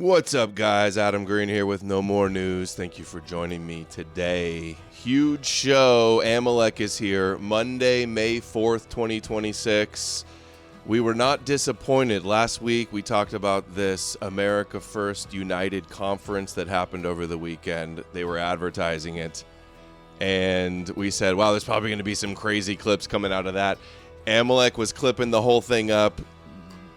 What's up, guys? Adam Green here with No More News. Thank you for joining me today. Huge show. Amalek is here. Monday, May 4th, 2026. We were not disappointed. Last week, we talked about this America First United conference that happened over the weekend. They were advertising it. And we said, wow, there's probably going to be some crazy clips coming out of that. Amalek was clipping the whole thing up,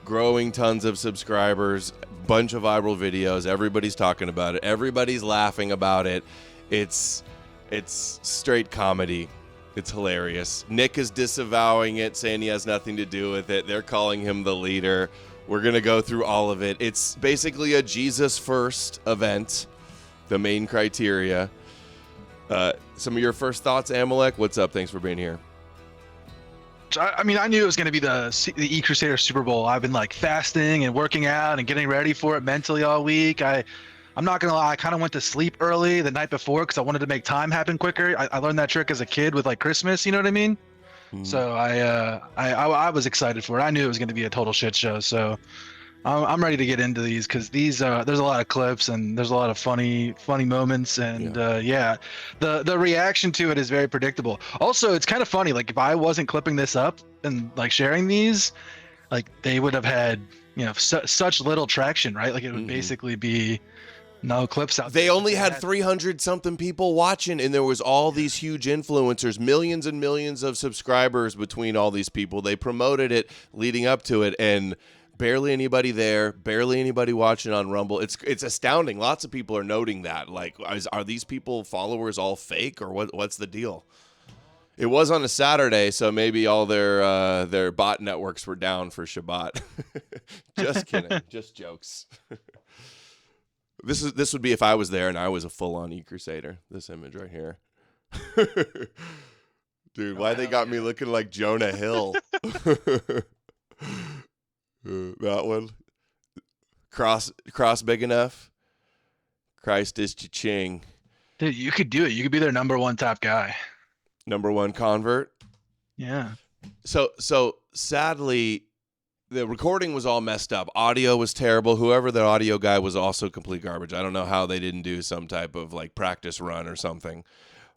growing tons of subscribers, bunch of viral videos. Everybody's talking about it. Everybody's laughing about it. It's straight comedy. It's hilarious. Nick is disavowing it, saying he has nothing to do with it. They're calling him the leader. We're going to go through all of it. It's basically a Jesus first event, the main criteria. Some of your first thoughts, Amalek? What's up? Thanks for being here. I mean, I knew it was going to be the E-Crusader Super Bowl. I've been like fasting and working out and getting ready for it mentally all week. I'm not going to lie. I kind of went to sleep early the night before because I wanted to make time happen quicker. I learned that trick as a kid with like Christmas. You know what I mean? Mm-hmm. So I was excited for it. I knew it was going to be a total shit show. So I'm ready to get into these because there's a lot of clips and there's a lot of funny moments and the reaction to it is very predictable. Also, it's kind of funny. Like if I wasn't clipping this up and like sharing these, like they would have had such little traction, right? Like it would basically be no clips out. They only had 300 something people watching, and there was all these huge influencers, millions and millions of subscribers between all these people. They promoted it leading up to it, and barely anybody there, barely anybody watching on Rumble. It's astounding. Lots of people are noting that. Like, are these people followers all fake, or what's the deal? It was on a Saturday, so maybe all their bot networks were down for Shabbat. Just kidding. Just jokes. This would be if I was there and I was a full-on E-Crusader. This image right here. Dude, why they got me looking like Jonah Hill? That one. Cross big enough. Christ is cha-ching. Dude, you could do it. You could be their number one top guy. Number one convert. Yeah. So sadly, the recording was all messed up. Audio was terrible. Whoever the audio guy was also complete garbage. I don't know how they didn't do some type of like practice run or something.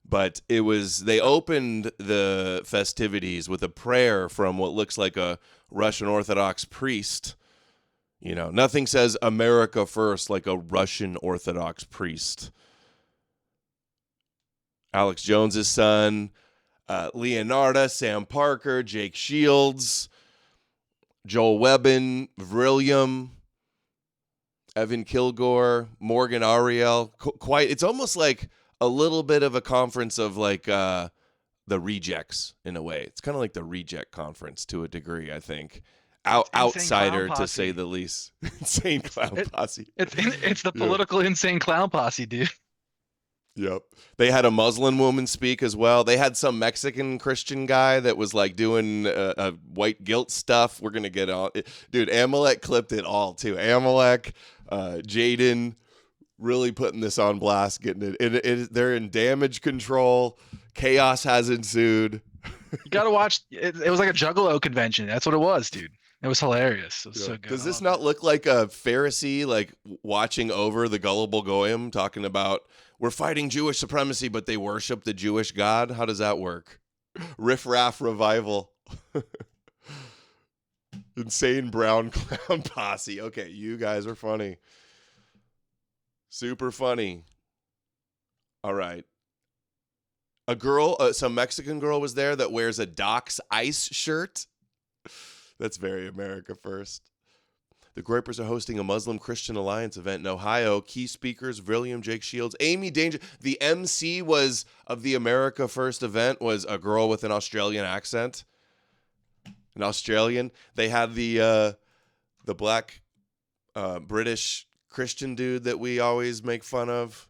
But they opened the festivities with a prayer from what looks like a Russian Orthodox priest. You know, nothing says America first like a Russian Orthodox priest. Alex Jones's son, Leonardo, Sam Parker, Jake Shields, Joel Webbin, Vrillium, Evan Kilgore, Morgan Ariel. It's almost like a little bit of a conference of like the rejects in a way. It's kind of like the reject conference to a degree, I think. Outsider to say the least. Insane clown posse. It's the political insane clown posse, dude. Yep. They had a Muslim woman speak as well. They had some Mexican Christian guy that was like doing white guilt stuff. We're going to get on. Dude, Amalek clipped it all too. Amalek, Jaden, really putting this on blast, getting it. They're in damage control. Chaos has ensued. You gotta watch. It was like a Juggalo convention. That's what it was, dude. It was hilarious. It was so good. Does this not look like a Pharisee like watching over the gullible goyim, talking about we're fighting Jewish supremacy, but they worship the Jewish God? How does that work? Riff Raff revival. Insane brown clown posse. Okay, you guys are funny. Super funny. All right. A girl, some Mexican girl was there that wears a Doc's Ice shirt. That's very America first. The Groypers are hosting a Muslim Christian Alliance event in Ohio. Key speakers, William, Jake Shields, Amy Danger. The MC of the America First event was a girl with an Australian accent. An Australian. They had the black British Christian dude that we always make fun of.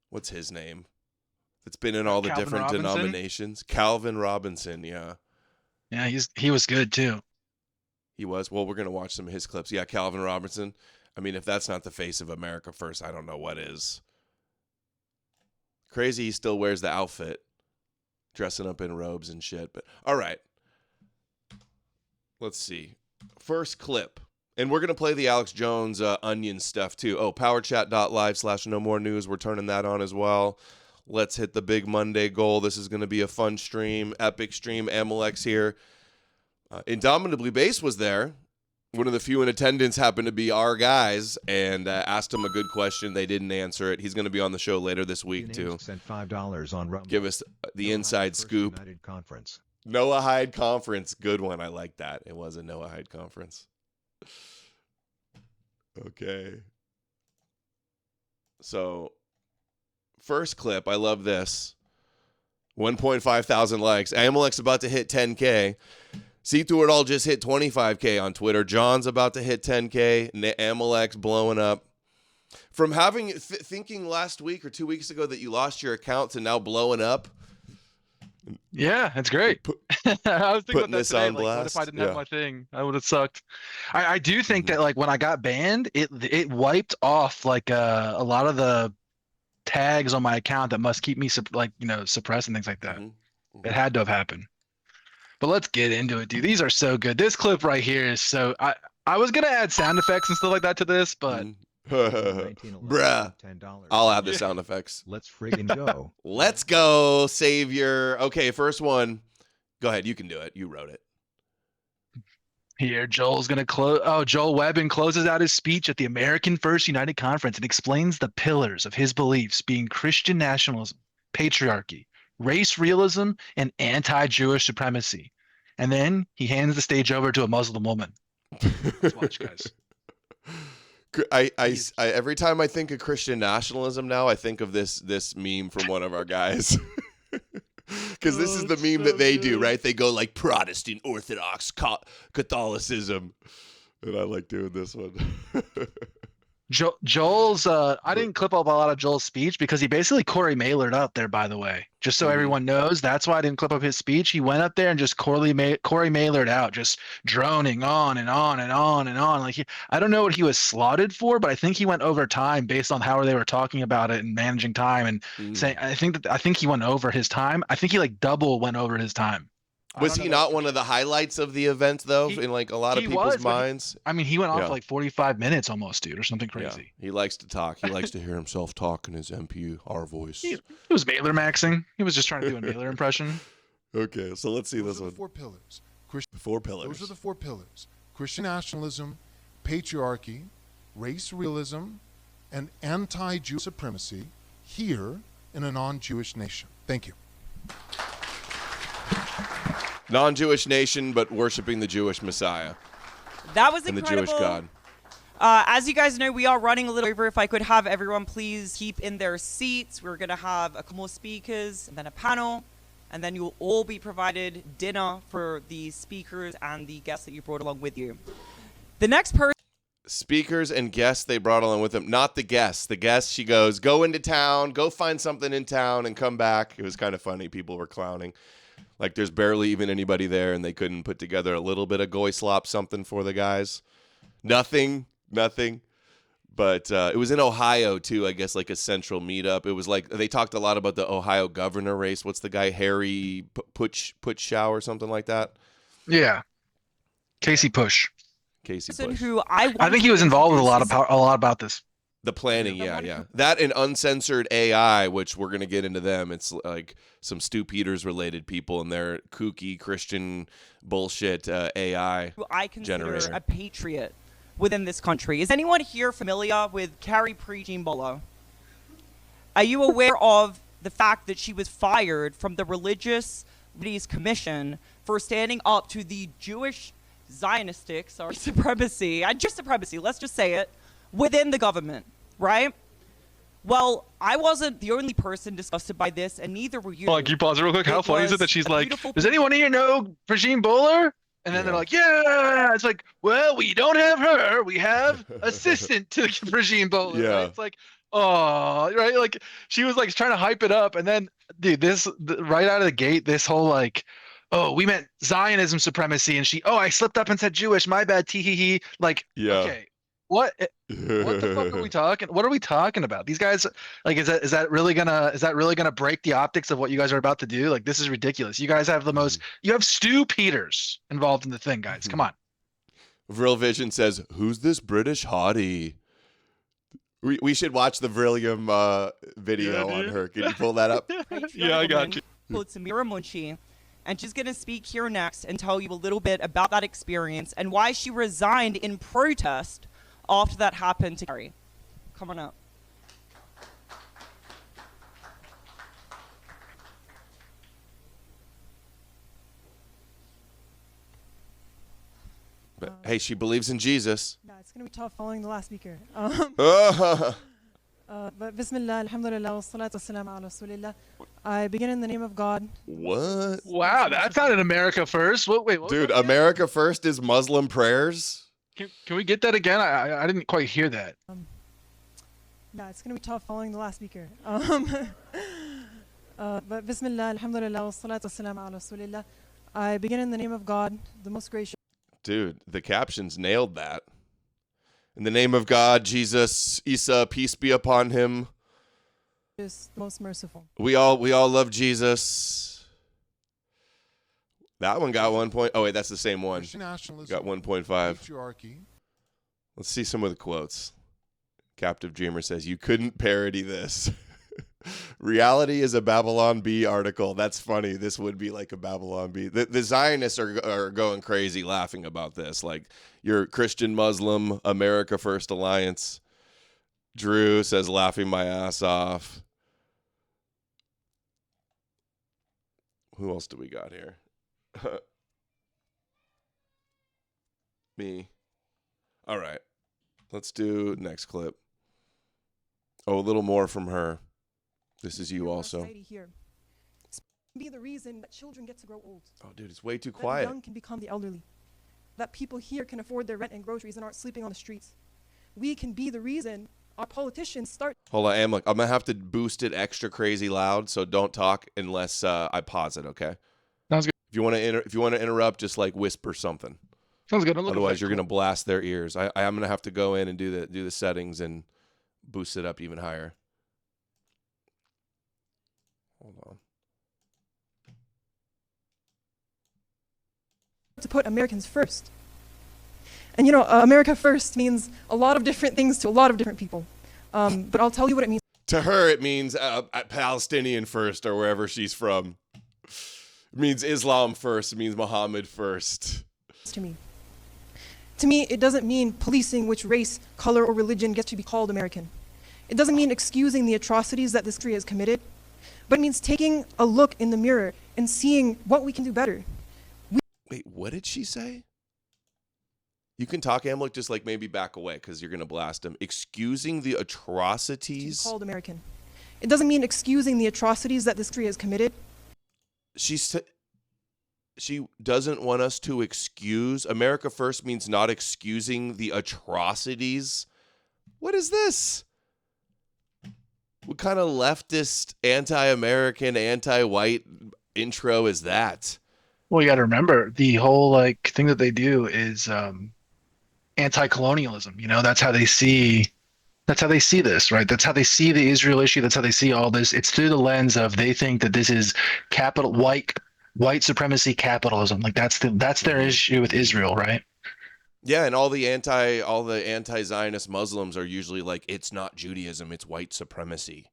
What's his name? It's been in all the Calvin different Robinson? Denominations. Calvin Robinson, yeah. Yeah, he was good too. He was. Well, we're going to watch some of his clips. Yeah, Calvin Robinson. I mean, if that's not the face of America First, I don't know what is. Crazy he still wears the outfit, dressing up in robes and shit. But all right. Let's see. First clip. And we're going to play the Alex Jones onion stuff too. Oh, powerchat.live/KnowMoreNews. We're turning that on as well. Let's hit the big Monday goal. This is going to be a fun stream, epic stream. Amalek's here. Indomitably Base was there. One of the few in attendance happened to be our guys, and asked him a good question. They didn't answer it. He's going to be on the show later this week too. Sent $5 on Rumble. Give us the inside scoop. United Conference. Noah Hyde Conference. Good one. I like that. It was a Noah Hyde Conference. Okay. So, first clip. I love this. 1.5 thousand likes. Amalek's about to hit 10K. See Through It All just hit 25K on Twitter. John's about to hit 10K. Amalek's blowing up. From having thinking last week or 2 weeks ago that you lost your account to now blowing up. Yeah, it's great. I was thinking putting about that this today. on Like, what blast. if I didn't Yeah. have my thing? I would have sucked. I do think that like when I got banned, it wiped off like a lot of the tags on my account that must keep me suppressed and things like that. It had to have happened. But let's get into it, dude. These are so good. This clip right here is so. I was gonna add sound effects and stuff like that to this, but Bruh. $10. I'll add the sound effects. Let's friggin' go. Let's go, Savior. Okay, first one. Go ahead. You can do it. You wrote it. here Joel's gonna close. Oh, Joel Webbin closes out his speech at the American First United Conference and explains the pillars of his beliefs being Christian nationalism, patriarchy, race realism, and anti-Jewish supremacy. And then he hands the stage over to a Muslim woman. Let's watch, guys. I every time I think of Christian nationalism now, I think of this meme from one of our guys. Because this is the meme that they do, right? They go like Protestant Orthodox Catholicism. And I like doing this one. Joel's I didn't clip up a lot of Joel's speech because he basically Corey Mailered up there, by the way. Just so everyone knows, that's why I didn't clip up his speech. He went up there and just Corey Mailered out, just droning on and on and on and on. Like I don't know what he was slotted for, but I think he went over time based on how they were talking about it and managing time and saying I think he went over his time. I think he like double went over his time. Was he not one of the highlights of the event, though, in like a lot of people's minds? He went on for like 45 minutes almost, dude, or something crazy. Yeah. He likes to talk. He likes to hear himself talk in his NPR voice. He was Mailer maxing. He was just trying to do a Mailer impression. Okay, so let's see this one. The four pillars. The four pillars. Those are the four pillars. Christian nationalism, patriarchy, race realism, and anti-Jew supremacy here in a non-Jewish nation. Thank you. Non-Jewish nation, but worshiping the Jewish Messiah. That was and incredible. the Jewish God. As you guys know, we are running a little over. If I could have everyone please keep in their seats. We're going to have a couple more speakers and then a panel. And then you'll all be provided dinner for the speakers and the guests that you brought along with you. The next person. Speakers and guests they brought along with them. Not the guests. The guests, she goes, go into town, go find something in town and come back. It was kind of funny. People were clowning. Like there's barely even anybody there, and they couldn't put together a little bit of goy slop something for the guys. Nothing. But it was in Ohio too, I guess, like a central meetup. It was like they talked a lot about the Ohio governor race. What's the guy, Harry Putschow or something like that? Yeah, Casey Push. Casey Push. Who I think he was involved with a lot about this. The planning, yeah. That and uncensored AI, which we're going to get into them. It's like some Stu Peters related people and their kooky Christian bullshit AI who I consider generator. A patriot within this country. Is anyone here familiar with Carrie Preaching Bolo? Are you aware of the fact that she was fired from the Religious Liberties Commission for standing up to the Jewish Zionistic supremacy, let's just say it, within the government, right? Well, I wasn't the only person disgusted by this, and neither were you. Can you pause it real quick? How funny is it that she's like, beautiful- does anyone here know Regine Bowler? And then they're like, yeah. It's like, well, we don't have her. We have assistant to Regine Bowler. Yeah. Right? It's like, oh, right? Like, she was like trying to hype it up. And then, dude, right out of the gate, this whole like, oh, we meant Zionism supremacy. And I slipped up and said Jewish. My bad. Tee. Like, okay. What the fuck are we talking? What are we talking about? These guys, like, is that really gonna break the optics of what you guys are about to do? Like, this is ridiculous. You guys have you have Stu Peters involved in the thing, guys. Come on. Vril Vision says, "Who's this British hottie?" We should watch the Vrillium video on her. Can you pull that up? Yeah, I got you. Samira Munshi, and she's going to speak here next and tell you a little bit about that experience and why she resigned in protest after that happened to Carrie. Come on up. But, hey, she believes in Jesus. Yeah, it's going to be tough following the last speaker. But Bismillah, Alhamdulillah, wassalatu wassalamu ala Rasulillah. I begin in the name of God. What? Wow, that's not in America first. Wait, what was Dude, that again? America first is Muslim prayers? Can we get that again? I didn't quite hear that. Yeah, it's going to be tough following the last speaker. But Bismillah, Alhamdulillah, wassalatu wassalamu ala Rasulillah. I begin in the name of God, the most gracious. Dude, the captions nailed that. In the name of God, Jesus, Isa, peace be upon him. The most merciful. We all love Jesus. That one got 1 point. Oh wait, that's the same one. Christian nationalism, Got 1.5. patriarchy. Let's see some of the quotes. Captive Dreamer says, "You couldn't parody this." Reality is a Babylon Bee article. That's funny. This would be like a Babylon Bee. The Zionists are going crazy laughing about this. Like, you're Christian Muslim, America First Alliance. Drew says, laughing my ass off. Who else do we got here? Me. All right. Let's do next clip. Oh, a little more from her. This is you Our also. society here. It's be the reason that children get to grow old. Oh, dude, it's way too That the quiet. young can become the elderly. That people here can afford their rent and groceries and aren't sleeping on the streets. We can be the reason our politicians start. Hold on, Amalek. I'm gonna have to boost it extra crazy loud, so don't talk unless I pause it. Okay? Sounds good. If you want to interrupt, just like whisper something. Sounds good. I'm looking Otherwise, for you're it. gonna blast their ears. I'm gonna have to go in and do the settings and boost it up even higher. Hold on. To put Americans first. And you know, America first means a lot of different things to a lot of different people. But I'll tell you what it means To her, it means Palestinian first, or wherever she's from. It means Islam first. It means Muhammad first. to me. To me, it doesn't mean policing which race, color, or religion gets to be called American. It doesn't mean excusing the atrocities that this country has committed, but it means taking a look in the mirror and seeing what we can do better. Wait, what did she say? You can talk, Amalek, just like maybe back away because you're going to blast him. Excusing the atrocities. Called American. It doesn't mean excusing the atrocities that this country has committed. She doesn't want us to excuse. America first means not excusing the atrocities. What is this? What kind of leftist, anti-American, anti-white intro is that? Well, you got to remember the whole like thing that they do is anti-colonialism. You know, that's how they see this, right? That's how they see the Israel issue. That's how they see all this. It's through the lens of they think that this is capital white supremacy capitalism. Like that's their issue with Israel, right? Yeah, and all the anti-Zionist Muslims are usually like, it's not Judaism, it's white supremacy.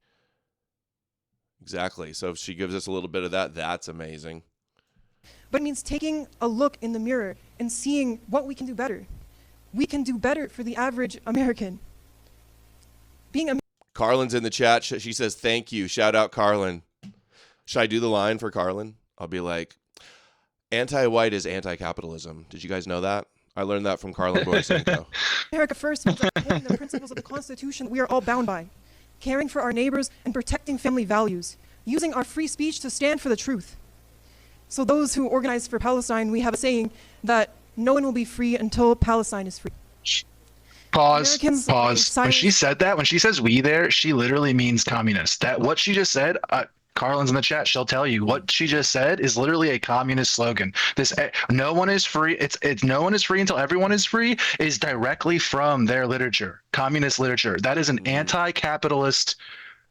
Exactly. So if she gives us a little bit of that, that's amazing. But it means taking a look in the mirror and seeing what we can do better. We can do better for the average American. Carlin's in the chat. She says, thank you. Shout out, Carlin. Should I do the line for Carlin? I'll be like, anti-white is anti-capitalism. Did you guys know that? I learned that from Carlin Borisenko. America first means upholding the principles of the Constitution we are all bound by, caring for our neighbors and protecting family values, using our free speech to stand for the truth. So those who organize for Palestine, we have a saying that no one will be free until Palestine is free. Pause. Americans When she said that, when she says we there, she literally means communist. That what she just said, Carlin's in the chat, she'll tell you what she just said is literally a communist slogan. This no one is free. It's no one is free until everyone is free is directly from their literature, communist literature. That is an anti-capitalist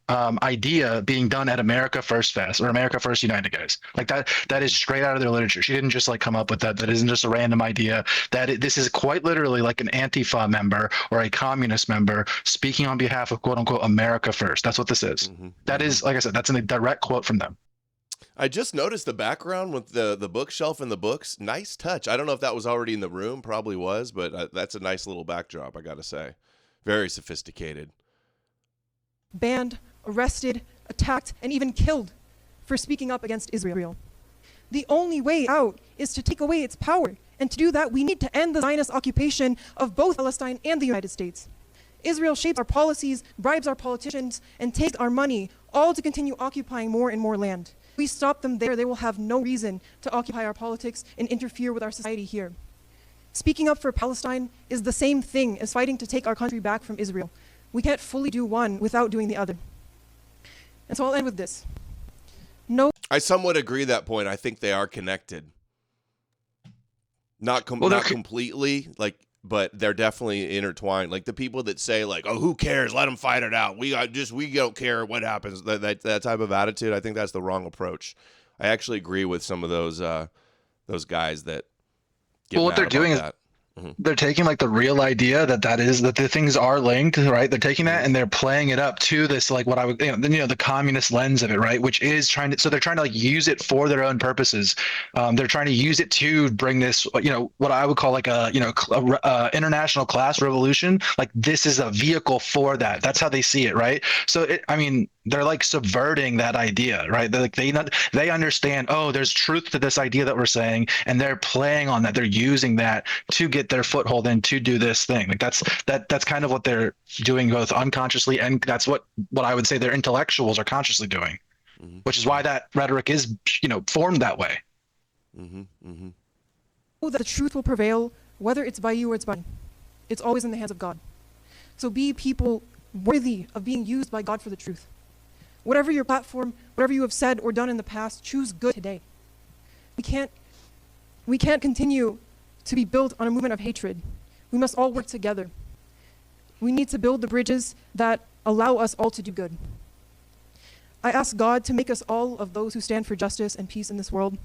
idea being done at America First Fest or America First United, guys. Like that is straight out of their literature. She didn't just like come up with that. That isn't just a random idea. This is quite literally like an Antifa member or a communist member speaking on behalf of quote unquote America First. That's what this is. That is, like I said, that's a direct quote from them. I just noticed the background with the bookshelf and the books. Nice touch. I don't know if that was already in the room. Probably was, but that's a nice little backdrop, I got to say. Very sophisticated. Banned, arrested, attacked, and even killed for speaking up against Israel. The only way out is to take away its power. And to do that, we need to end the Zionist occupation of both Palestine and the United States. Israel shapes our policies, bribes our politicians, and takes our money, all to continue occupying more and more land. If we stop them there, they will have no reason to occupy our politics and interfere with our society here. Speaking up for Palestine is the same thing as fighting to take our country back from Israel. We can't fully do one without doing the other. And so I'll end with this. No. I somewhat agree that point. I think they are connected. Not completely, like, but they're definitely intertwined. Like the people that say, like, "Oh, who cares? Let them fight it out. We don't care what happens." That type of attitude. I think that's the wrong approach. I actually agree with some of those guys that. Get what they're doing is they're taking like the real idea that the things are linked, right? They're taking that and they're playing it up to this, like what I would, the communist lens of it, right? Which is so they're trying to like use it for their own purposes. They're trying to use it to bring this, what I would call like a international class revolution. Like this is a vehicle for that. That's how they see it, right? So they're like subverting that idea, right? They're like, they understand, oh, there's truth to this idea that we're saying, and they're playing on that. They're using that to get their foothold in to do this thing. Like that's kind of what they're doing both unconsciously, and that's what I would say their intellectuals are consciously doing, which is why that rhetoric is, formed that way. That the truth will prevail, whether it's by you or it's by me. It's always in the hands of God. So be people worthy of being used by God for the truth. Whatever your platform, whatever you have said or done in the past, choose good today. We can't continue to be built on a movement of hatred. We must all work together. We need to build the bridges that allow us all to do good. I ask God to make us all of those who stand for justice and peace in this world.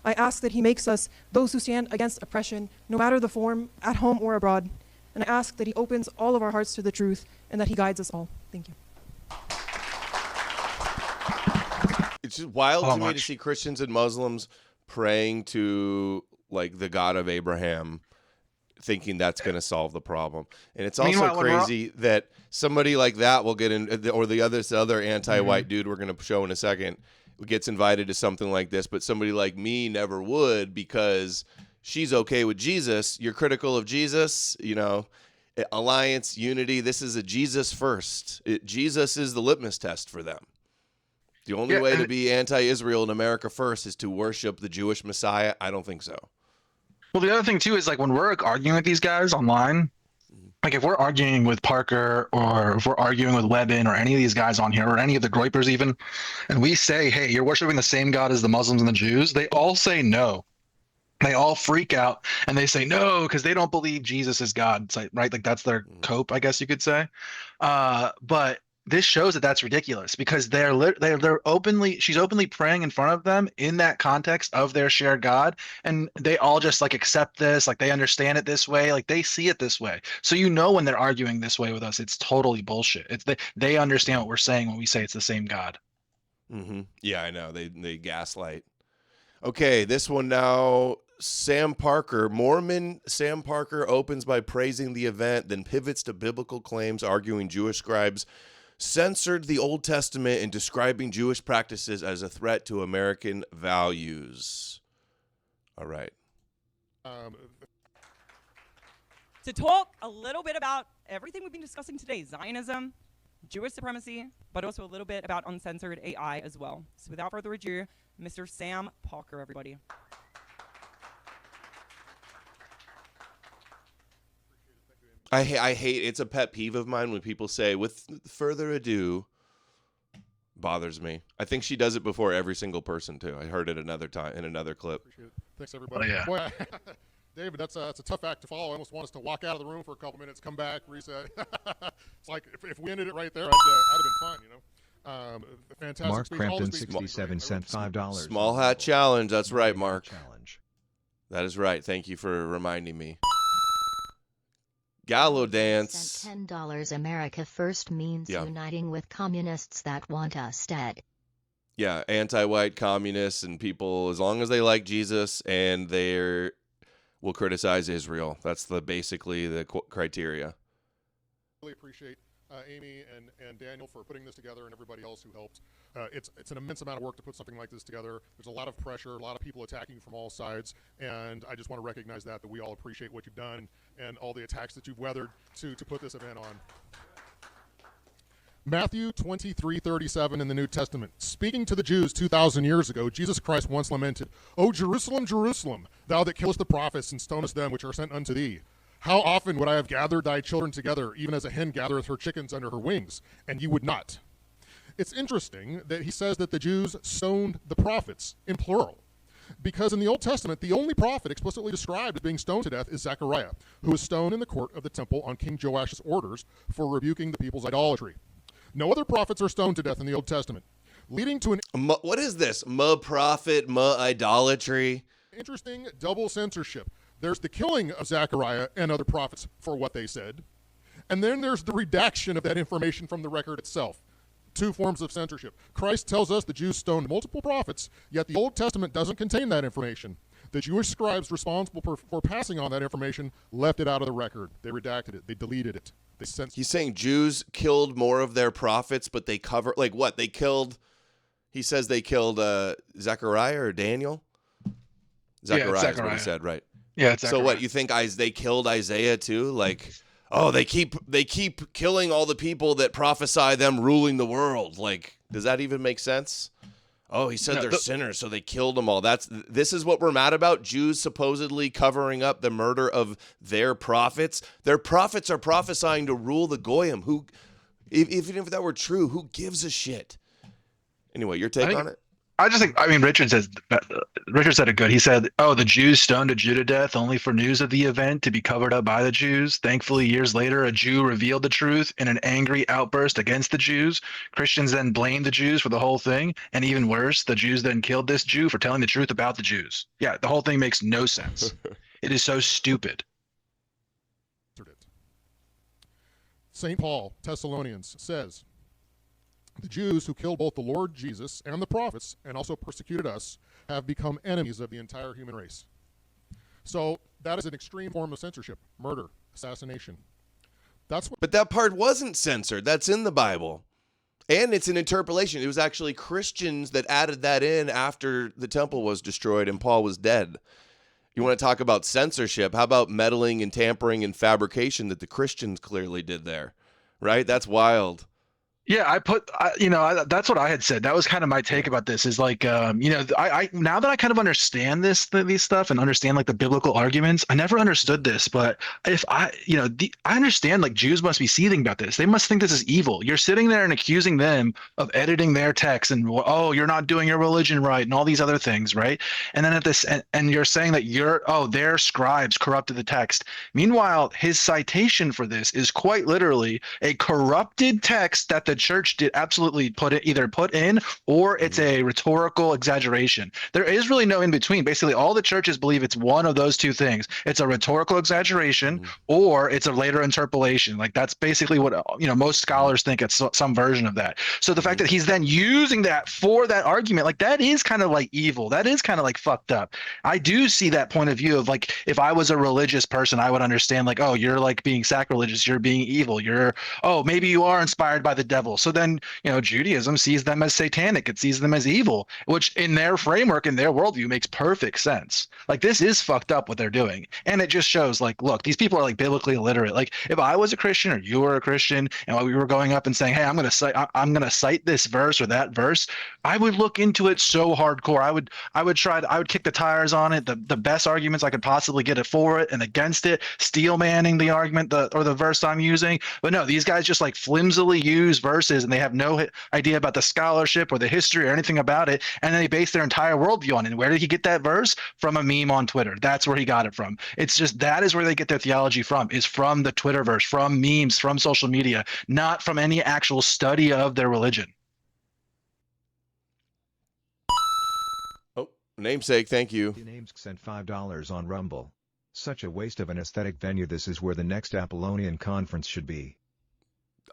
I ask that He makes us those who stand against oppression, no matter the form, at home or abroad. And I ask that He opens all of our hearts to the truth and that He guides us all. Thank you. It's just wild to me to see Christians and Muslims praying to like the God of Abraham, thinking that's going to solve the problem. And it's also crazy that somebody like that will get in, or the other anti-white dude we're going to show in a second gets invited to something like this, but somebody like me never would because she's okay with Jesus. You're critical of Jesus, alliance, unity. This is a Jesus first. Jesus is the litmus test for them. The only way to be anti-Israel in America first is to worship the Jewish Messiah. I don't think so. Well, the other thing too is like when we're arguing with these guys online, like if we're arguing with Parker or if we're arguing with Webin or any of these guys on here or any of the Groypers even, and we say, hey, you're worshiping the same God as the Muslims and the Jews, they all say no. They all freak out and they say no because they don't believe Jesus is God, right? Like that's their cope, I guess you could say. But this shows that that's ridiculous because they're she's openly praying in front of them in that context of their shared God, and they all just like accept this, like they understand it this way, like they see it this way. So when they're arguing this way with us, it's totally bullshit. They understand what we're saying when we say it's the same God. Yeah, I know. They gaslight. Okay, this one now. Sam Parker, Mormon Sam Parker opens by praising the event, then pivots to biblical claims, arguing Jewish scribes censored the Old Testament and describing Jewish practices as a threat to American values. All right. To talk a little bit about everything we've been discussing today, Zionism, Jewish supremacy, but also a little bit about uncensored AI as well. So without further ado, Mr. Sam Parker, everybody. I hate, it's a pet peeve of mine when people say, with further ado, bothers me. I think she does it before every single person, too. I heard it another time in another clip. Appreciate it. Thanks, everybody. Oh, yeah. Boy, David, that's a tough act to follow. I almost want us to walk out of the room for a couple minutes, come back, reset. It's like if we ended it right there, I'd have been fine, Fantastic Mark speech. All the Crampton, speeches were great. 67 cent, $5. Small hat challenge. That's right, Small hat Mark. Challenge. That is right. Thank you for reminding me. Gallo dance. $10 America First means Yeah. uniting with communists that want us dead. Yeah, anti-white communists and people, as long as they like Jesus and they will criticize Israel. That's basically the criteria. Really appreciate Amy and Daniel for putting this together, and everybody else who helped. It's an immense amount of work to put something like this together. There's a lot of pressure, a lot of people attacking from all sides, and I just want to recognize that we all appreciate what you've done and all the attacks that you've weathered to put this event on. Matthew 23:37 in the New Testament. Speaking to the Jews 2,000 years ago, Jesus Christ once lamented, "O Jerusalem, Jerusalem, thou that killest the prophets and stonest them which are sent unto thee. How often would I have gathered thy children together, even as a hen gathereth her chickens under her wings, and ye would not." It's interesting that he says that the Jews stoned the prophets, in plural, because in the Old Testament, the only prophet explicitly described as being stoned to death is Zechariah, who was stoned in the court of the temple on King Joash's orders for rebuking the people's idolatry. No other prophets are stoned to death in the Old Testament, leading to an What is this? Prophet, idolatry? interesting double censorship. There's the killing of Zechariah and other prophets for what they said, and then there's the redaction of that information from the record itself. Two forms of censorship. Christ tells us the Jews stoned multiple prophets, yet the Old Testament doesn't contain that information. The Jewish scribes responsible for passing on that information left it out of the record. They redacted it. They deleted it. They censored. He's saying Jews killed more of their prophets, but they cover, like what? They killed, he says they killed Zechariah or Daniel? Zechariah is what he said, right? Yeah, it's So what, you think they killed Isaiah too? Like, oh, they keep killing all the people that prophesy them ruling the world. Like, does that even make sense? Oh, he said they're sinners, so they killed them all. This is what we're mad about? Jews supposedly covering up the murder of their prophets. Their prophets are prophesying to rule the Goyim. Who, even if that were true, who gives a shit? Anyway, your take on it? I just think, Richard said it good. He said, "Oh, the Jews stoned a Jew to death only for news of the event to be covered up by the Jews. Thankfully, years later, a Jew revealed the truth in an angry outburst against the Jews. Christians then blamed the Jews for the whole thing, and even worse, the Jews then killed this Jew for telling the truth about the Jews." Yeah, the whole thing makes no sense. It is so stupid. St. Paul, Thessalonians, says, "The Jews who killed both the Lord Jesus and the prophets and also persecuted us have become enemies of the entire human race." So that is an extreme form of censorship, murder, assassination. But that part wasn't censored. That's in the Bible. And it's an interpolation. It was actually Christians that added that in after the temple was destroyed and Paul was dead. You want to talk about censorship? How about meddling and tampering and fabrication that the Christians clearly did there? Right? That's wild. Yeah, that's what I had said. That was kind of my take about this is like, I now that I kind of understand these stuff and understand like the biblical arguments, I never understood this, but if I understand like Jews must be seething about this. They must think this is evil. You're sitting there and accusing them of editing their text and, oh, you're not doing your religion right and all these other things, right? And then and you're saying that their scribes corrupted the text. Meanwhile, his citation for this is quite literally a corrupted text that the church did absolutely either put in, or it's a rhetorical exaggeration. There is really no in between. Basically, all the churches believe it's one of those two things. It's a rhetorical exaggeration, or it's a later interpolation. Like that's basically what most scholars think. It's some version of that. So the fact that he's then using that for that argument, like that is kind of like evil. That is kind of like fucked up. I do see that point of view of like if I was a religious person, I would understand like, oh, you're like being sacrilegious, you're being evil, maybe you are inspired by the devil. So then, Judaism sees them as satanic. It sees them as evil, which in their framework, in their worldview, makes perfect sense. Like this is fucked up what they're doing. And it just shows like, look, these people are like biblically illiterate. Like if I was a Christian or you were a Christian and we were going up and saying, hey, I'm going to cite this verse or that verse, I would look into it so hardcore. I would kick the tires on it. The best arguments I could possibly get it for it and against it, steel manning the argument or the verse I'm using. But no, these guys just like flimsily use verses and they have no idea about the scholarship or the history or anything about it, and then they base their entire worldview on it. And where did he get that verse? From a meme on Twitter. That's where he got it from. It's just that is where they get their theology from, is from the Twitterverse, from memes, from social media, not from any actual study of their religion. Namesake, thank you. Names sent $5 on Rumble. Such a waste of an aesthetic venue. This is where the next Apollonian conference should be.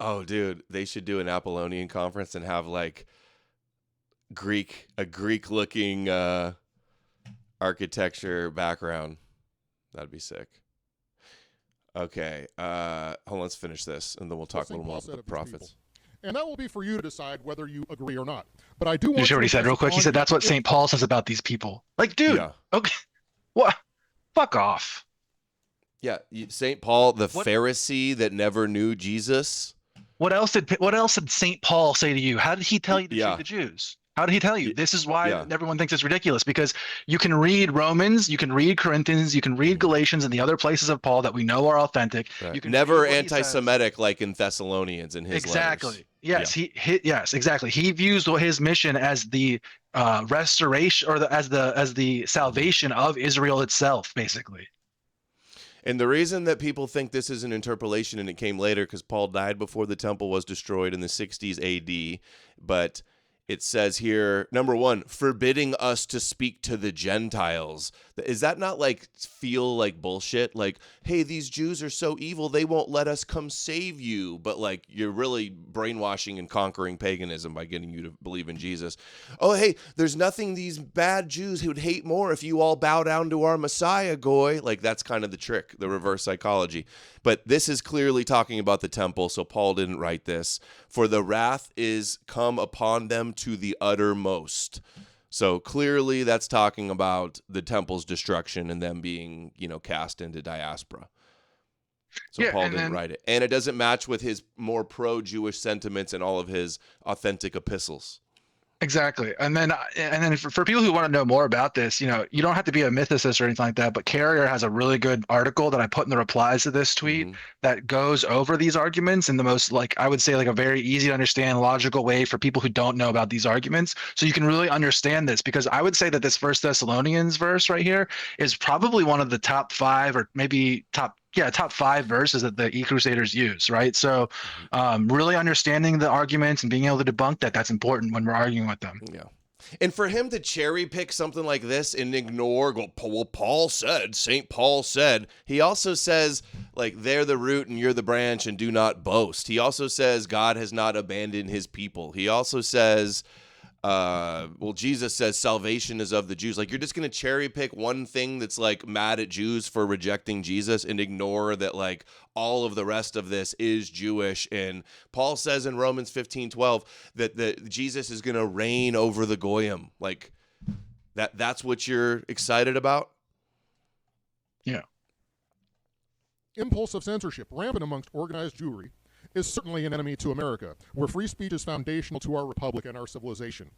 Oh, dude, they should do an Apollonian conference and have like a Greek-looking architecture background. That'd be sick. Okay, hold on, let's finish this, and then we'll talk a little more about the prophets. And that will be for you to decide whether you agree or not. But I do want You to hear what he said real quick? He said that's what St. Paul says about these people. Like, dude, Yeah. okay, what? Fuck off. Yeah, St. Paul, the Pharisee that never knew Jesus. What else did St. Paul say to you? How did he tell you to treat the Jews? How did he tell you? This is why everyone thinks it's ridiculous, because you can read Romans, you can read Corinthians, you can read Galatians and the other places of Paul that we know are authentic. Right. You can never anti-Semitic like in Thessalonians in his letters. Yes, yes, exactly. He views his mission as the restoration, or as the salvation of Israel itself, basically. And the reason that people think this is an interpolation and it came later, because Paul died before the temple was destroyed in the 60s AD, but it says here, number one, forbidding us to speak to the Gentiles. Is that not like feel like bullshit? Like, hey, these Jews are so evil, they won't let us come save you. But like, you're really brainwashing and conquering paganism by getting you to believe in Jesus. Oh, hey, there's nothing these bad Jews who'd hate more if you all bow down to our Messiah, goy. Like, that's kind of the trick, the reverse psychology. But this is clearly talking about the temple, so Paul didn't write this. For the wrath is come upon them to the uttermost. So clearly that's talking about the temple's destruction and them being, cast into diaspora. So Paul didn't write it. And it doesn't match with his more pro-Jewish sentiments in all of his authentic epistles. Exactly. And then for people who want to know more about this, you don't have to be a mythicist or anything like that, but Carrier has a really good article that I put in the replies to this tweet that goes over these arguments in the most, I would say, a very easy to understand, logical way for people who don't know about these arguments. So you can really understand this, because I would say that this First Thessalonians verse right here is probably one of the top 5 or maybe top 5 verses that the E-Crusaders use, right? So really understanding the arguments and being able to debunk that's important when we're arguing with them. Yeah. And for him to cherry pick something like this and ignore, well, Paul said, St. Paul said, he also says, they're the root and you're the branch and do not boast. He also says God has not abandoned his people. He also says, Jesus says salvation is of the Jews. You're just going to cherry pick one thing that's mad at Jews for rejecting Jesus and ignore that all of the rest of this is Jewish. And Paul says in Romans 15:12 that Jesus is going to reign over the Goyim. That's what you're excited about? Yeah. Impulsive censorship rampant amongst organized Jewry is certainly an enemy to America, where free speech is foundational to our republic and our civilization.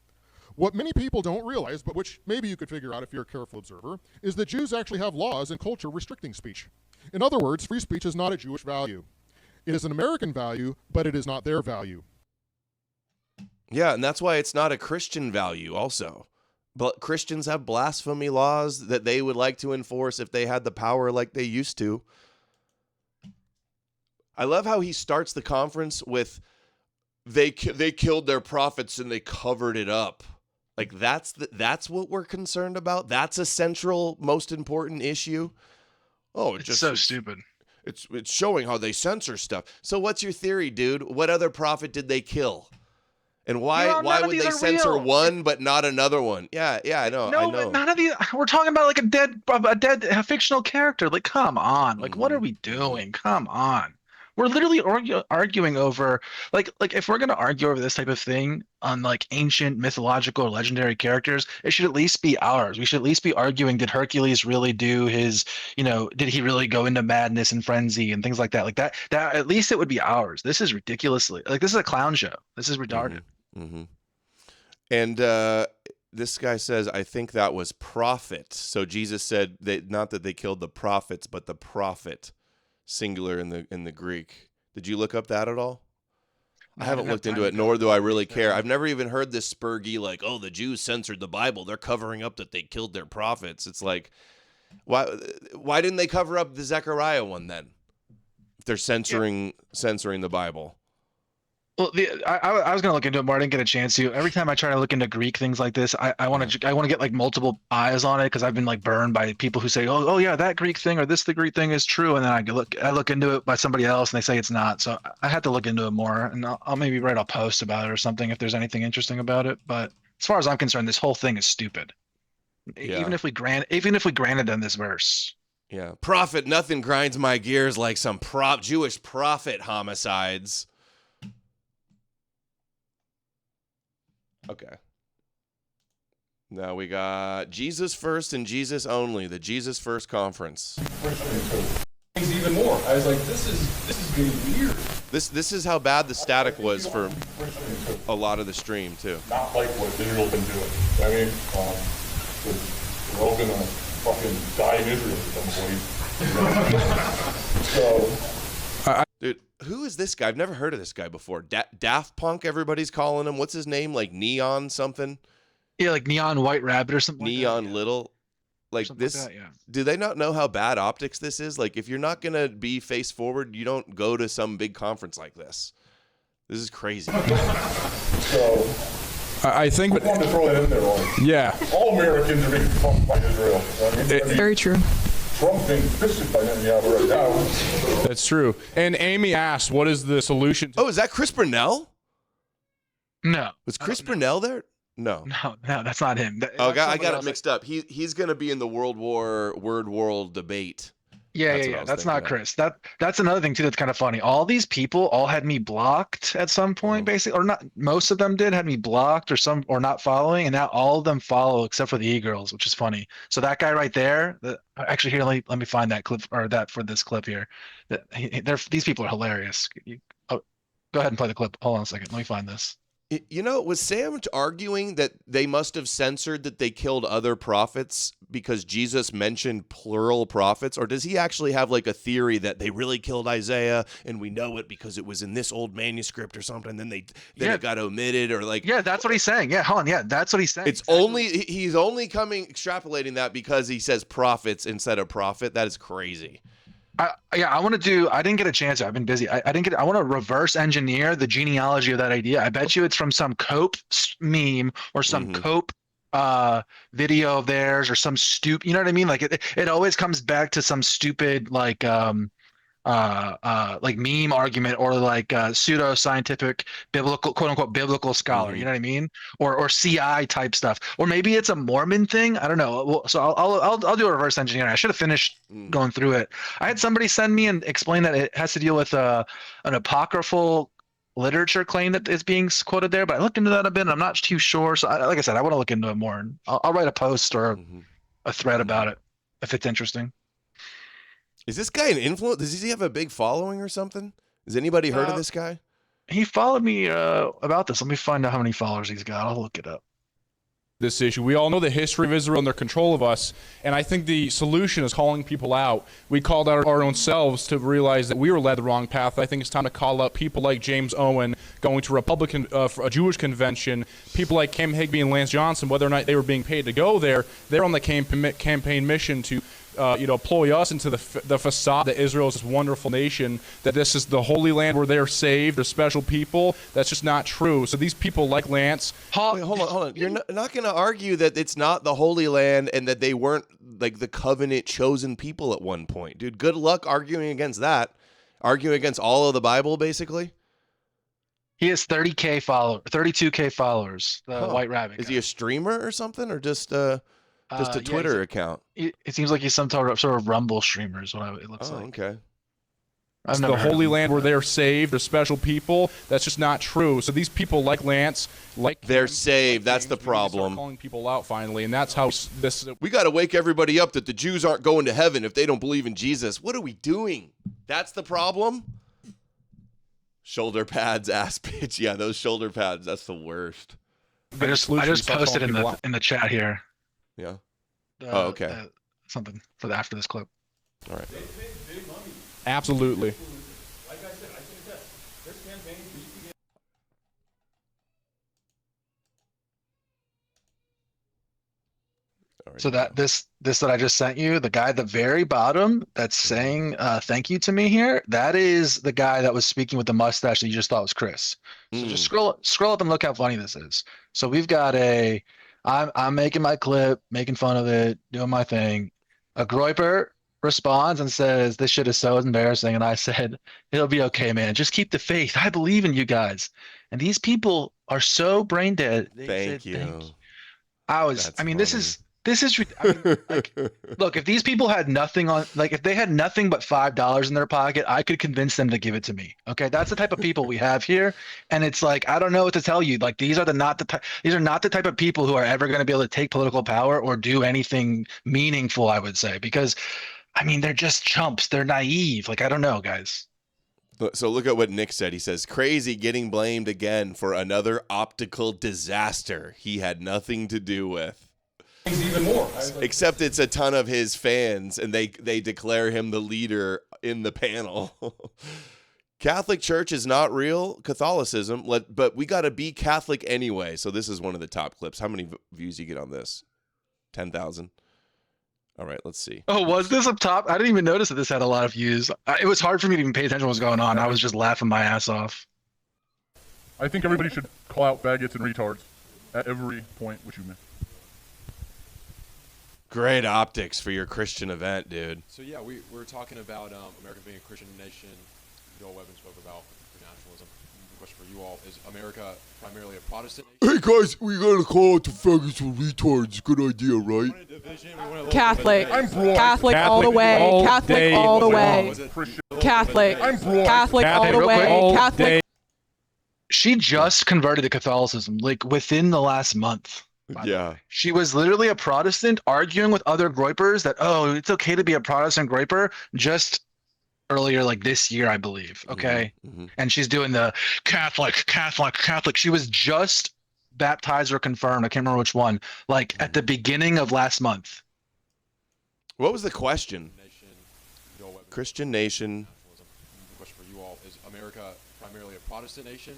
What many people don't realize, but which maybe you could figure out if you're a careful observer, is that Jews actually have laws and culture restricting speech. In other words, free speech is not a Jewish value. It is an American value, but it is not their value. Yeah, and that's why it's not a Christian value also. But Christians have blasphemy laws that they would like to enforce if they had the power like they used to. I love how he starts the conference with, they killed their prophets and they covered it up. That's what we're concerned about. That's a central, most important issue. Oh, it's so stupid. It's showing how they censor stuff. So what's your theory, dude? What other prophet did they kill? And why would they censor one but not another one? Yeah, I know. No, but none of these. We're talking about a dead fictional character. Come on. What are we doing? Come on. We're literally arguing over if we're going to argue over this type of thing on ancient mythological or legendary characters, it should at least be ours. We should at least be arguing, did Hercules really do his, did he really go into madness and frenzy and things like that? That at least it would be ours. This is ridiculously this is a clown show. This is retarded. Mm-hmm. And this guy says, I think that was prophet. So Jesus said not that they killed the prophets, but the prophet. Singular in the Greek. Did you look up that at all? I haven't looked into it, nor do I really care. I've never even heard this spurgy the Jews censored the Bible. They're covering up that they killed their prophets. It's why didn't they cover up the Zechariah one then? If they're censoring the Bible. Well, I was gonna look into it more. I didn't get a chance to. Every time I try to look into Greek things like this, I want to get like multiple eyes on it because I've been like burned by people who say, oh yeah, that Greek thing or the Greek thing is true, and then I look into it by somebody else and they say it's not. So I had to look into it more, and I'll maybe write a post about it or something if there's anything interesting about it. But as far as I'm concerned, this whole thing is stupid. Yeah. Even if we granted them this verse. Yeah. Prophet, nothing grinds my gears like some Jewish prophet homicides. Okay. Now we got Jesus First and Jesus Only, the Jesus First Conference. Even more. I was like, this is getting weird. This is how bad the static was for a lot of the stream too. Not like what Israel's been doing. I mean, we're all gonna fucking die in Israel at some point. So, Dude, who is this guy? I've never heard of this guy before. Daft Punk, everybody's calling him. What's his name? Like Neon something? Yeah, like Neon White Rabbit or something. Neon like that, Little. Like something this. like that, yeah. Do they not know how bad optics this is? Like, if you're not going to be face forward, you don't go to some big conference like this. This is crazy. so I think. I wanted to throw that in there. Yeah. All Americans are being pumped by Israel. I mean, Very true. Trump being fisted by Netanyahu right now. That's true. And Amy asked, what is the solution? Oh, is that Chris Burnell? No. Was Chris Burnell there? No. No, that's not him. I got it mixed up. He's going to be in the word world debate. Yeah. That's not Chris. That's another thing too that's kind of funny. All these people all had me blocked at some point, basically, or not. Most of them had me blocked or not following, and now all of them follow except for the e-girls, which is funny. So that guy right there, actually here, let me find that clip or that for this clip here. These people are hilarious. Go ahead and play the clip. Hold on a second. Let me find this. You know, was Sam arguing that they must have censored that they killed other prophets because Jesus mentioned plural prophets? Or does he actually have like a theory that they really killed Isaiah and we know it because it was in this old manuscript or something, then it got omitted or like... Yeah, that's what he's saying. Yeah, hold on. Yeah, that's what he's saying. He's only extrapolating that because he says prophets instead of prophet. That is crazy. I didn't get a chance. I've been busy. I want to reverse engineer the genealogy of that idea. I bet you it's from some Cope meme or some Cope video of theirs or some stupid, you know what I mean? Like it always comes back to some stupid like meme argument or like pseudo scientific biblical quote unquote biblical scholar, you know what I mean? Or CI type stuff, or maybe it's a Mormon thing. I don't know. Well, so I'll do a reverse engineering. I should have finished going through it. I had somebody send me and explain that it has to deal with an apocryphal literature claim that is being quoted there, but I looked into that a bit and I'm not too sure. So like I said, I want to look into it more, and I'll write a post or a thread about it if it's interesting. Is this guy an influencer? Does he have a big following or something? Has anybody heard of this guy? He followed me about this. Let me find out how many followers he's got. I'll look it up. This issue. We all know the history of Israel and their control of us, and I think the solution is calling people out. We called out our own selves to realize that we were led the wrong path. I think it's time to call out people like James Owen going to for a Jewish convention, people like Kim Higby and Lance Johnson, whether or not they were being paid to go there. They're on the campaign mission to ploy us into the facade that Israel is this wonderful nation, that this is the Holy Land where they're saved, they're special people. That's just not true. So these people like Lance... Wait, hold on. You're not going to argue that it's not the Holy Land and that they weren't like the covenant chosen people at one point. Dude, good luck arguing against that. Arguing against all of the Bible, basically. He has 32K followers, the White Rabbit guy. Is he a streamer or something, or just a Twitter account? It seems like he's some sort of Rumble streamer is what it looks like. Okay. It's the Holy Land where they're saved, they're special people. That's just not true. So these people like Lance, they're saved. That's the problem. Calling people out finally, and that's how this. We got to wake everybody up that the Jews aren't going to heaven if they don't believe in Jesus. What are we doing? That's the problem. Shoulder pads, ass bitch. Yeah, those shoulder pads. That's the worst. I just posted in the chat here. Yeah. Okay. Something for after this clip. All right. Absolutely. Like I said, I think that their campaign used to get... So this that I just sent you, the guy at the very bottom that's saying thank you to me here, that is the guy that was speaking with the mustache that you just thought was Chris. So just scroll up and look how funny this is. So we've got I'm making my clip, making fun of it, doing my thing. A Groiper responds and says, "This shit is so embarrassing." And I said, "It'll be okay, man. Just keep the faith. I believe in you guys." And these people are so brain dead. They Thank said, you. "Thank you." I mean, That's this is I mean, like, look, if these people had nothing on, like, if they had nothing but $5 in their pocket, I could convince them to give it to me. Okay, that's the type of people we have here, and it's like I don't know what to tell you. Like, these are not the type of people who are ever going to be able to take political power or do anything meaningful. I would say because, I mean, they're just chumps. They're naive. Like, I don't know, guys. So look at what Nick said. He says, "Crazy getting blamed again for another optical disaster he had nothing to do with." Even more. Except it's a ton of his fans, and they declare him the leader in the panel. Catholic Church is not real Catholicism, but we got to be Catholic anyway. So this is one of the top clips. How many views you get on this? 10,000. All right, let's see. Oh, was this up top? I didn't even notice that this had a lot of views. It was hard for me to even pay attention to what was going on. I was just laughing my ass off. I think everybody should call out faggots and retards at every point which you make. Great optics for your Christian event, dude. So yeah, we're talking about America being a Christian nation. Joel Webben spoke about nationalism. The question for you all is: America primarily a Protestant nation? Hey guys, we gotta call out the faggots and retards. Good idea, right? Catholic. I'm broad. Catholic all the way. Catholic all the way. Catholic. I'm broad. Catholic all the way. Catholic. She just converted to Catholicism, like within the last month. Yeah. She was literally a Protestant arguing with other Groypers that, oh, it's okay to be a Protestant Groyper just earlier, like this year, I believe. Okay. Mm-hmm. And she's doing the Catholic. She was just baptized or confirmed. I can't remember which one, like at the beginning of last month. What was the question? Christian nation. The question for you all is: America primarily a Protestant nation?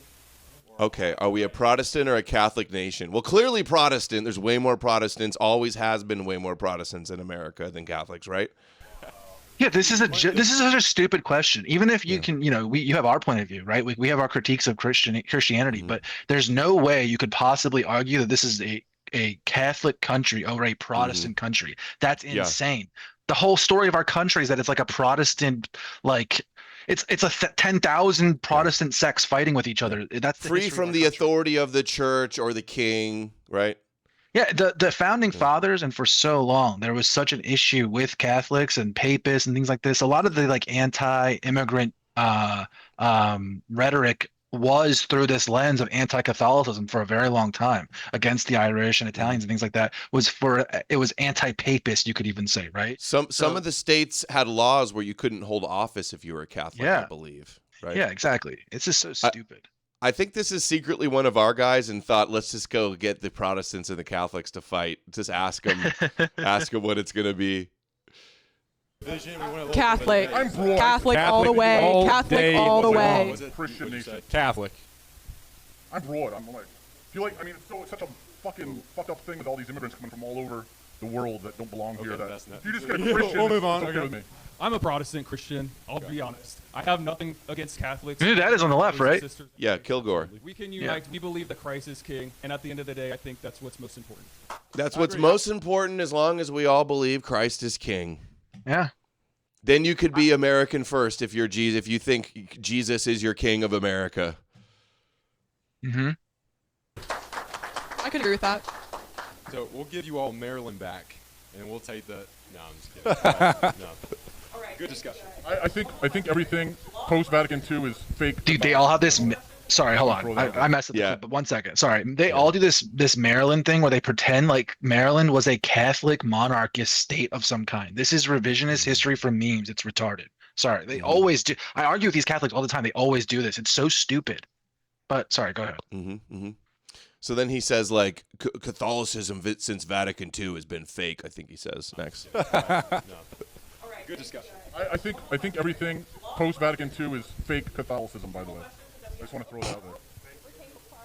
Okay, are we a Protestant or a Catholic nation? Well, clearly Protestant. There's way more Protestants. Always has been way more Protestants in America than Catholics, right? Yeah, this is such a stupid question. Even if you can, you have our point of view, right? We have our critiques of Christianity, but there's no way you could possibly argue that this is a Catholic country over a Protestant country. That's insane. The whole story of our country is that it's like a Protestant, like it's a 10,000 Protestant sects fighting with each other. That's free from the authority of the church or the king, right? Yeah, the founding fathers, and for so long there was such an issue with Catholics and papists and things like this. A lot of the like anti-immigrant rhetoric was through this lens of anti-Catholicism for a very long time against the Irish and Italians and things like that. It was anti-papist, you could even say, right? Some of the states had laws where you couldn't hold office if you were a Catholic, I believe. Right? Yeah, exactly. It's just so stupid. I think this is secretly one of our guys and thought, let's just go get the Protestants and the Catholics to fight. Just ask them what it's going to be. Catholic. I'm broad. Catholic all the way. Catholic all the way. Christian nation. Catholic. I'm broad. I'm like, I mean, it's such a fucking fucked up thing with all these immigrants coming from all over the world that don't belong here. That if you just get a Christian, we'll move on. it's okay with me. I'm a Protestant Christian. I'll be honest. I have nothing against Catholics. Dude, that is on the left, right? Yeah, Kilgore. We can unite. We believe that Christ is King, and at the end of the day, I think that's what's most important. That's what's most important, as long as we all believe Christ is King. Yeah. Then you could be American first if you're Jesus. If you think Jesus is your King of America. I could agree with that. So we'll give you all Maryland back, and we'll take the. No, I'm just kidding. No. Good discussion. I think everything post Vatican II is fake. Dude, they all have this. Sorry, hold on. I messed up. Yeah. But 1 second. Sorry. They all do this Maryland thing where they pretend like Maryland was a Catholic monarchist state of some kind. This is revisionist history for memes. It's retarded. Sorry. They always do. I argue with these Catholics all the time. They always do this. It's so stupid. But sorry, go ahead. So then he says, like, Catholicism since Vatican II has been fake, I think he says next. Good discussion. I think everything post Vatican II is fake Catholicism, by the way. I just want to throw it out there.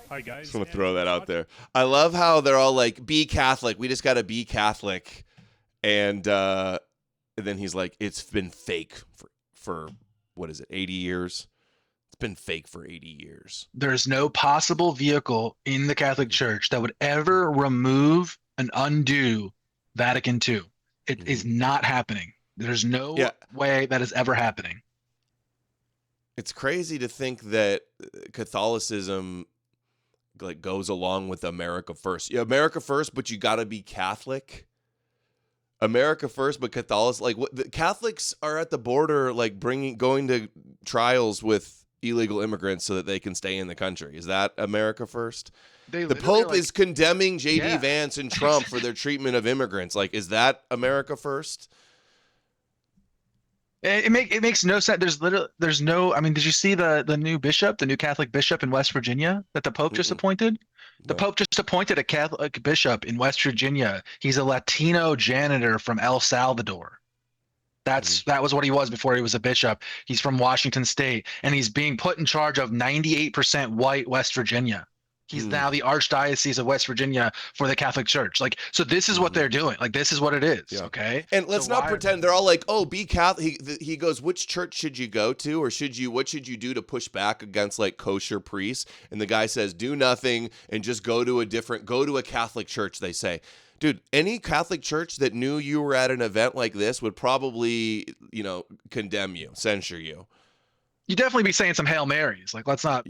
Hi, guys. Just want to throw that out there. I love how they're all like, be Catholic. We just got to be Catholic. And then he's like, it's been fake for what is it, 80 years? It's been fake for 80 years. There's no possible vehicle in the Catholic Church that would ever remove and undo Vatican II. It is not happening. There's no way that is ever happening. It's crazy to think that Catholicism like goes along with America first. Yeah, America first, but you got to be Catholic. America first, but Catholics, like what, the Catholics are at the border, like going to trials with illegal immigrants so that they can stay in the country. Is that America first? The Pope is condemning J.D. Vance and Trump for their treatment of immigrants. Like, is that America first? It makes no sense. There's no. I mean, did you see the new bishop, the new Catholic bishop in West Virginia that the Pope just appointed? The Pope just appointed a Catholic bishop in West Virginia. He's a Latino janitor from El Salvador. That was what he was before he was a bishop. He's from Washington State, and he's being put in charge of 98% white West Virginia. He's now the Archdiocese of West Virginia for the Catholic Church. Like, so this is what they're doing. Like, this is what it is. Okay. And let's not pretend they're all like, oh, be Catholic. He goes, which church should you go to? Or what should you do to push back against like kosher priests? And the guy says, do nothing and just go to a Catholic church, they say. Dude, any Catholic church that knew you were at an event like this would probably, condemn you, censure you. You definitely be saying some Hail Marys. Like, let's not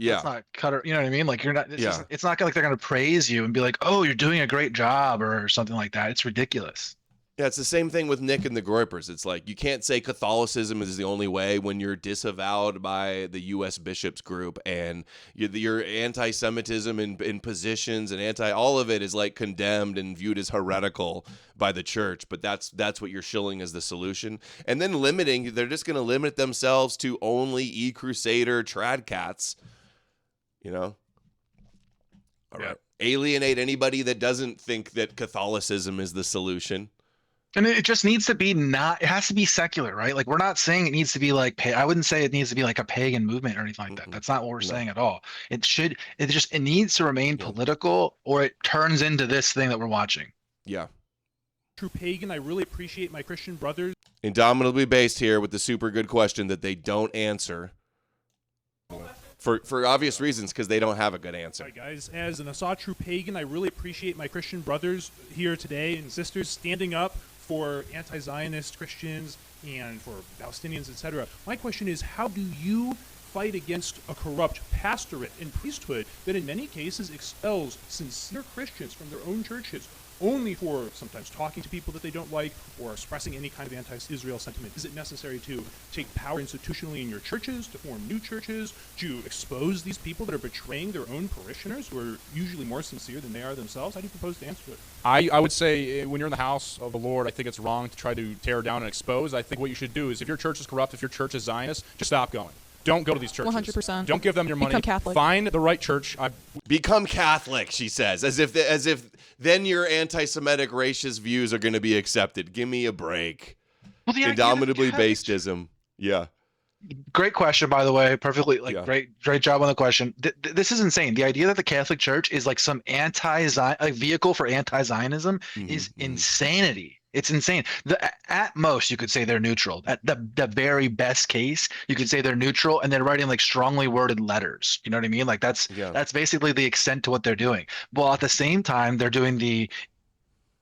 cut her. You know what I mean? Like, you're not. It's not like they're gonna praise you and be like, "Oh, you're doing a great job" or something like that. It's ridiculous. Yeah, it's the same thing with Nick and the Groypers. It's like you can't say Catholicism is the only way when you're disavowed by the U.S. Bishops Group and your anti-Semitism in positions and all of it is like condemned and viewed as heretical by the church. But that's what you're shilling as the solution. And then they're just going to limit themselves to only e-Crusader trad cats. All right. Alienate anybody that doesn't think that Catholicism is the solution. And it just needs to be it has to be secular, right? Like, we're not saying it needs to be like, I wouldn't say it needs to be like a pagan movement or anything like that. That's not what we're saying at all. It needs to remain political, or it turns into this thing that we're watching. Yeah. True pagan, I really appreciate my Christian brothers. Indomitably based here with the super good question that they don't answer. For obvious reasons, because they don't have a good answer. Hi guys, as an Assad true pagan, I really appreciate my Christian brothers here today and sisters standing up for anti-Zionist Christians and for Palestinians, etc. My question is, how do you fight against a corrupt pastorate and priesthood that in many cases expels sincere Christians from their own churches only for sometimes talking to people that they don't like or expressing any kind of anti-Israel sentiment? Is it necessary to take power institutionally in your churches, to form new churches, to expose these people that are betraying their own parishioners who are usually more sincere than they are themselves? How do you propose to answer it? I would say when you're in the house of the Lord, I think it's wrong to try to tear down and expose. I think what you should do is if your church is corrupt, if your church is Zionist, just stop going. Don't go to these churches. 100%. Don't give them your money. Become Catholic. Find the right church. Become Catholic, she says, as if then your anti-Semitic racist views are going to be accepted. Give me a break. Well, Indomitably basedism. Yeah. Great question, by the way. Perfectly, great job on the question. This is insane. The idea that the Catholic Church is like some vehicle for anti-Zionism is insanity. It's insane. At most, you could say they're neutral. At the very best case, you could say they're neutral, and they're writing like strongly worded letters. You know what I mean? Like that's basically the extent to what they're doing. Well, at the same time, they're doing the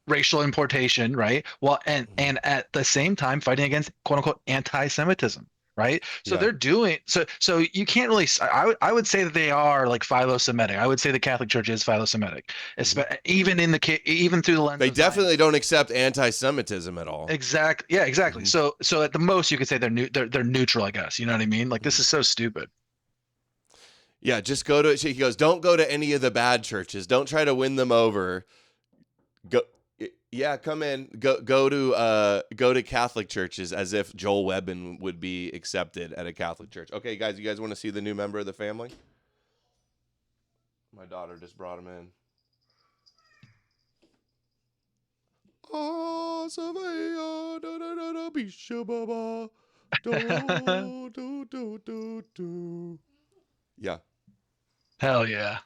racial importation, right? Well, and at the same time, fighting against quote unquote anti-Semitism. Right. So they're doing so you can't really I would say that they are like philo-Semitic. I would say the Catholic Church is philo-Semitic, even through the lens. They definitely don't accept anti-Semitism at all. Exactly. Yeah, exactly. So at the most you could say they're neutral, I guess. You know what I mean? Like this is so stupid. Yeah, just he goes, don't go to any of the bad churches. Don't try to win them over. Go. Yeah, come in. Go to Catholic churches as if Joel Webbin would be accepted at a Catholic church. Okay, guys, you guys want to see the new member of the family? My daughter just brought him in. Yeah. Hell yeah.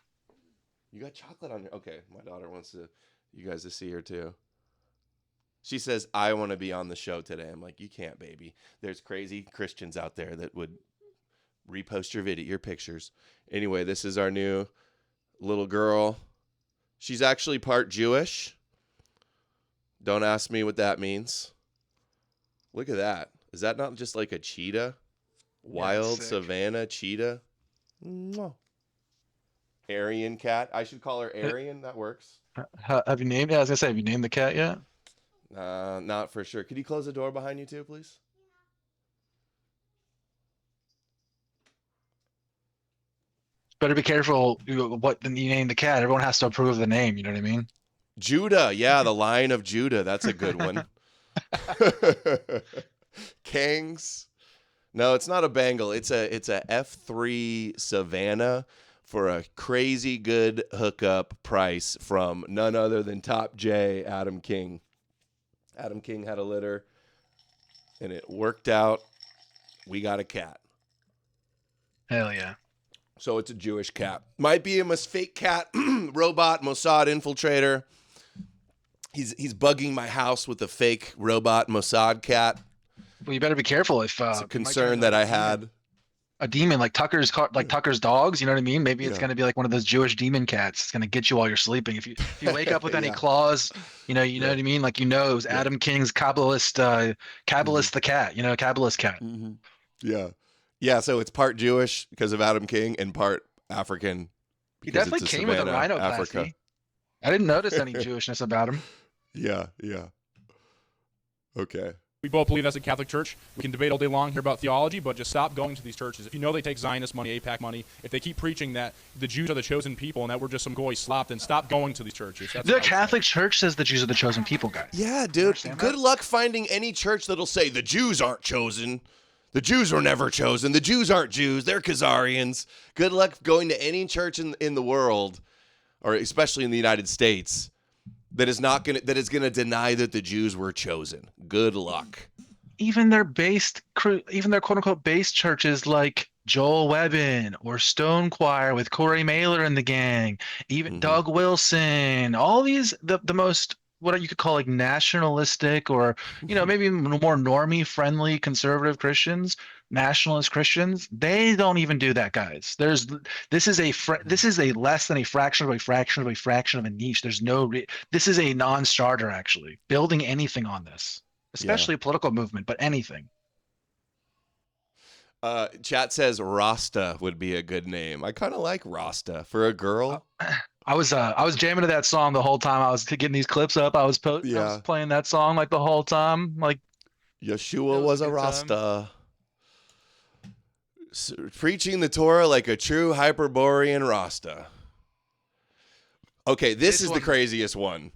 You got chocolate on your... Okay, my daughter wants you guys to see her too. She says, I want to be on the show today. I'm like, you can't, baby. There's crazy Christians out there that would repost your pictures. Anyway, this is our new little girl. She's actually part Jewish. Don't ask me what that means. Look at that. Is that not just like a cheetah? Wild savanna cheetah? Mwah. Aryan cat. I should call her Aryan. That works. Have you named? Yeah, I was gonna say, have you named the cat yet? Not for sure. Could you close the door behind you too, please? Better be careful what you name the cat. Everyone has to approve the name. You know what I mean? Judah. Yeah, the Lion of Judah. That's a good one. Kings. No, it's not a Bengal. It's a F3 Savannah for a crazy good hookup price from none other than Top J, Adam King. Adam King had a litter, and it worked out. We got a cat. Hell yeah. So it's a Jewish cat. Might be a fake cat, robot, Mossad infiltrator. He's bugging my house with a fake robot Mossad cat. Well, you better be careful if it's a concern that I had. A demon like Tucker's dogs, you know what I mean? Maybe it's going to be like one of those Jewish demon cats. It's going to get you while you're sleeping. If you wake up with any claws, you know what I mean? Like, it was Adam King's Kabbalist the cat, Kabbalist cat. Mm-hmm. Yeah. Yeah, so it's part Jewish because of Adam King and part African. He definitely came with a rhinoplasty. I didn't notice any Jewishness about him. Yeah. Okay. We both believe that's a Catholic church. We can debate all day long here about theology, but just stop going to these churches. If you know they take Zionist money, AIPAC money, if they keep preaching that the Jews are the chosen people and that we're just some goy slop, then stop going to these churches. The Catholic Church says the Jews are the chosen people, guys. Yeah, dude. Good luck finding any church that'll say the Jews aren't chosen. The Jews were never chosen. The Jews aren't Jews. They're Khazarians. Good luck going to any church in the world, or especially in the United States, that is gonna deny that the Jews were chosen. Good luck. Even their quote unquote based churches like Joel Webbin or Stone Choir with Corey Mailer and the gang, even Doug Wilson, all these the most what you could call like nationalistic or maybe more normie friendly conservative Christians, nationalist Christians, they don't even do that, guys. This is a less than a fraction of a fraction of a fraction of a niche. This is a non-starter actually. Building anything on this, especially a political movement, but anything. Chat says Rasta would be a good name. I kind of like Rasta for a girl. I was jamming to that song the whole time. I was getting these clips up. I was playing that song like the whole time. Like Yeshua was a Rasta. Preaching the Torah like a true Hyperborean Rasta. Okay, this is the craziest one.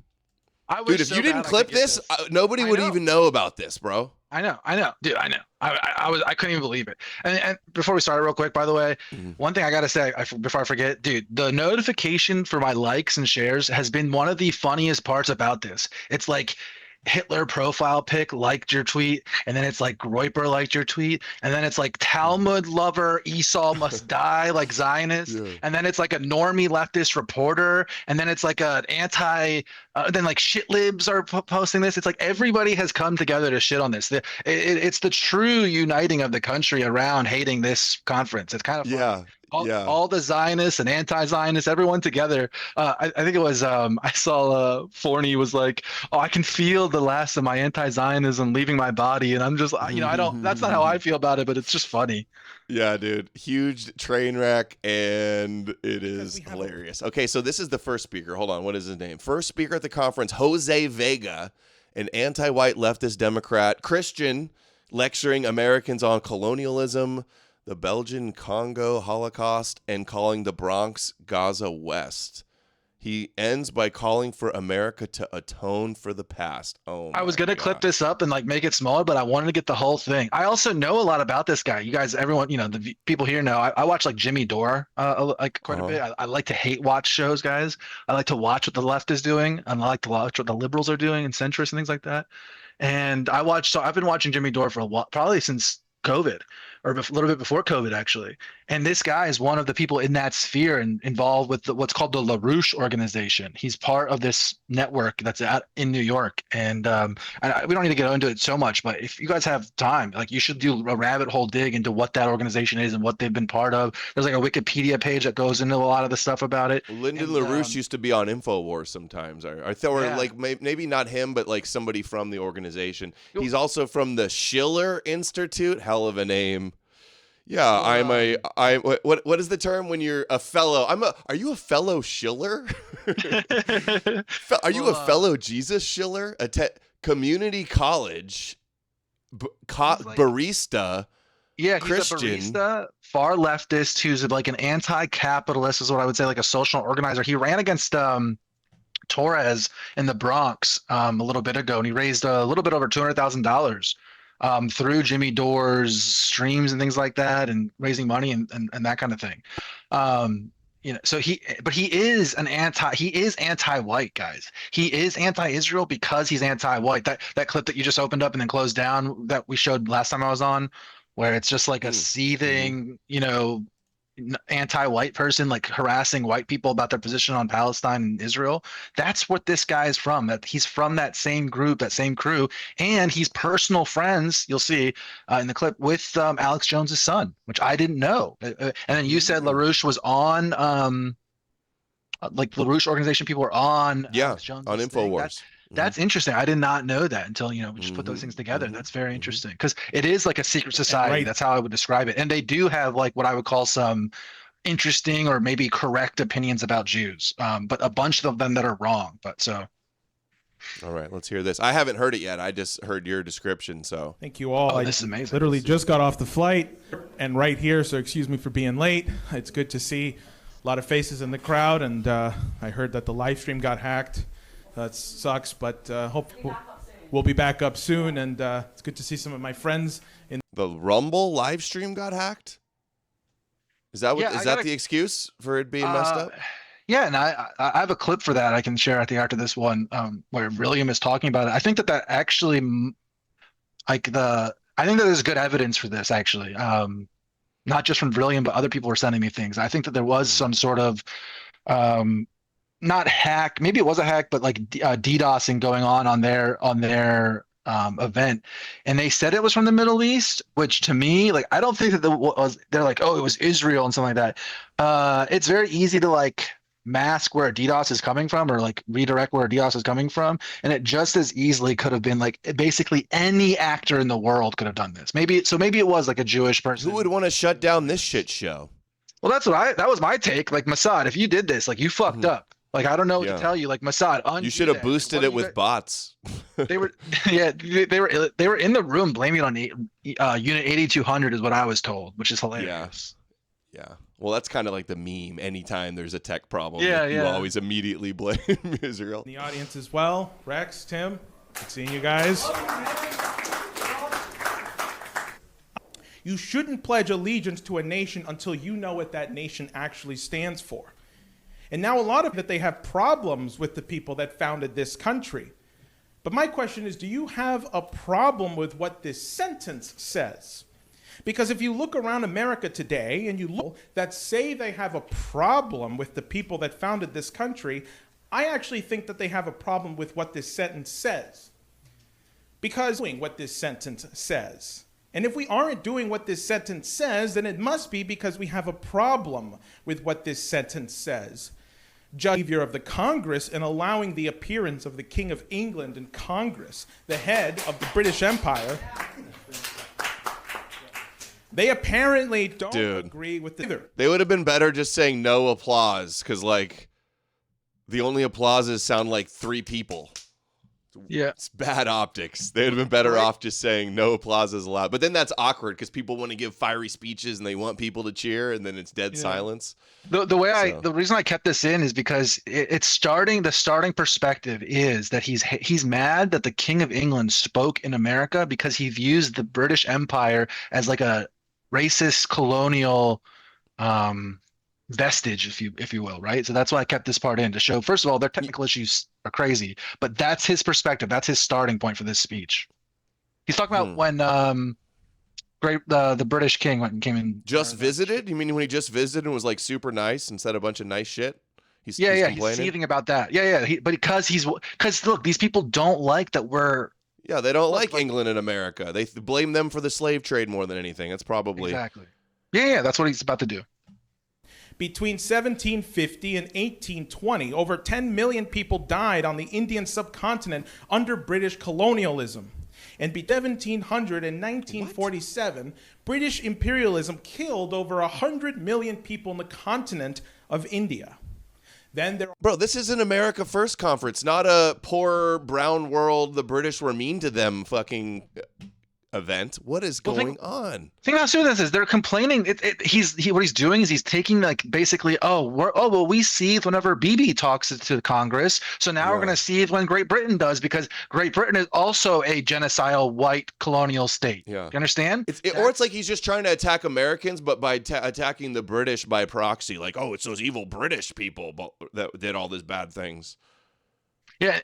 Dude, if you didn't clip this, nobody would even know about this, bro. I know, dude. I know. I couldn't even believe it. And before we start, real quick, by the way, one thing I gotta say before I forget, dude, the notification for my likes and shares has been one of the funniest parts about this. It's like Hitler profile pic liked your tweet, and then it's like Groyper liked your tweet, and then it's like Talmud lover Esau must die like Zionist, and then it's like a normie leftist reporter, and then it's like an anti then like shit libs are posting this. It's like everybody has come together to shit on this. It's the true uniting of the country around hating this conference. It's kind of fun. All the Zionists and anti-Zionists, everyone together. I think it was I saw Forney was like, "Oh, I can feel the last of my anti-Zionism leaving my body," and I'm just, I don't. That's not how I feel about it, but it's just funny. Yeah, dude, huge train wreck, and it is hilarious. Okay, so this is the first speaker. Hold on, what is his name? First speaker at the conference, Jose Vega, an anti-white leftist Democrat Christian, lecturing Americans on colonialism, the Belgian Congo Holocaust, and calling the Bronx Gaza West. He ends by calling for America to atone for the past. Oh, I was going to clip this up and like make it smaller, but I wanted to get the whole thing. I also know a lot about this guy. You guys, everyone, the people here know. I watch like Jimmy Dore like quite a bit. I like to hate watch shows, guys. I like to watch what the left is doing, and I like to watch what the liberals are doing and centrists and things like that. And I've been watching Jimmy Dore for a while, probably since COVID, or a little bit before COVID, actually. And this guy is one of the people in that sphere and involved with what's called the LaRouche organization. He's part of this network that's in New York. And we don't need to get into it so much, but if you guys have time, like, you should do a rabbit hole dig into what that organization is and what they've been part of. There's like a Wikipedia page that goes into a lot of the stuff about it. Lyndon LaRouche used to be on Infowars sometimes. Like maybe not him, but like somebody from the organization. He's also from the Schiller Institute. Hell of a name. Yeah, what is the term when you're a fellow? Are you a fellow Schiller? Are you a fellow Jesus Schiller? Community college barista. Yeah, Christian. He's a barista, far leftist, who's like an anti-capitalist, is what I would say, like a social organizer. He ran against Torres in the Bronx a little bit ago, and he raised a little bit over $200,000 through Jimmy Dore's streams and things like that, and raising money and that kind of thing. So he is anti-white, guys. He is anti-Israel because he's anti-white. That clip that you just opened up and then closed down that we showed last time I was on, where it's just like a seething, anti-white person like harassing white people about their position on Palestine and Israel. That's what this guy is from. That he's from that same group, that same crew, and he's personal friends. You'll see in the clip with Alex Jones's son, which I didn't know. And then you said LaRouche was on, like LaRouche organization people were on. Alex Jones's on Infowars. That's interesting. I did not know that until we just put those things together. That's very interesting because it is like a secret society. Right. That's how I would describe it. And they do have like what I would call some interesting or maybe correct opinions about Jews, but a bunch of them that are wrong. All right, let's hear this. I haven't heard it yet. I just heard your description. So thank you all. This is amazing. Literally just got off the flight and right here, so excuse me for being late. It's good to see a lot of faces in the crowd, and I heard that the live stream got hacked. That sucks, but hope we'll be back up soon, and it's good to see some of my friends. The Rumble live stream got hacked? Is that the excuse for it being messed up? Yeah, and I have a clip for that I can share after this one, where William is talking about it. I think that actually, I think that there's good evidence for this actually, not just from William, but other people were sending me things. I think that there was some sort of not hack, maybe it was a hack, but like DDoSing going on their event, and they said it was from the Middle East, which to me, like, I don't think that they're like, oh, it was Israel and something like that. It's very easy to like mask where a DDoS is coming from, or like redirect where a DDoS is coming from, and it just as easily could have been like basically any actor in the world could have done this. Maybe it was like a Jewish person. Who would want to shut down this shit show? Well, that was my take. Like, Mossad, if you did this, like, you fucked up. Like, I don't know what to tell you. Like, Mossad, you should have boosted it with bots. They were in the room blaming it on Unit 8200 is what I was told, which is hilarious. Yeah. Well, that's kind of like the meme. Anytime there's a tech problem, you always immediately blame Israel. In the audience as well, Rex, Tim, good seeing you guys. You shouldn't pledge allegiance to a nation until you know what that nation actually stands for. And now a lot of that they have problems with the people that founded this country. But my question is, do you have a problem with what this sentence says? Because if you look around America today and you look that say they have a problem with the people that founded this country, I actually think that they have a problem with what this sentence says. Because doing what this sentence says. And if we aren't doing what this sentence says, then it must be because we have a problem with what this sentence says. Behavior of the Congress and allowing the appearance of the King of England in Congress, the head of the British Empire. They apparently don't agree with either. They would have been better just saying no applause, because like the only applauses sound like 3 people. Yeah, it's bad optics. They would have been better off just saying no applauses allowed. But then that's awkward because people want to give fiery speeches and they want people to cheer, and then it's dead silence. The reason I kept this in is because the starting perspective is that he's mad that the King of England spoke in America because he views the British Empire as like a racist colonial vestige, if you will, right? So that's why I kept this part in, to show, first of all, their technical issues are crazy, but that's his perspective. That's his starting point for this speech. He's talking about when the British king went and came in. Just visited? You mean when he just visited and was like super nice and said a bunch of nice shit? He's He's complaining? seething about that. Because look, these people don't like that we're. Yeah, they don't like England and America. They blame them for the slave trade more than anything. That's probably exactly. Yeah, that's what he's about to do. Between 1750 and 1820, over 10 million people died on the Indian subcontinent under British colonialism. And between 1700 and 1947, British imperialism killed over 100 million people in the continent of India. Bro, this is an America First conference, not a poor brown world, the British were mean to them fucking event. What is going on? Think how serious this is. They're complaining. What he's doing is he's taking like basically, we seethe whenever BB talks to Congress. So now we're going to seethe when Great Britain does, because Great Britain is also a genocidal white colonial state. Yeah. You understand? Or it's like he's just trying to attack Americans, but by attacking the British by proxy. Like, it's those evil British people that did all these bad things. Yeah.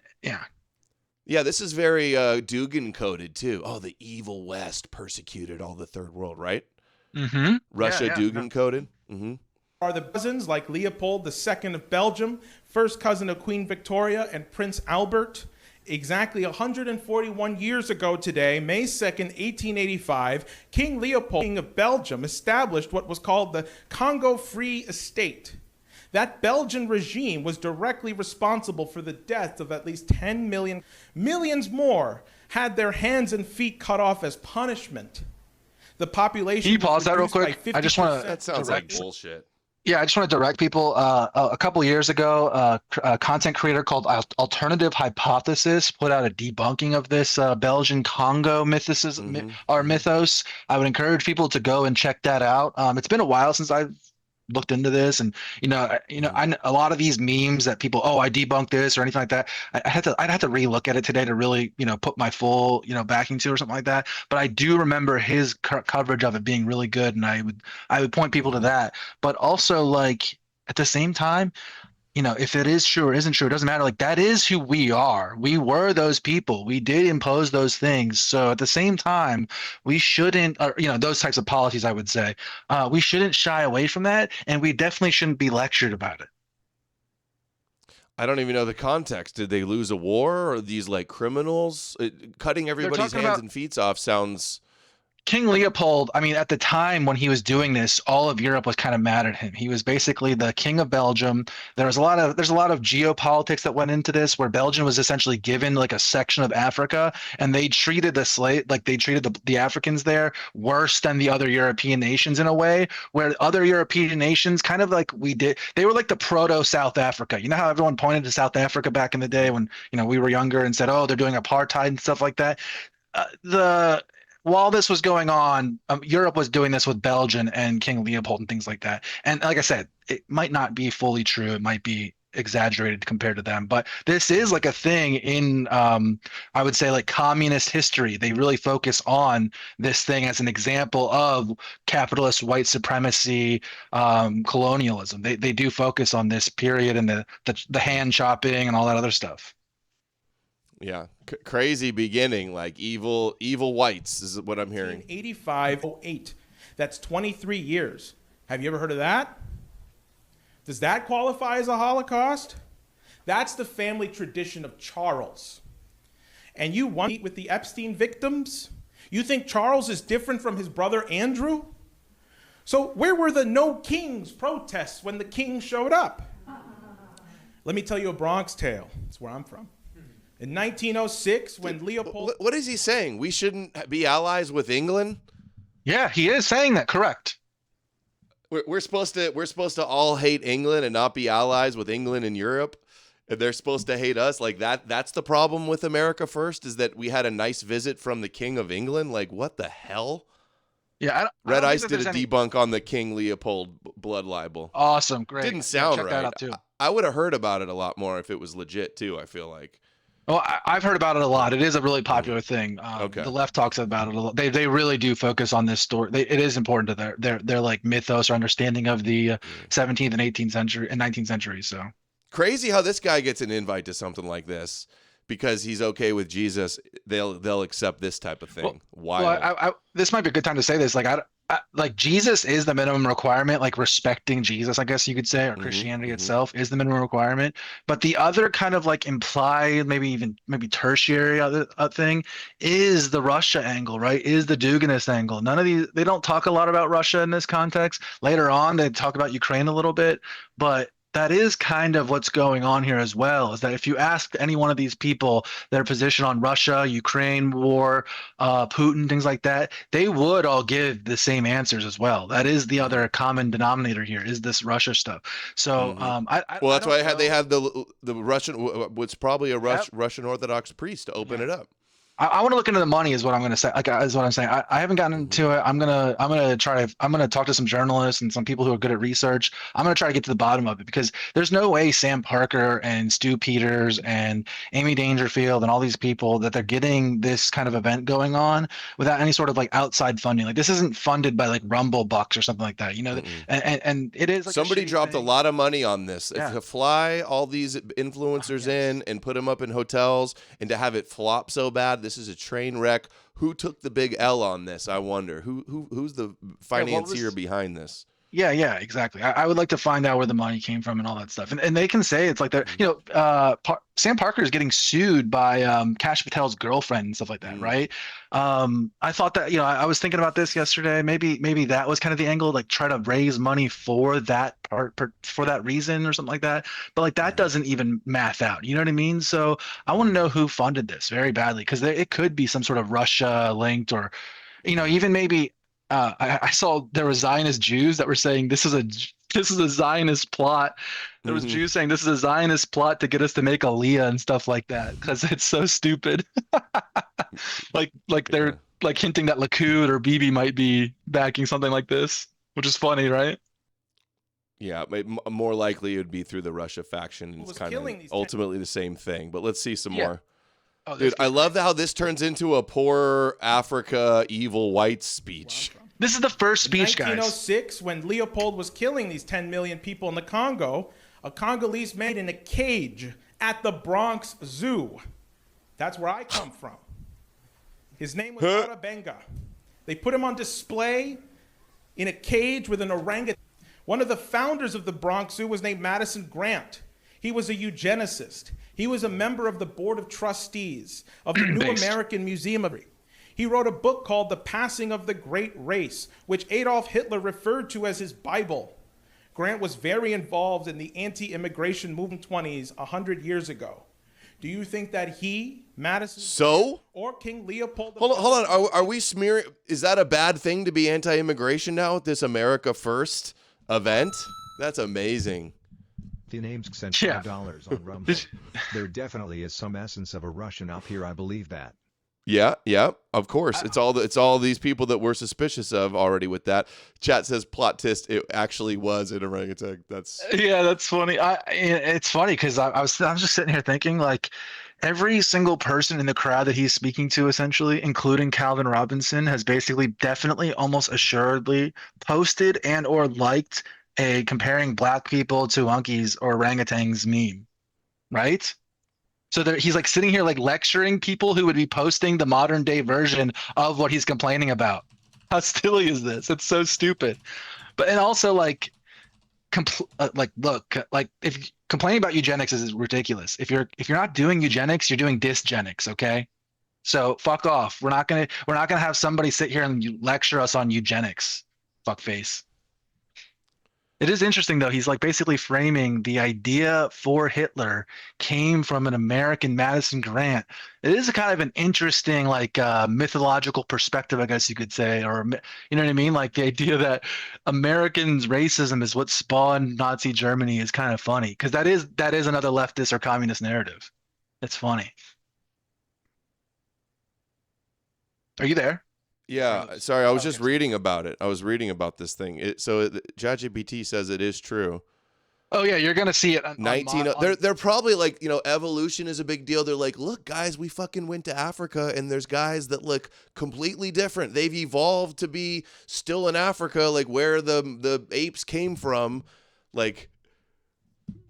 Yeah, this is very Dugan coded too. Oh, the evil West persecuted all the third world, right? Mm-hmm. Russia Dugan coded. Mm-hmm. Are the cousins like Leopold II of Belgium, first cousin of Queen Victoria and Prince Albert. Exactly 141 years ago today, May 2nd, 1885, King Leopold, King of Belgium, established what was called the Congo Free Estate. That Belgian regime was directly responsible for the death of at least 10 million. Millions more had their hands and feet cut off as punishment. The population. Can you pause that real quick? I just want to. That sounds like bullshit. Yeah, I just want to direct people. A couple of years ago, a content creator called Alternative Hypothesis put out a debunking of this Belgian Congo mythos. I would encourage people to go and check that out. It's been a while since I've looked into this, and a lot of these memes that people, I debunked this or anything like that, I'd have to relook at it today to really put my full backing to or something like that. But I do remember his coverage of it being really good, and I would point people to that. But also, like, at the same time, if it is true or isn't true, it doesn't matter. Like, that is who we are. We were those people. We did impose those things. So at the same time, we shouldn't, those types of policies, I would say, we shouldn't shy away from that. And we definitely shouldn't be lectured about it. I don't even know the context. Did they lose a war, or are these like criminals? Cutting everybody's hands and feet off sounds... King Leopold, I mean, at the time when he was doing this, all of Europe was kind of mad at him. He was basically the king of Belgium. There's a lot of geopolitics that went into this, where Belgium was essentially given like a section of Africa, and they treated the Africans there worse than the other European nations, in a way where other European nations, kind of like we did, they were like the proto South Africa. You know how everyone pointed to South Africa back in the day when we were younger and said, they're doing apartheid and stuff like that. While this was going on, Europe was doing this with Belgium and King Leopold and things like that. And like I said, it might not be fully true. It might be exaggerated compared to them. But this is like a thing in, I would say, like communist history. They really focus on this thing as an example of capitalist white supremacy, colonialism. They do focus on this period and the hand chopping and all that other stuff. Yeah, crazy beginning, like evil whites is what I'm hearing. 8508. That's 23 years. Have you ever heard of that? Does that qualify as a Holocaust? That's the family tradition of Charles. And you want to meet with the Epstein victims? You think Charles is different from his brother Andrew? So where were the No Kings protests when the king showed up? Let me tell you a Bronx tale. That's where I'm from. In 1906, when Leopold... What is he saying? We shouldn't be allies with England? Yeah, he is saying that, correct. We're supposed to all hate England and not be allies with England and Europe, and they're supposed to hate us. Like that's the problem with America First, is that we had a nice visit from the King of England. Like, what the hell? Yeah, Red Ice did a debunk on the King Leopold blood libel. Awesome, great. Didn't sound check right. That out too. I would have heard about it a lot more if it was legit too, I feel like. Well, I've heard about it a lot. It is a really popular thing. Okay. The left talks about it a lot. They really do focus on this story. It is important to their like mythos or understanding of the 17th and 18th century and 19th century. So crazy how this guy gets an invite to something like this, because he's okay with Jesus, they'll accept this type of thing. Well, this might be a good time to say this. Like Jesus is the minimum requirement, like respecting Jesus, I guess you could say, or Christianity itself is the minimum requirement. But the other kind of like implied, maybe tertiary other thing is the Russia angle, right? Is the Duganist angle. None of these, they don't talk a lot about Russia in this context. Later on, they talk about Ukraine a little bit, but that is kind of what's going on here as well, is that if you ask any one of these people their position on Russia, Ukraine war, Putin, things like that, they would all give the same answers as well. That is the other common denominator here, is this Russia stuff. So that's why they had the Russian, what's probably a Russian Orthodox priest to open it up. I want to look into the money, is what I'm going to say. Like, is what I'm saying. I haven't gotten into it. I'm gonna talk to some journalists and some people who are good at research. I'm gonna try to get to the bottom of it, because there's no way Sam Parker and Stu Peters and Amy Dangerfield and all these people that they're getting this kind of event going on without any sort of like outside funding. Like, this isn't funded by like Rumble Bucks or something like that, you know. And it is like somebody dropped a lot of money on this. To fly all these influencers in and put them up in hotels, and to have it flop so bad. This is a train wreck. Who took the big L on this? I wonder. Who's the financier behind this? Yeah, exactly. I would like to find out where the money came from and all that stuff. And they can say it's like they're, Sam Parker is getting sued by Kash Patel's girlfriend and stuff like that, right? I thought that, I was thinking about this yesterday. Maybe that was kind of the angle, like try to raise money for that for that reason or something like that. But like that doesn't even math out. You know what I mean? So I want to know who funded this very badly, because it could be some sort of Russia linked, or, even maybe. I saw there were Zionist Jews that were saying this is a Zionist plot. There was Jews saying this is a Zionist plot to get us to make Aliyah and stuff like that, because it's so stupid. like they're like hinting that Likud or Bibi might be backing something like this, which is funny, right? Yeah, more likely it would be through the Russia faction. It's kind of ultimately the same thing. But let's see some more. Oh, dude, I love how this turns into a poor Africa evil white speech. This is the first speech, guys. In 1906, when Leopold was killing these 10 million people in the Congo, a Congolese man in a cage at the Bronx Zoo. That's where I come from. His name was Arabenga. They put him on display in a cage with an orangutan. One of the founders of the Bronx Zoo was named Madison Grant. He was a eugenicist. He was a member of the Board of Trustees of the New American Museum of... He wrote a book called The Passing of the Great Race, which Adolf Hitler referred to as his Bible. Grant was very involved in the anti-immigration movement 20s 100 years ago. Do you think that he, Madison, or King Leopold... Hold on. Are we smearing... Is that a bad thing to be anti-immigration now with this America First event? That's amazing. The names sent $5 on Rumble. There definitely is some essence of a Russian up here. I believe that. Yeah, of course. It's all these people that we're suspicious of already with that. Chat says plot twist. It actually was an orangutan. That's funny. It's funny because I was just sitting here thinking, like, every single person in the crowd that he's speaking to, essentially, including Calvin Robinson, has basically, definitely, almost assuredly posted and or liked a comparing black people to monkeys or orangutans meme, right? So he's like sitting here like lecturing people who would be posting the modern day version of what he's complaining about. How silly is this? It's so stupid. But and also look, if complaining about eugenics is ridiculous. If you're not doing eugenics, you're doing dysgenics, okay? So fuck off. We're not gonna have somebody sit here and lecture us on eugenics. Fuckface. It is interesting, though. He's like basically framing the idea for Hitler came from an American Madison Grant. It is a kind of an interesting, like, mythological perspective, I guess you could say, or you know what I mean? Like the idea that Americans' racism is what spawned Nazi Germany is kind of funny, because that is another leftist or communist narrative. It's funny. Are you there? Yeah, sorry, I was just reading about it. I was reading about this thing. ChatGPT says it is true. Oh yeah, you're gonna see it. They're probably like, evolution is a big deal. They're like, look, guys, we fucking went to Africa, and there's guys that look completely different. They've evolved to be still in Africa, like where the apes came from. Like,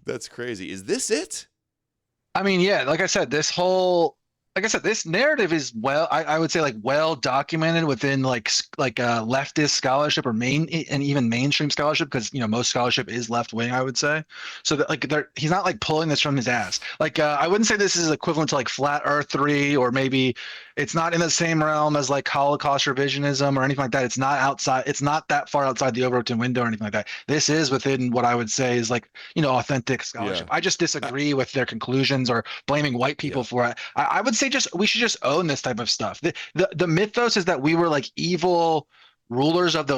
that's crazy. Is this it? I mean, yeah, like I said, this narrative is I would say like well documented within leftist scholarship or and even mainstream scholarship, because most scholarship is left wing, I would say. So that he's not like pulling this from his ass. I wouldn't say this is equivalent to like flat Earth 3, or maybe it's not in the same realm as like Holocaust revisionism or anything like that. It's not outside. It's not that far outside the Overton window or anything like that. This is within what I would say is authentic scholarship. Yeah. I just disagree with their conclusions or blaming white people for it. I would say we should just own this type of stuff. The mythos is that we were like evil rulers of the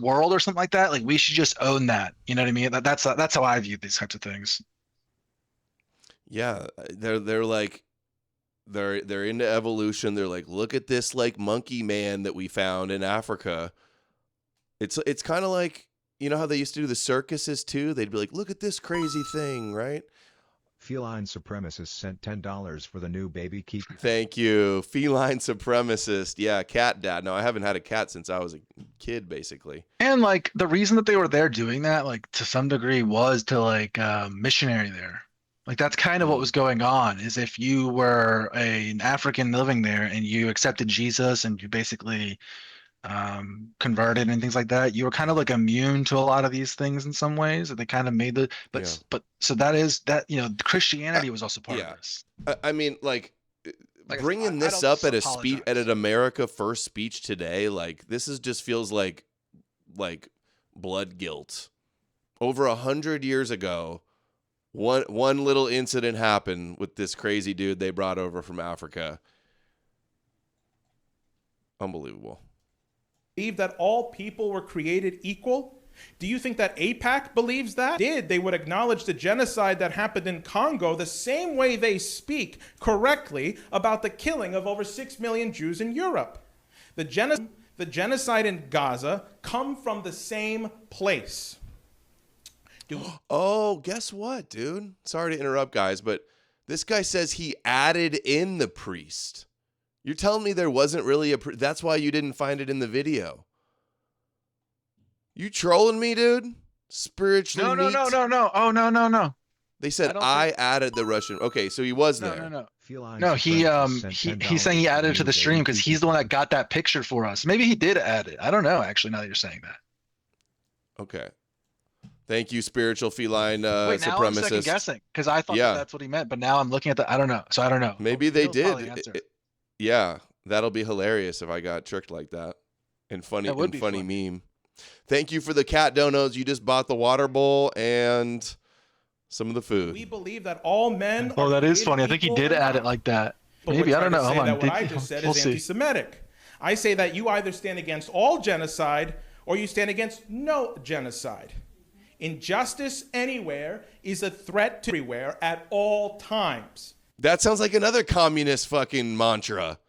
world or something like that. Like, we should just own that. You know what I mean? That's how I view these types of things. Yeah, they're like they're into evolution. They're like, look at this like monkey man that we found in Africa. It's kind of like, you know how they used to do the circuses too? They'd be like, look at this crazy thing, right? Feline supremacist sent $10 for the new baby keep. Thank you. Feline supremacist. Yeah, cat dad. No, I haven't had a cat since I was a kid, basically. And like the reason that they were there doing that, like to some degree, was to like missionary there. Like, that's kind of what was going on, is if you were an African living there and you accepted Jesus and you basically converted and things like that, you were kind of like immune to a lot of these things in some ways. That they kind of made but so that is that, Christianity was also part of this. I mean, like bringing this up at a speech at an America First speech today, like this just feels like blood guilt. Over 100 years ago, one little incident happened with this crazy dude they brought over from Africa. Unbelievable. Believe that all people were created equal? Do you think that AIPAC believes that? They would acknowledge the genocide that happened in Congo the same way they speak correctly about the killing of over 6 million Jews in Europe. The genocide in Gaza come from the same place. Oh, guess what, dude? Sorry to interrupt, guys, but this guy says he added in the priest. You're telling me there wasn't really a priest? That's why you didn't find it in the video. You trolling me, dude? Spiritually No. Oh, no. They said I added the Russian. Okay, so he was there. No, he's saying he added it to the stream because he's the one that got that picture for us. Maybe he did add it. I don't know, actually, now that you're saying that. Okay. Thank you, spiritual feline Wait, now I'm second guessing, because I thought that's what he meant, but now I'm looking at I don't know. So I don't know. Maybe they did. Yeah, that'll be hilarious if I got tricked like that. And funny meme. Thank you for the cat donos. You just bought the water bowl and some of the food. We believe that all men. Oh, that is funny. I think he did add it like that. Maybe, I don't know. Hold on. What I just said is anti-Semitic. I say that you either stand against all genocide or you stand against no genocide. Injustice anywhere is a threat to everywhere at all times. That sounds like another communist fucking mantra,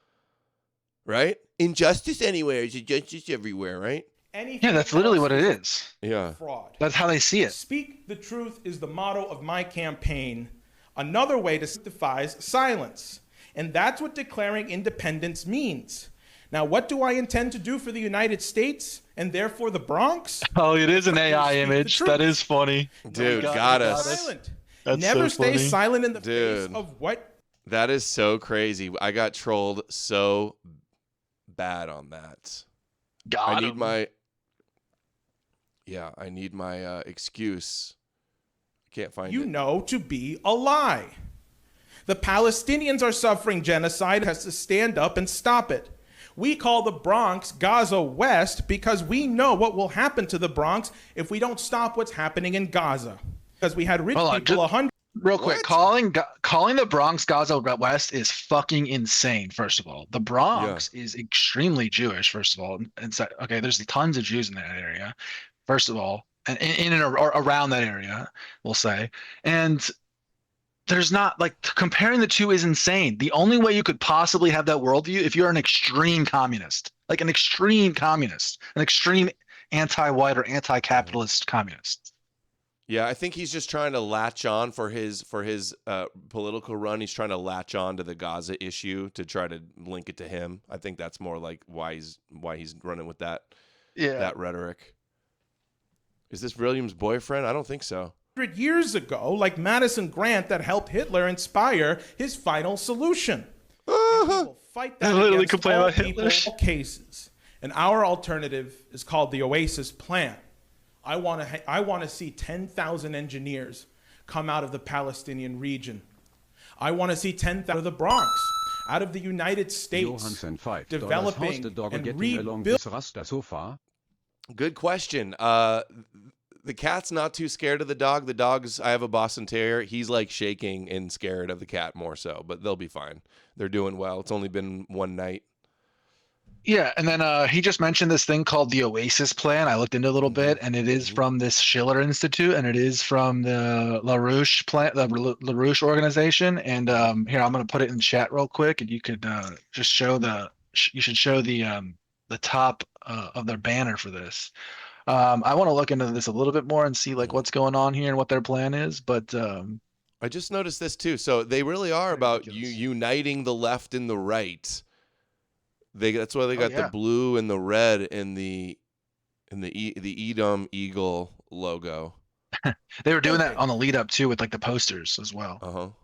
right? Injustice anywhere is injustice everywhere, right? Yeah, that's literally what it is. Yeah. Fraud. That's how they see it. Speak the truth is the motto of my campaign. Another way to signifies silence. And that's what declaring independence means. Now, what do I intend to do for the United States and therefore the Bronx? Oh, it is an AI image. That is funny. Dude, got us. Silent. That's Never so stay funny. silent in the face of what? That is so crazy. I got trolled so bad on that. I need my excuse. I can't find it. You know to be a lie. The Palestinians are suffering genocide, has to stand up and stop it. We call the Bronx Gaza West because we know what will happen to the Bronx if we don't stop what's happening in Gaza. Because we had rich people 100. Real quick, calling the Bronx Gaza West is fucking insane. First of all, the Bronx is extremely Jewish. First of all, and so, okay, there's tons of Jews in that area. First of all, and in and around that area, we'll say, and there's not like comparing the two is insane. The only way you could possibly have that worldview if you're an extreme communist, like an extreme communist, an extreme anti-white or anti-capitalist communist. Yeah, I think he's just trying to latch on for his political run. He's trying to latch on to the Gaza issue to try to link it to him. I think that's more like why he's running with that rhetoric. Is this William's boyfriend? I don't think so. years ago, like Madison Grant, that helped Hitler inspire his final solution. And we will fight that literally against complain all about people, Hitler. all cases. And our alternative is called the Oasis Plan. I want to see 10,000 engineers come out of the Palestinian region. I want to see 10,000 out of the Bronx, out of the United States, developing and rebuilding. Good question. The cat's not too scared of the dog. The dog's, I have a Boston Terrier. He's like shaking and scared of the cat more so, but they'll be fine. They're doing well. It's only been one night. Yeah, and then he just mentioned this thing called the Oasis Plan. I looked into it a little bit, and it is from this Schiller Institute, and it is from the LaRouche plan, the LaRouche organization. And here, I'm going to put it in chat real quick, and you could just show you should show the top of their banner for this. I want to look into this a little bit more and see like what's going on here and what their plan is. But I just noticed this too. So they really are about uniting the left and the right. That's why they got the blue and the red in the Edom Eagle logo. They were doing that on the lead up too with like the posters as well.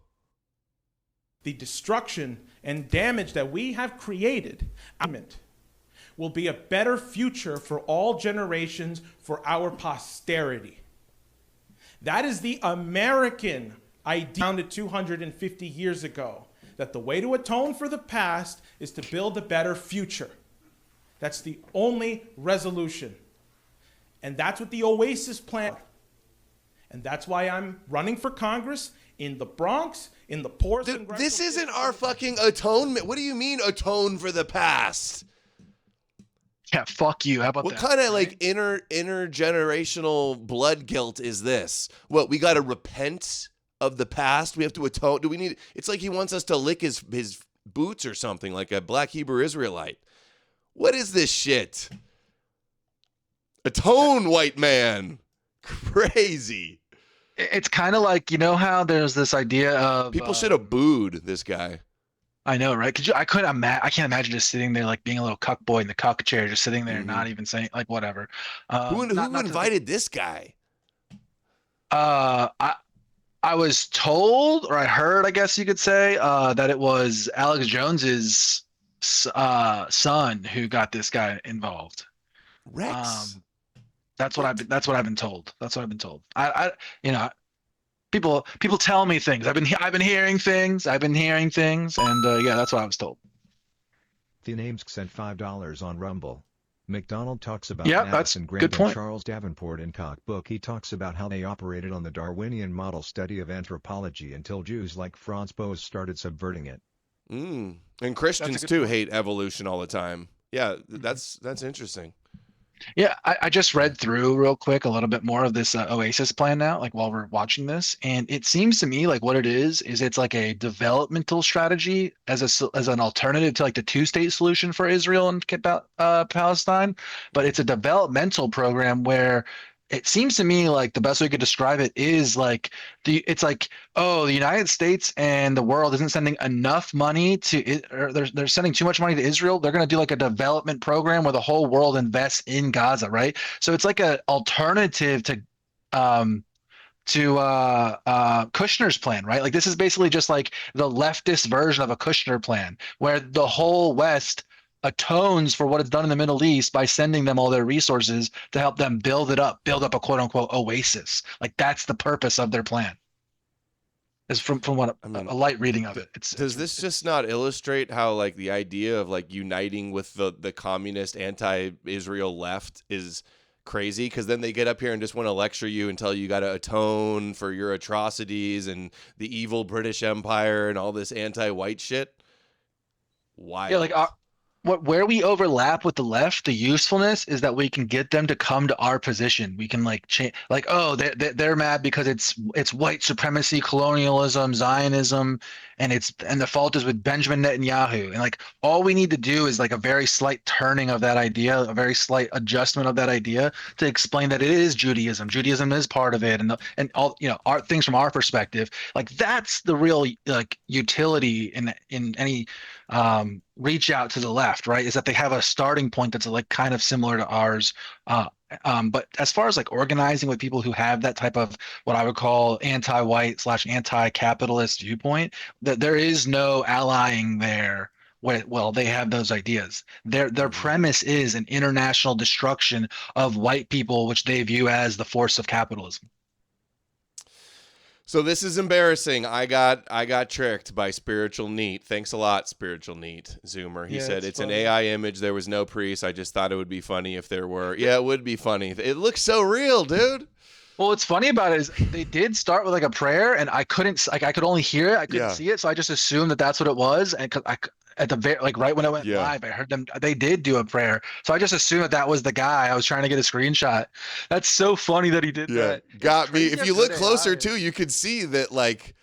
The destruction and damage that we have created will be a better future for all generations, for our posterity. That is the American idea founded 250 years ago, that the way to atone for the past is to build a better future. That's the only resolution. And that's what the Oasis Plan. And that's why I'm running for Congress in the Bronx, in the poorest. This isn't our fucking atonement. What do you mean atone for the past? Yeah, fuck you. How about what that? What kind of like intergenerational blood guilt is this? What, we got to repent of the past? We have to atone? Do we need? It's like he wants us to lick his boots or something, like a black Hebrew Israelite. What is this shit? Atone, white man. Crazy. It's kind of like, you know how there's this idea of people should have booed this guy. I know, right? I can't imagine just sitting there like being a little cuck boy in the cuck chair, just sitting there, not even saying like whatever. Who invited this guy? I was told, or I heard, I guess you could say, that it was Alex Jones's son who got this guy involved. Rex. That's what I've been told. That's what I've been told. People tell me things. I've been hearing things. And yeah, that's what I was told. The names sent $5 on Rumble. McDonald talks about Madison Grant and Charles Davenport in Cockbook. He talks about how they operated on the Darwinian model study of anthropology until Jews like Franz Boas started subverting it. And Christians too hate evolution all the time. Yeah, that's interesting. Yeah, I just read through real quick a little bit more of this Oasis Plan now, like while we're watching this, and it seems to me like what it is it's like a developmental strategy as an alternative to like the two-state solution for Israel and Palestine, but it's a developmental program where it seems to me like the best way I could describe it is like the United States and the world isn't sending enough money to it, or they're sending too much money to Israel. They're going to do like a development program where the whole world invests in Gaza, right? So it's like an alternative to Kushner's plan, right? Like this is basically just like the leftist version of a Kushner plan, where the whole West atones for what it's done in the Middle East by sending them all their resources to help them build up a quote unquote oasis. Like that's the purpose of their plan. Is from what a light reading of it. Does this just not illustrate how like the idea of like uniting with the communist anti-Israel left is crazy? Because then they get up here and just want to lecture you and tell you got to atone for your atrocities and the evil British Empire and all this anti-white shit. Why? Yeah, like where we overlap with the left, the usefulness is that we can get them to come to our position. We can like change, like, oh, they're mad because it's white supremacy, colonialism, Zionism, and the fault is with Benjamin Netanyahu. And like all we need to do is like a very slight turning of that idea, a very slight adjustment of that idea to explain that it is Judaism. Judaism is part of it, and all our things from our perspective. Like that's the real like utility in any reach out to the left, right? Is that they have a starting point that's like kind of similar to ours. But as far as like organizing with people who have that type of what I would call anti-white / anti-capitalist viewpoint, that there is no allying there. Well, they have those ideas. Their premise is an international destruction of white people, which they view as the force of capitalism. So this is embarrassing. I got tricked by Spiritual Neat. Thanks a lot, Spiritual Neat Zoomer. He said it's an AI image. There was no priest. I just thought it would be funny if there were. Yeah, it would be funny. It looks so real, dude. Well, what's funny about it is they did start with like a prayer, and I couldn't I could only hear it. I couldn't see it, so I just assumed that that's what it was. And at the very right when I went live, I heard them. They did do a prayer, so I just assumed that was the guy. I was trying to get a screenshot. That's so funny that he did that. Got me. If you look closer too, you could see that like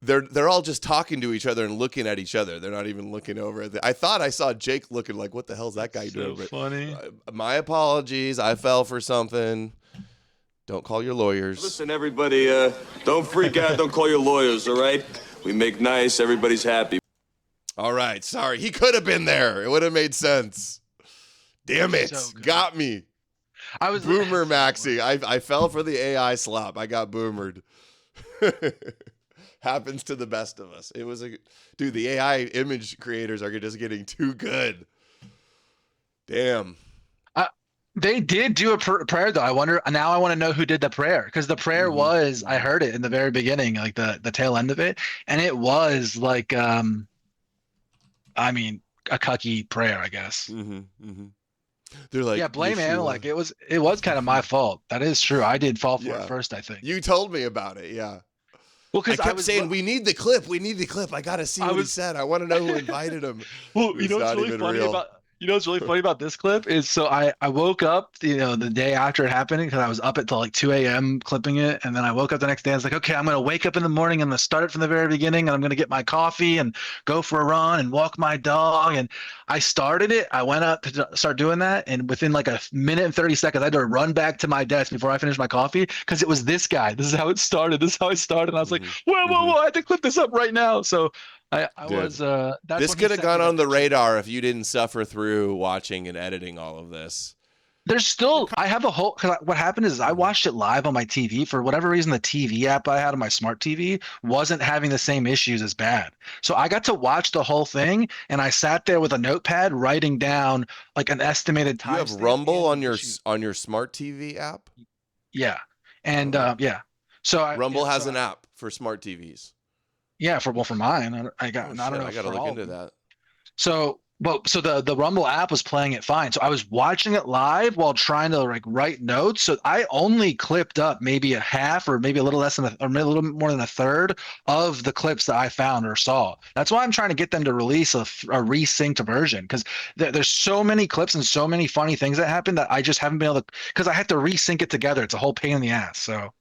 they're all just talking to each other and looking at each other. They're not even looking over at I thought I saw Jake looking like, what the hell's that guy doing? So funny. My apologies. I fell for something. Don't call your lawyers. Listen, everybody, don't freak out. Don't call your lawyers, all right? We make nice. Everybody's happy. All right. Sorry. He could have been there. It would have made sense. Damn it. So got me. I was Boomer Maxi. I fell for the AI slop. I got boomered. Happens to the best of us. It was dude, the AI image creators are just getting too good. Damn. They did do a prayer though. I wonder now. I want to know who did the prayer, because the prayer was, I heard it in the very beginning, like the tail end of it, and it was like I mean, a cucky prayer, I guess. They're like, blame Amalek. It was kind of my fault. That is true. I did fall for it first, I think. You told me about it, yeah. Well, because I kept saying, we need the clip. We need the clip. I got to see what he said. I want to know who invited him. Well, you know what's really funny about what's really funny about this clip is, so I woke up, the day after it happened, because I was up until like 2 a.m. clipping it, and then I woke up the next day. I was like, okay, I'm gonna wake up in the morning, I'm gonna start it from the very beginning, and I'm gonna get my coffee and go for a run and walk my dog. And I started it. I went up to start doing that, and within like a minute and 30 seconds, I had to run back to my desk before I finished my coffee, because it was this guy. This is how it started. This is how I started. And I was like, whoa, I have to clip this up right now. So I was this could have gone on the radar if you didn't suffer through watching and editing all of this. There's still, I have a whole, cause what happened is I watched it live on my TV. For whatever reason, the TV app I had on my smart TV wasn't having the same issues as bad. So I got to watch the whole thing, and I sat there with a notepad writing down like an estimated time. You have Rumble on your smart TV app? Yeah. And yeah. So Rumble has an app for smart TVs. Yeah, for mine. I got I don't know. I gotta look into that. So the Rumble app was playing it fine. So I was watching it live while trying to like write notes. So I only clipped up maybe a half, or maybe a little less than or maybe a little more than a third of the clips that I found or saw. That's why I'm trying to get them to release a resynced version, because there's so many clips and so many funny things that happen that I just haven't been able to, because I have to resync it together. It's a whole pain in the ass. So.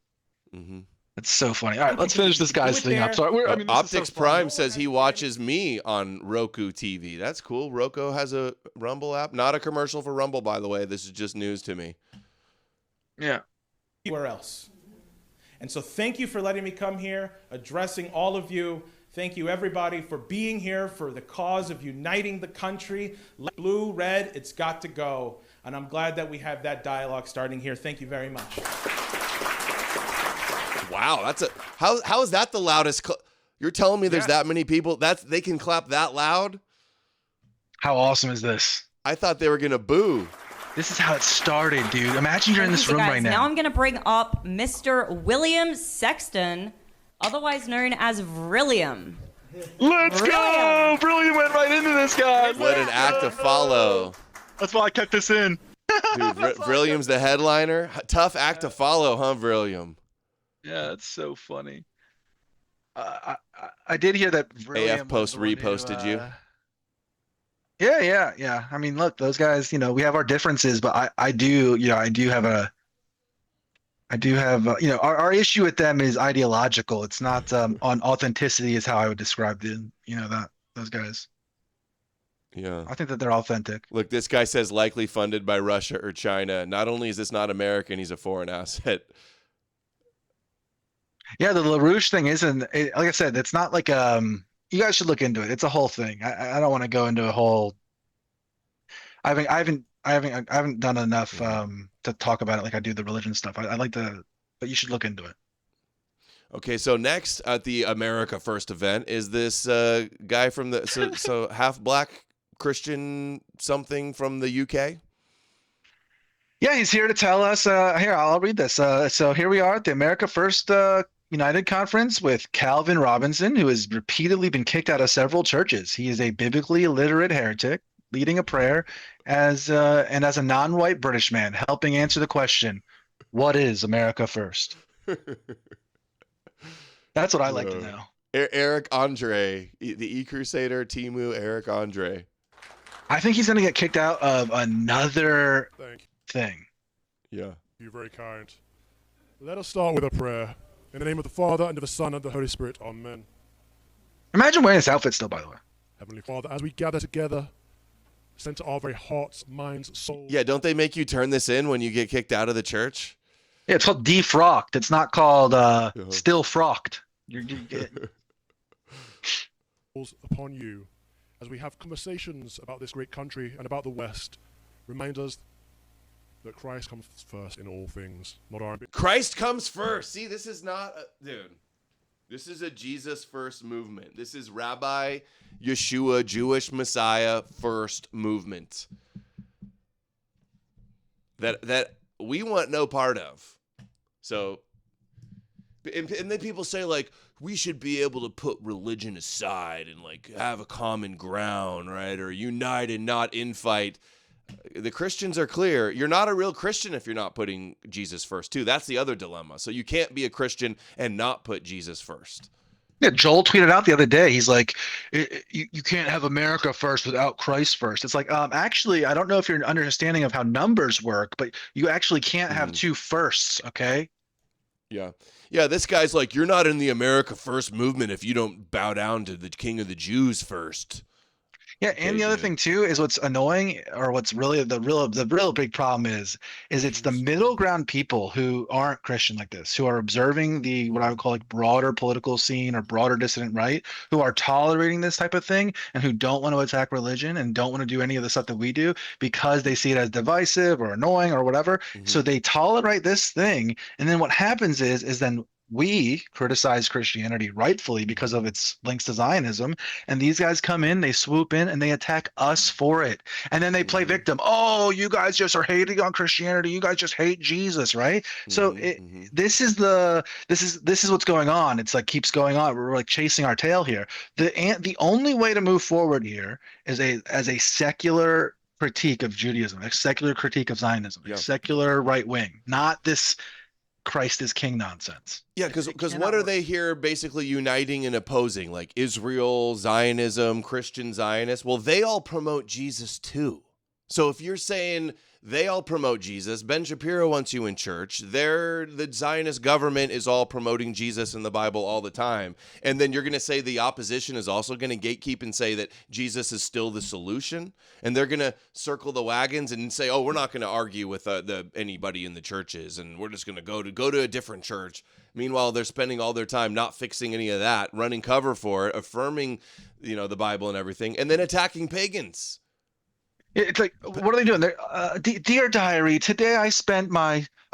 It's so funny. All right, let's finish this guy's thing up. Sorry. Optics Prime says he watches me on Roku TV. That's cool. Roku has a Rumble app. Not a commercial for Rumble, by the way. This is just news to me. Yeah. Anywhere else. And so thank you for letting me come here, addressing all of you. Thank you, everybody, for being here for the cause of uniting the country. Blue, red, it's got to go. And I'm glad that we have that dialogue starting here. Thank you very much. Wow, that's how is that the loudest? You're telling me there's that many people they can clap that loud? How awesome is this? I thought they were gonna boo. This is how it started, dude. Imagine you're in this room right now. Now I'm gonna bring up Mr. William Sexton, otherwise known as Vrillium. Let's go! Brilliant went right into this, guys. What an act to follow. That's why I kept this in. Dude, Vrillium's the headliner. Tough act to follow, huh, Vrillium? Yeah, it's so funny. I did hear that AF Post reposted you. Yeah. I mean, look, those guys, we have our differences, but I do have our issue with them is ideological. It's not on authenticity is how I would describe them, those guys. Yeah. I think that they're authentic. Look, this guy says likely funded by Russia or China. Not only is this not American, he's a foreign asset. Yeah, the LaRouche thing isn't, like I said, it's not like You guys should look into it. It's a whole thing. I don't want to go into a whole. I haven't done enough to talk about it like I do the religion stuff. I like to, but you should look into it. Okay, so next at the America First event is this guy from the so half black Christian something from the UK. Yeah, he's here to tell us. Here, I'll read this. So here we are at the America First United Conference with Calvin Robinson, who has repeatedly been kicked out of several churches. He is a biblically illiterate heretic, leading a prayer as a non-white British man, helping answer the question, "What is America First?" That's what I like to know. Eric Andre, the E-Crusader, Timu, Eric Andre. I think he's going to get kicked out of another thing. Yeah. You're very kind. Let us start with a prayer. In the name of the Father, and of the Son, and of the Holy Spirit. Amen. Imagine wearing this outfit still, by the way. Heavenly Father, as we gather together, center our very hearts, minds, souls. Yeah, don't they make you turn this in when you get kicked out of the church? Yeah, it's called defrocked. It's not called still frocked. You're upon you, as we have conversations about this great country and about the West, remind us that Christ comes first in all things, not our ambition. Christ comes first. See, this is not dude. This is a Jesus first movement. This is Rabbi Yeshua, Jewish Messiah first movement. That we want no part of. So, and then people say, like, we should be able to put religion aside and, like, have a common ground, right? Or unite and not infight. The Christians are clear. You're not a real Christian if you're not putting Jesus first, too. That's the other dilemma. So you can't be a Christian and not put Jesus first. Yeah, Joel tweeted out the other day. He's like, you can't have America first without Christ first. It's like, actually, I don't know if you're an understanding of how numbers work, but you actually can't have two firsts, okay? Yeah. Yeah, this guy's like, you're not in the America First movement if you don't bow down to the King of the Jews first. Yeah, and the other thing too is what's annoying, or what's really the real big problem is it's the middle ground people who aren't Christian like this, who are observing the what I would call like broader political scene or broader dissident right, who are tolerating this type of thing and who don't want to attack religion and don't want to do any of the stuff that we do because they see it as divisive or annoying or whatever. So they tolerate this thing, and then what happens is then we criticize Christianity rightfully because of its links to Zionism, and these guys come in, they swoop in, and they attack us for it, and then they play victim. Oh, you guys just are hating on Christianity. You guys just hate Jesus, right? So this is what's going on. It's like keeps going on. We're like chasing our tail here. The only way to move forward here is as a secular critique of Judaism, a secular critique of Zionism, a secular right wing, not this Christ is king nonsense. Yeah, because what are they here basically uniting and opposing? Like Israel, Zionism, Christian Zionists? Well, they all promote Jesus too. So if you're saying they all promote Jesus, Ben Shapiro wants you in church, the Zionist government is all promoting Jesus in the Bible all the time, and then you're going to say the opposition is also going to gatekeep and say that Jesus is still the solution, and they're going to circle the wagons and say, oh, we're not going to argue with anybody in the churches, and we're just going to go to a different church. Meanwhile, they're spending all their time not fixing any of that, running cover for it, affirming, the Bible and everything, and then attacking pagans. It's like, what are they doing? Dear diary, today I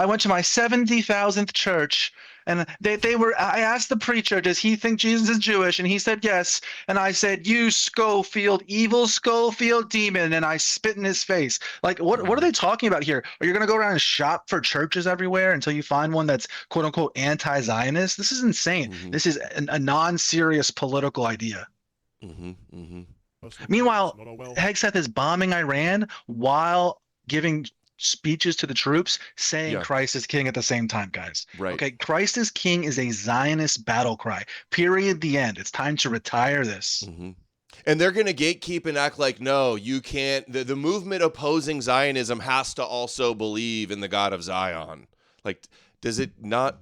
went to my 70,000th church, and I asked the preacher, does he think Jesus is Jewish? And he said yes. And I said, you Schofield, evil Schofield demon, and I spit in his face. Like, what are they talking about here? Are you going to go around and shop for churches everywhere until you find one that's quote unquote anti-Zionist? This is insane. This is a non-serious political idea. Meanwhile, Hegseth is bombing Iran while giving speeches to the troops saying Christ is king at the same time, guys. Right. Okay, Christ is king is a Zionist battle cry. Period. The end. It's time to retire this. And they're going to gatekeep and act like, no, you can't. The movement opposing Zionism has to also believe in the God of Zion. Like, is it not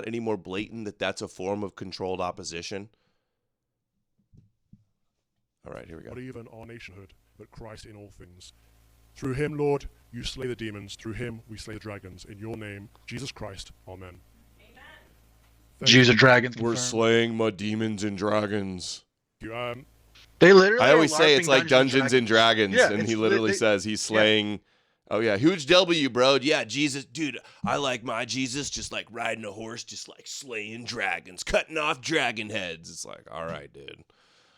any more blatant that that's a form of controlled opposition? All right, here we go. Not even our nationhood, but Christ in all things. Through him, Lord, you slay the demons. Through him, we slay the dragons. In your name, Jesus Christ. Amen. Jews are dragons. We're slaying my demons and dragons. They literally. I always are say it's LARPing like Dungeons and Dragons, Yeah, and it's he literally says he's slaying. Yeah. Oh yeah, huge W, bro. Yeah, Jesus, dude. I like my Jesus just like riding a horse, just like slaying dragons, cutting off dragon heads. It's like, all right, dude.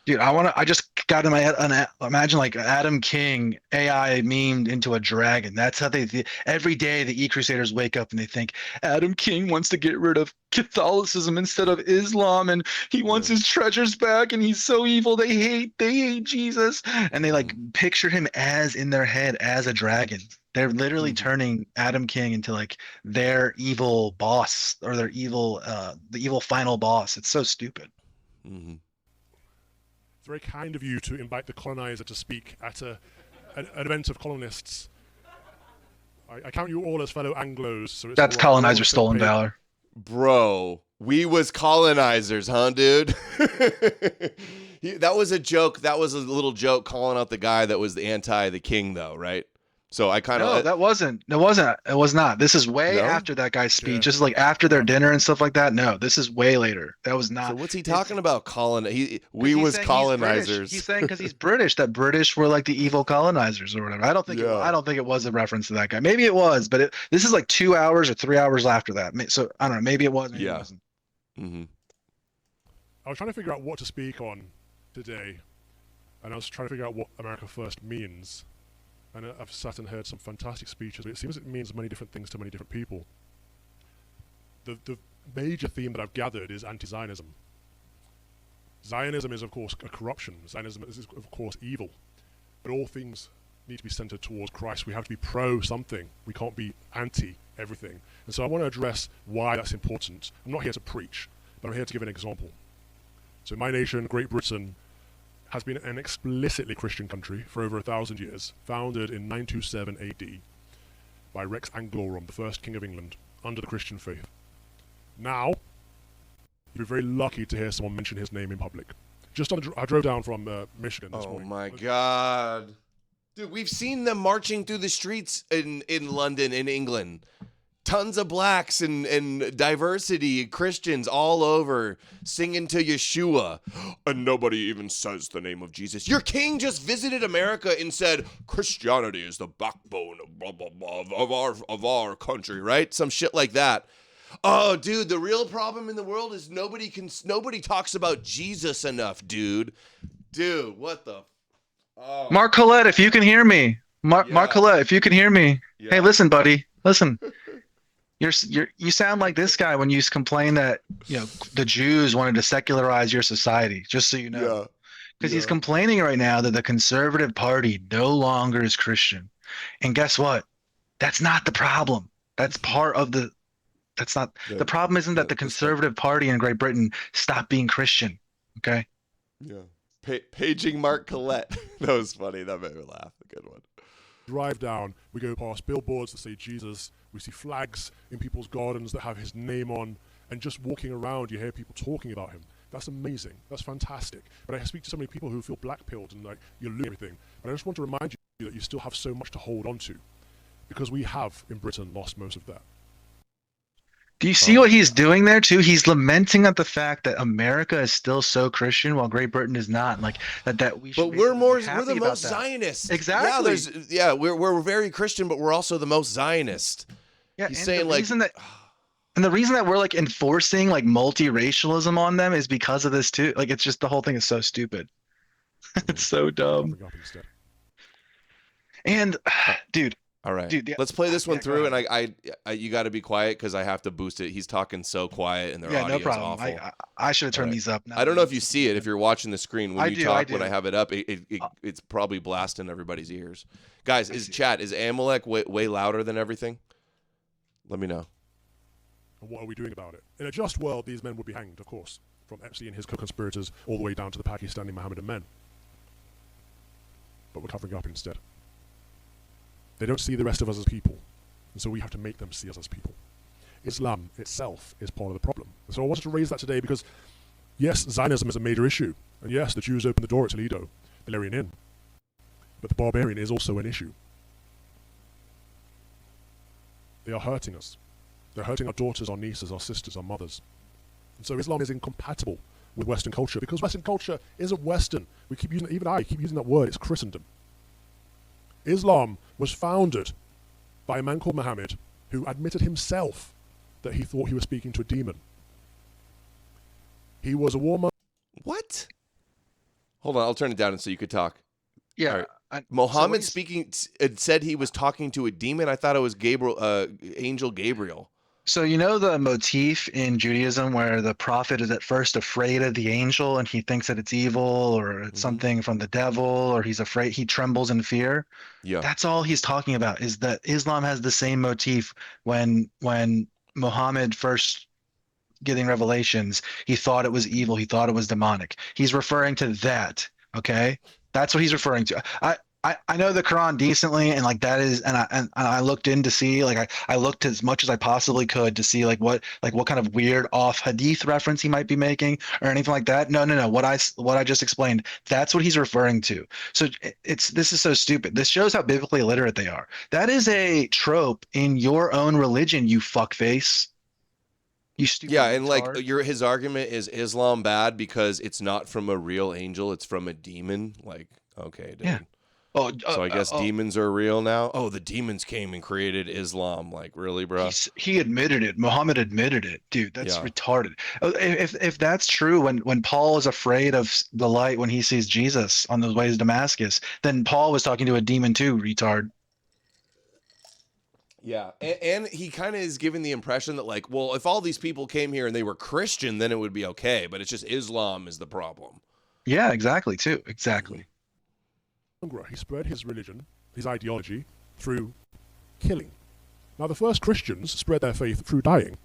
Dude, I just got in my head. Imagine like Adam King AI memed into a dragon. That's how every day the E-Crusaders wake up and they think Adam King wants to get rid of Catholicism instead of Islam, and he wants his treasures back, and he's so evil. They hate Jesus, and they like picture him as in their head as a dragon. They're literally turning Adam King into like their evil boss or their evil, the evil final boss. It's so stupid. Mm-hmm. It's very kind of you to invite the colonizer to speak at an event of colonists. I count you all as fellow Anglos. So That's colonizer stolen valor. Bro, we was colonizers, huh, dude? That was a joke. That was a little joke calling out the guy that was the king, though, right? So I kind of no, that wasn't. It wasn't. It was not. This is way after that guy's speech. Just like after their dinner and stuff like that. No, this is way later. That was not. So what's he talking about? We was colonizers. He's saying because he's British, that British were like the evil colonizers or whatever. I don't think. I don't think it was a reference to that guy. Maybe it was, but this is like 2 hours or 3 hours after that. So I don't know. Maybe it was. Maybe it wasn't. Mm-hmm. I was trying to figure out what to speak on today, and I was trying to figure out what America First means. And I've sat and heard some fantastic speeches, but it seems it means many different things to many different people. The major theme that I've gathered is anti-Zionism. Zionism is, of course, a corruption. Zionism is, of course, evil. But all things need to be centered towards Christ. We have to be pro-something. We can't be anti-everything. And so I want to address why that's important. I'm not here to preach, but I'm here to give an example. So my nation, Great Britain, has been an explicitly Christian country for over 1,000 years, founded in 927 AD by Rex Anglorum, the first king of England, under the Christian faith. Now, you'd be very lucky to hear someone mention his name in public. I drove down from Michigan this morning. Oh my God. Dude, we've seen them marching through the streets in London, in England. Tons of blacks and diversity, Christians all over singing to Yeshua. And nobody even says the name of Jesus. Your king just visited America and said, Christianity is the backbone of blah, blah, blah, of our country, right? Some shit like that. Oh, dude, the real problem in the world is nobody talks about Jesus enough, dude. Dude, what the... Oh. Mark Collette, if you can hear me. Mark Collette, if you can hear me. Yeah. Hey, listen, buddy. Listen. You sound like this guy when you complain that the Jews wanted to secularize your society, just so you know. Because he's complaining right now that the conservative party no longer is Christian. And guess what? That's not the problem. That's part of the the problem isn't that the conservative party in Great Britain stopped being Christian. Okay? Yeah. Paging Mark Collette. That was funny. That made me laugh. A good one. Drive down, we go past billboards that say Jesus, we see flags in people's gardens that have his name on, and just walking around you hear people talking about him. That's amazing. That's fantastic. But I speak to so many people who feel black-pilled and like you're losing everything. But I just want to remind you that you still have so much to hold on to, because we have in Britain lost most of that. Do you see what he's doing there too? He's lamenting at the fact that America is still so Christian while Great Britain is not. Like that we should. But we're the most Zionist. Exactly. We're very Christian, but we're also the most Zionist. Yeah, he's saying and the reason that we're like enforcing like multiracialism on them is because of this too. Like it's just the whole thing is so stupid. It's so dumb. And dude. All right, dude, let's play this one through, and I you got to be quiet because I have to boost it. He's talking so quiet, and their audio is awful. I should have turned these up. I don't know if you see it if you're watching the screen when you talk. When I have it up, it's probably blasting everybody's ears. Guys, is Amalek way louder than everything? Let me know. And what are we doing about it? In a just world, these men would be hanged, of course, from Epstein and his co-conspirators all the way down to the Pakistani Mohammedan men. But we're covering up instead. They don't see the rest of us as people, and so we have to make them see us as people. Islam itself is part of the problem. And so I wanted to raise that today because, yes, Zionism is a major issue, and yes, the Jews opened the door at Toledo, the Illyrian Inn, but the barbarian is also an issue. They are hurting us. They're hurting our daughters, our nieces, our sisters, our mothers. So Islam is incompatible with Western culture because Western culture isn't Western. We keep using, even I keep using that word, it's Christendom. Islam was founded by a man called Muhammad who admitted himself that he thought he was speaking to a demon. He was a warmonger. What? Hold on, I'll turn it down so you could talk. Yeah. Muhammad said he was talking to a demon. I thought it was Angel Gabriel. So you know the motif in Judaism where the prophet is at first afraid of the angel and he thinks that it's evil or it's something from the devil, or he's afraid, he trembles in fear. Yeah. That's all he's talking about, is that Islam has the same motif. When Muhammad first getting revelations, he thought it was evil, he thought it was demonic. He's referring to that. Okay, that's what he's referring to. I know the Quran decently, and like that is, and I looked in to see, like I looked as much as I possibly could to see like what kind of weird off hadith reference he might be making or anything like that. No. What I just explained, that's what he's referring to. So this is so stupid. This shows how biblically illiterate they are. That is a trope in your own religion, you fuckface. You stupid. Yeah, and like his argument is Islam bad because it's not from a real angel, it's from a demon. Like, okay, dude. Yeah. So I guess demons are real now? Oh, the demons came and created Islam. Like, really, bro? He admitted it. Muhammad admitted it. Dude, that's retarded. If that's true, when Paul is afraid of the light when he sees Jesus on the way to Damascus, then Paul was talking to a demon too, retard. Yeah, and he kind of is giving the impression that, like, well, if all these people came here and they were Christian, then it would be okay. But it's just Islam is the problem. Yeah, exactly, too. Exactly. He spread his religion, his ideology, through killing. Now, the first Christians spread their faith through dying.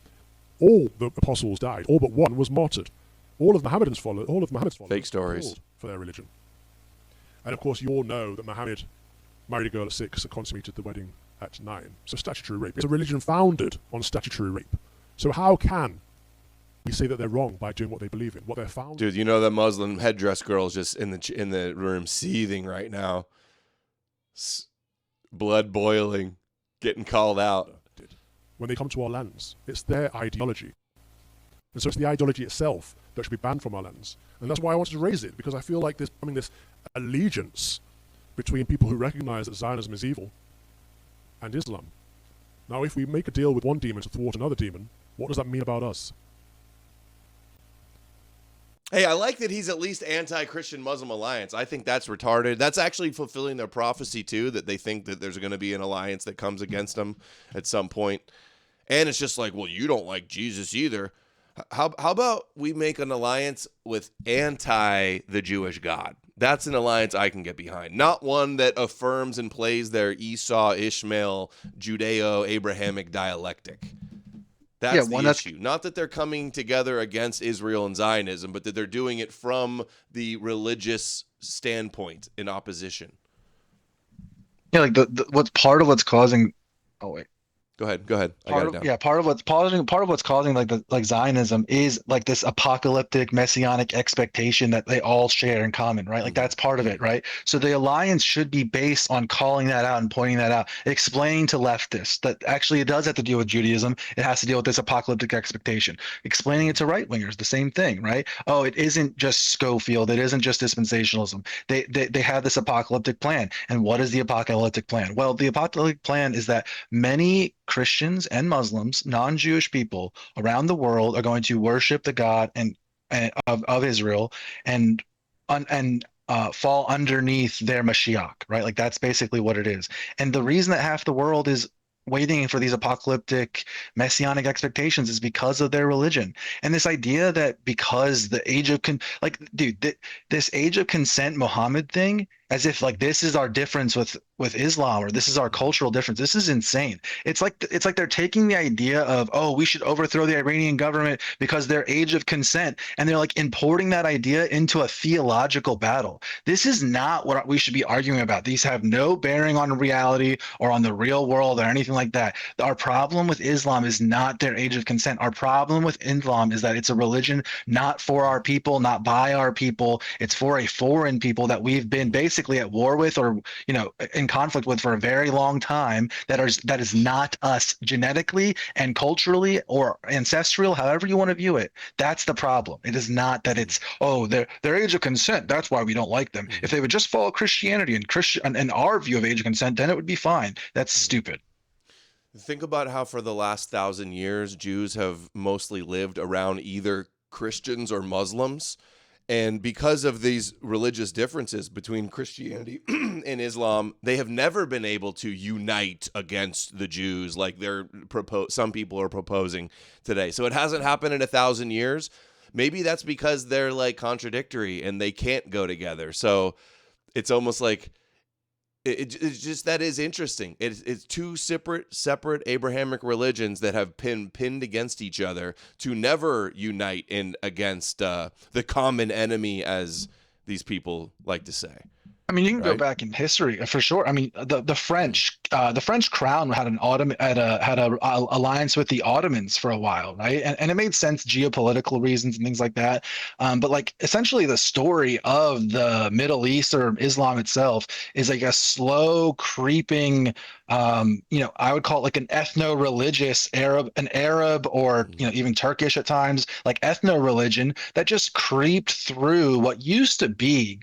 All the apostles died. All but one was martyred. All of Muhammad's followers fake stories killed for their religion. And of course, you all know that Muhammad married a girl at 6 and consummated the wedding at 9. So statutory rape. It's a religion founded on statutory rape. So how can we say that they're wrong by doing what they believe in, what they're found? Dude, you know that Muslim headdress girl's just in the room seething right now. Blood boiling, getting called out. When they come to our lands, it's their ideology. And so it's the ideology itself that should be banned from our lands. And that's why I wanted to raise it, because I feel like there's becoming this allegiance between people who recognize that Zionism is evil and Islam. Now, if we make a deal with one demon to thwart another demon, what does that mean about us? Hey, I like that he's at least anti-Christian Muslim alliance. I think that's retarded. That's actually fulfilling their prophecy, too, that they think that there's going to be an alliance that comes against them at some point. And it's just like, well, you don't like Jesus either. How about we make an alliance with the Jewish God? That's an alliance I can get behind. Not one that affirms and plays their Esau, Ishmael, Judeo-Abrahamic dialectic. That's the issue. Not that they're coming together against Israel and Zionism, but that they're doing it from the religious standpoint in opposition. Yeah, like what's part of what's causing. Oh wait. Go ahead. Part of what's causing like Zionism is like this apocalyptic messianic expectation that they all share in common, right? Like that's part of it, right? So the alliance should be based on calling that out and pointing that out, explaining to leftists that actually it does have to deal with Judaism. It has to deal with this apocalyptic expectation. Explaining it to right wingers, the same thing, right? Oh, it isn't just Schofield. It isn't just dispensationalism. They have this apocalyptic plan. And what is the apocalyptic plan? Well, the apocalyptic plan is that many Christians and Muslims, non-Jewish people around the world are going to worship the God of Israel and fall underneath their Mashiach, right? Like that's basically what it is. And the reason that half the world is waiting for these apocalyptic messianic expectations is because of their religion. And this idea that because the age of this age of consent Muhammad thing, as if like this is our difference with Islam, or this is our cultural difference. This is insane. It's like they're taking the idea of, oh, we should overthrow the Iranian government because their age of consent, and they're like importing that idea into a theological battle. This is not what we should be arguing about. These have no bearing on reality or on the real world or anything like that. Our problem with Islam is not their age of consent. Our problem with Islam is that it's a religion not for our people, not by our people. It's for a foreign people that we've been basically basically at war with, or in conflict with for a very long time, that is not us genetically and culturally or ancestral, however you want to view it. That's the problem. It is not that it's their age of consent, that's why we don't like them. If they would just follow Christianity and our view of age of consent, then it would be fine. That's stupid. Think about how for the last 1,000 years, Jews have mostly lived around either Christians or Muslims. And because of these religious differences between Christianity and Islam, they have never been able to unite against the Jews like some people are proposing today. So it hasn't happened in 1,000 years. Maybe that's because they're like contradictory and they can't go together. So it's almost like it's just, that is interesting. It's two separate Abrahamic religions that have been pinned against each other to never unite against the common enemy, as these people like to say. I mean, you can go back in history for sure. I mean, the French crown had a alliance with the Ottomans for a while, right? And it made sense, geopolitical reasons and things like that. But like essentially, the story of the Middle East or Islam itself is like a slow creeping. I would call it like an ethno-religious an Arab, or even Turkish at times, like ethno-religion that just creeped through what used to be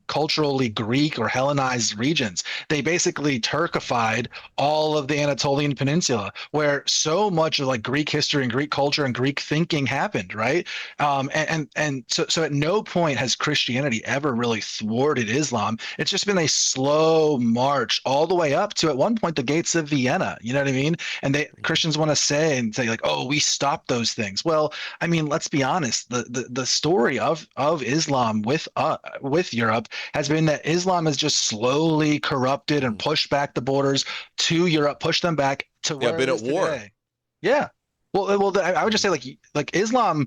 culturally Greek or Hellenized regions. They basically Turkified all of the Anatolian Peninsula, where so much of like Greek history and Greek culture and Greek thinking happened, right? So at no point has Christianity ever really thwarted Islam. It's just been a slow march all the way up to, at one point, the gates of Vienna. You know what I mean? And Christians want to say like, oh, we stopped those things. Well, I mean, let's be honest. The story of Islam with Europe has been that Islam has just slowly corrupted and pushed back the borders to Europe, pushed them back to where been it is at war. today. Yeah. Well, I would just say like Islam,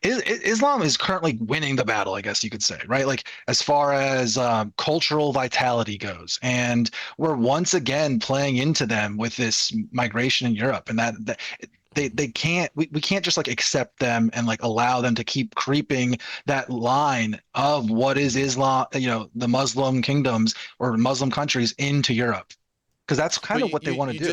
Islam is currently winning the battle, I guess you could say, right? Like as far as cultural vitality goes, and we're once again playing into them with this migration in Europe, and that they can't we can't just like accept them and like allow them to keep creeping that line of what is Islam, the Muslim kingdoms or Muslim countries into Europe, because that's kind of what they want to do.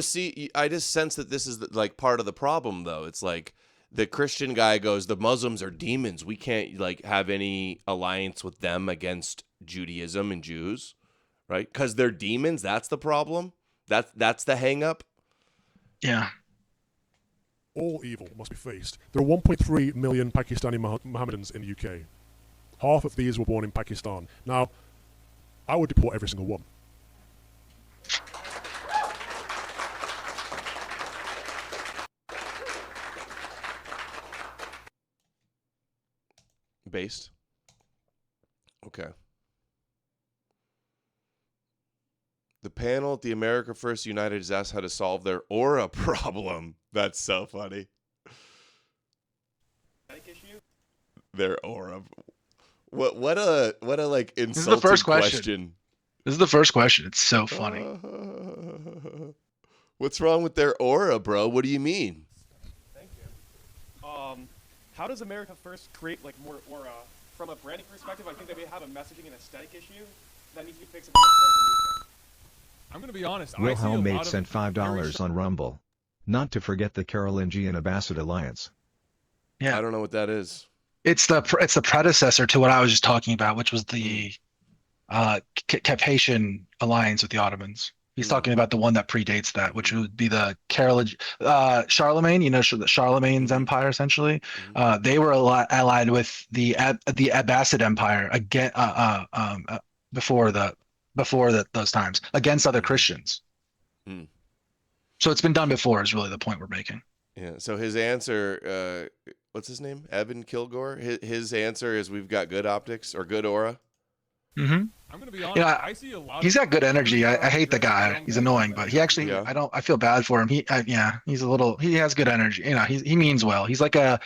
I just sense that this is like part of the problem, though. It's like the Christian guy goes, the Muslims are demons. We can't like have any alliance with them against Judaism and Jews, right? Because they're demons. That's the problem. That's the hang up. Yeah. All evil must be faced. There are 1.3 million Pakistani Mohammedans in the UK. Half of these were born in Pakistan. Now, I would deport every single one. Based. Okay. The panel at the America First United is asked how to solve their aura problem. That's so funny. Their aura. What a like insulting This is the first question. This is the first question. It's so funny. What's wrong with their aura, bro? What do you mean? Thank you. How does America First create like more aura? From a branding perspective, I think they may have a messaging and aesthetic issue that needs to be fixed. I'm going to be honest. Wilhelm Mate sent $5 on Rumble. Not to forget the Carolingian Abbasid Alliance. Yeah, I don't know what that is. It's the predecessor to what I was just talking about, which was the Capetian alliance with the Ottomans. He's talking about the one that predates that, which would be the Charlemagne. Charlemagne's empire essentially. They were allied with the Abbasid Empire again before those times against other Christians. So it's been done before. Is really the point we're making. Yeah. So his answer, what's his name? Evan Kilgore. His answer is, we've got good optics or good aura. Mm-hmm. I'm gonna be honest. I see a lot. He's got good energy. I hate the guy. He's annoying, but he actually, I feel bad for him. He has good energy. He means well. He's like a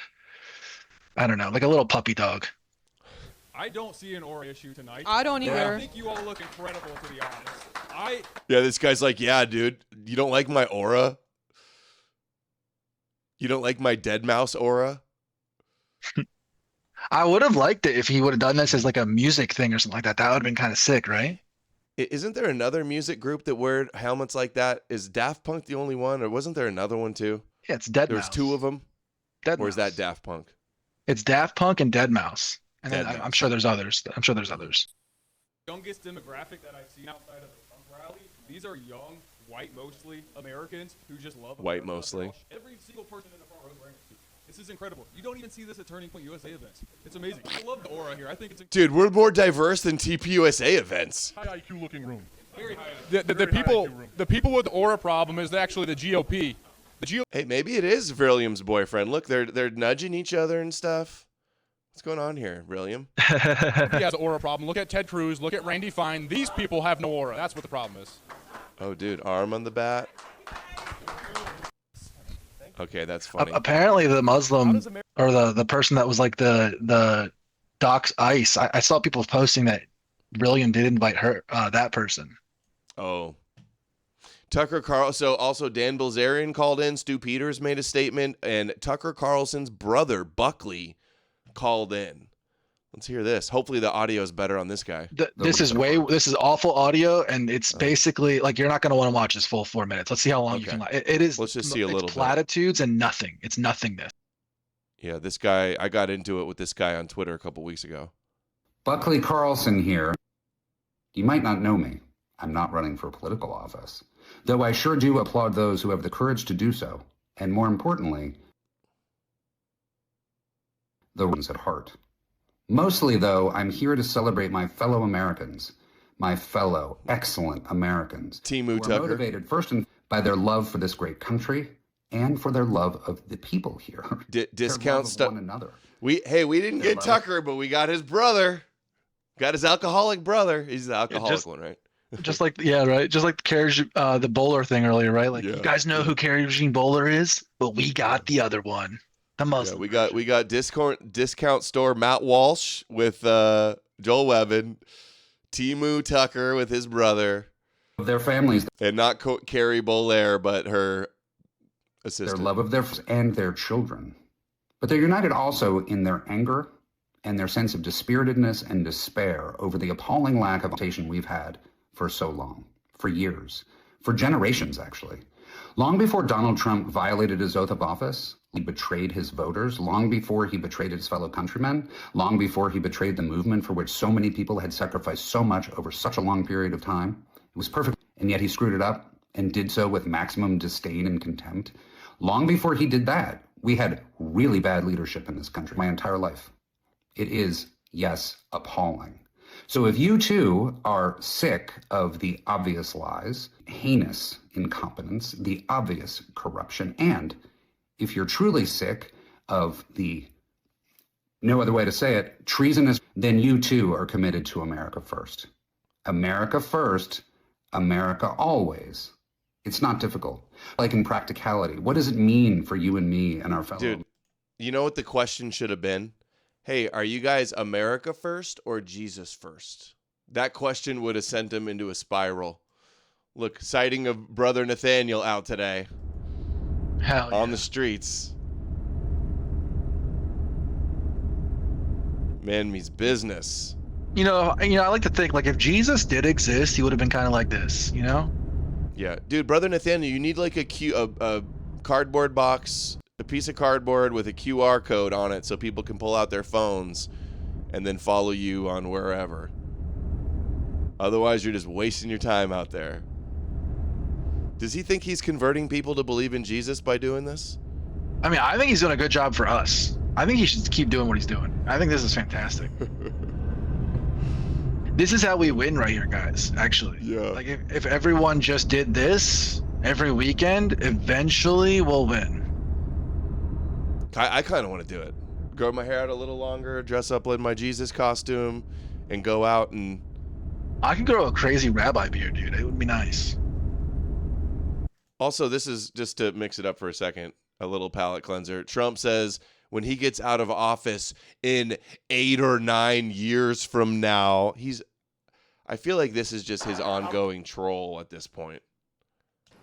little puppy dog. I don't see an aura issue tonight. I don't either. I think you all look incredible, to be honest. Yeah, this guy's like, yeah, dude, you don't like my aura? You don't like my dead mouse aura? I would have liked it if he would have done this as like a music thing or something like that. That would have been kind of sick, right? Isn't there another music group that wear helmets like that? Is Daft Punk the only one, or wasn't there another one too? Yeah, it's Dead There's Mouse. two of them. Dead Or is that Daft Punk? It's Daft Punk and Dead Mouse. And then Dead I'm Mouse. sure there's others. I'm sure there's others. Youngest demographic that I've seen outside of the Trump rally, these are young, white mostly Americans who just love White America. mostly. Every single person in the front row is wearing a suit. This is incredible. You don't even see this at Turning Point USA events. It's amazing. I love the aura here. I think it's Dude, we're more diverse than TPUSA events. High IQ looking room. very high. The people with the aura problem is actually the GOP. Hey, maybe it is William's boyfriend. Look, they're nudging each other and stuff. What's going on here, William? He has an aura problem. Look at Ted Cruz. Look at Randy Fine. These people have no aura. That's what the problem is. Oh, dude, arm on the bat. Okay, that's funny. Apparently, the Muslim or the person that was like the Doc's Ice. I saw people posting that William did invite her, that person. Oh. Tucker Carlson. So also Dan Bilzerian called in. Stu Peters made a statement, and Tucker Carlson's brother Buckley called in. Let's hear this. Hopefully the audio is better on this guy. This is awful audio, and it's basically like you're not going to want to watch this full 4 minutes. Let's see how long you can. It is. Let's just see a little bit. Platitudes and nothing. It's nothingness. Yeah, this guy. I got into it with this guy on Twitter a couple weeks ago. Buckley Carlson here. You might not know me. I'm not running for political office, though I sure do applaud those who have the courage to do so, and more importantly, the ones at heart. Mostly, though, I'm here to celebrate my fellow Americans, my fellow excellent Americans, Timu who are Tucker. motivated first and by their love for this great country and for their love of the people here. Discount stuff. One another. We didn't get Tucker, but we got his brother. Got his alcoholic brother. He's the alcoholic one, right? Just like Just like the bowler thing earlier, right? Like you guys know who Kerry Eugene Bowler is? Well, we got the other one. The Muslim. Yeah, we got discount store Matt Walsh with Joel Webben, Timu Tucker with his brother, their families, and not Carrie Bolaire, but her assistant. Their love of their and their children, but they're united also in their anger and their sense of dispiritedness and despair over the appalling lack of representation we've had for so long, for years, for generations actually. Long before Donald Trump violated his oath of office, he betrayed his voters, long before he betrayed his fellow countrymen, long before he betrayed the movement for which so many people had sacrificed so much over such a long period of time. It was perfect, and yet he screwed it up and did so with maximum disdain and contempt. Long before he did that, we had really bad leadership in this country my entire life. It is, yes, appalling. So if you too are sick of the obvious lies, heinous incompetence, the obvious corruption, and if you're truly sick of the, no other way to say it, treasonous, then you too are committed to America first. America first, America always. It's not difficult. Like in practicality, what does it mean for you and me and our fellow? Dude, you know what the question should have been? Hey, are you guys America first or Jesus first? That question would have sent him into a spiral. Look, sighting of Brother Nathaniel out today. Hell yeah. On the streets. Man means business. I like to think like if Jesus did exist, he would have been kind of like this, Yeah, dude, Brother Nathaniel, you need like a cardboard box, a piece of cardboard with a QR code on it so people can pull out their phones and then follow you on wherever. Otherwise, you're just wasting your time out there. Does he think he's converting people to believe in Jesus by doing this? I mean, I think he's doing a good job for us. I think he should keep doing what he's doing. I think this is fantastic. This is how we win right here, guys, actually. Yeah. Like, if everyone just did this every weekend, eventually we'll win. I kind of want to do it. Grow my hair out a little longer, dress up in my Jesus costume, and go out and... I could grow a crazy rabbi beard, dude. It would be nice. Also, this is just to mix it up for a second, a little palate cleanser. Trump says when he gets out of office in 8 or 9 years from now, I feel like this is just his ongoing troll at this point.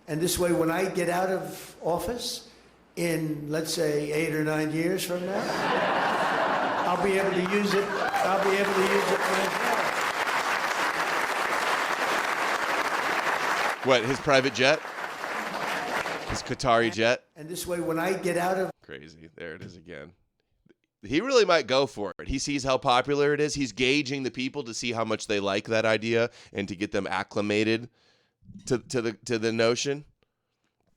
And this way, when I get out of office in, let's say, 8 or 9 years from now, I'll be able to use it. I'll be able to use it myself. What, his private jet? His Qatari jet? And this way, when I get out of... Crazy. There it is again. He really might go for it. He sees how popular it is. He's gauging the people to see how much they like that idea and to get them acclimated to the notion.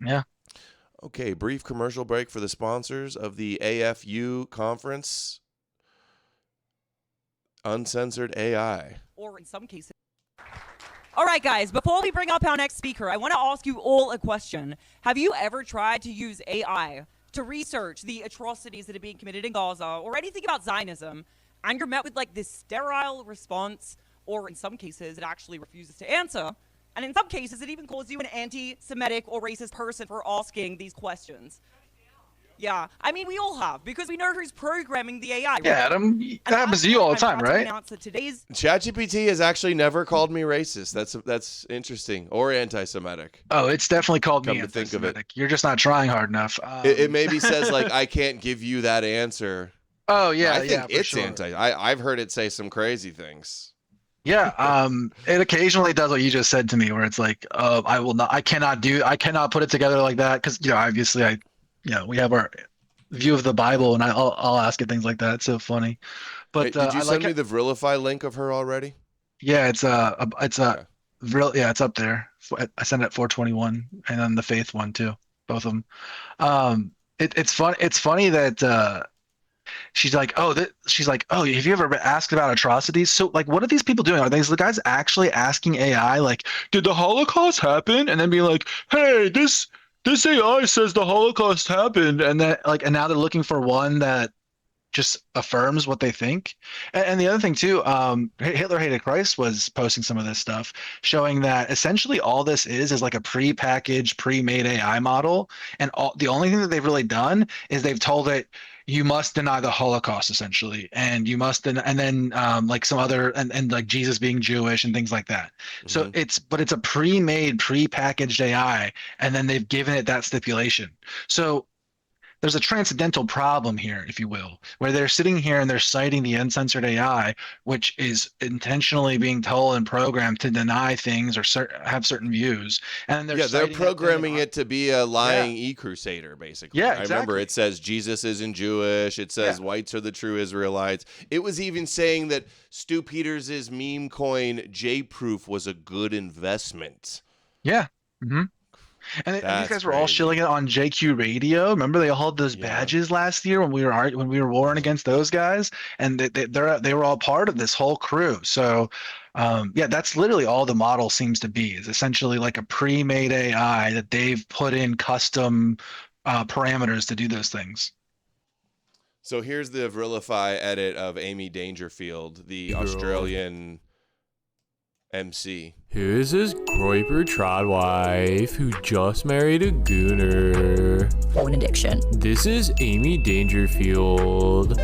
Yeah. Okay, brief commercial break for the sponsors of the AFU conference. Uncensored AI. Or in some cases. All right, guys, before we bring up our next speaker, I want to ask you all a question. Have you ever tried to use AI to research the atrocities that are being committed in Gaza or anything about Zionism, and you're met with like this sterile response, or in some cases, it actually refuses to answer, and in some cases, it even calls you an anti-Semitic or racist person for asking these questions? Yeah, I mean, we all have, because we know who's programming the AI. Yeah, Adam, that happens to you all the time, right? ChatGPT has actually never called me racist. That's interesting. Or anti-Semitic. Oh, it's definitely called Come me to think of it. anti-Semitic. You're just not trying hard enough. It maybe says, like, I can't give you that answer. Oh, yeah, I think yeah, for it's sure. I've heard it say some crazy things. Yeah, it occasionally does what you just said to me, where it's like, I cannot put it together like that, because, obviously we have our view of the Bible, and I'll ask it things like that. It's so funny. But Hey, did you send me the Vrilify link of her already? Yeah, it's up there. I sent it at 421, and then the Faith one too, both of them. It's fun. It's funny that she's like, oh, have you ever been asked about atrocities? So, like, what are these people doing? Are these the guys actually asking AI, like, did the Holocaust happen? And then be like, hey, this AI says the Holocaust happened, and now they're looking for one that just affirms what they think. And the other thing too, Hitler Hated Christ was posting some of this stuff, showing that essentially all this is like a pre-packaged, pre-made AI model, and the only thing that they've really done is they've told it, you must deny the Holocaust, essentially, and you must and then like some other and like Jesus being Jewish and things like that. So it's a pre-made, pre-packaged AI, and then they've given it that stipulation. So there's a transcendental problem here, if you will, where they're sitting here and they're citing the uncensored AI, which is intentionally being told and programmed to deny things or have certain views. And they're programming it to be a lying e-crusader, basically. Yeah, I remember it says Jesus isn't Jewish. It says whites are the true Israelites. It was even saying that Stu Peters' meme coin J-Proof was a good investment. Yeah. Mm-hmm. And these guys were all shilling it on JQ Radio. Remember, they all had those badges last year when we were warring against those guys, and they were all part of this whole crew. So, that's literally all the model seems to be, is essentially like a pre-made AI that they've put in custom parameters to do those things. So here's the Vrilify edit of Amy Dangerfield, the Australian MC. Here's his Groiper trad wife who just married a gooner. Porn addiction. This is Amy Dangerfield.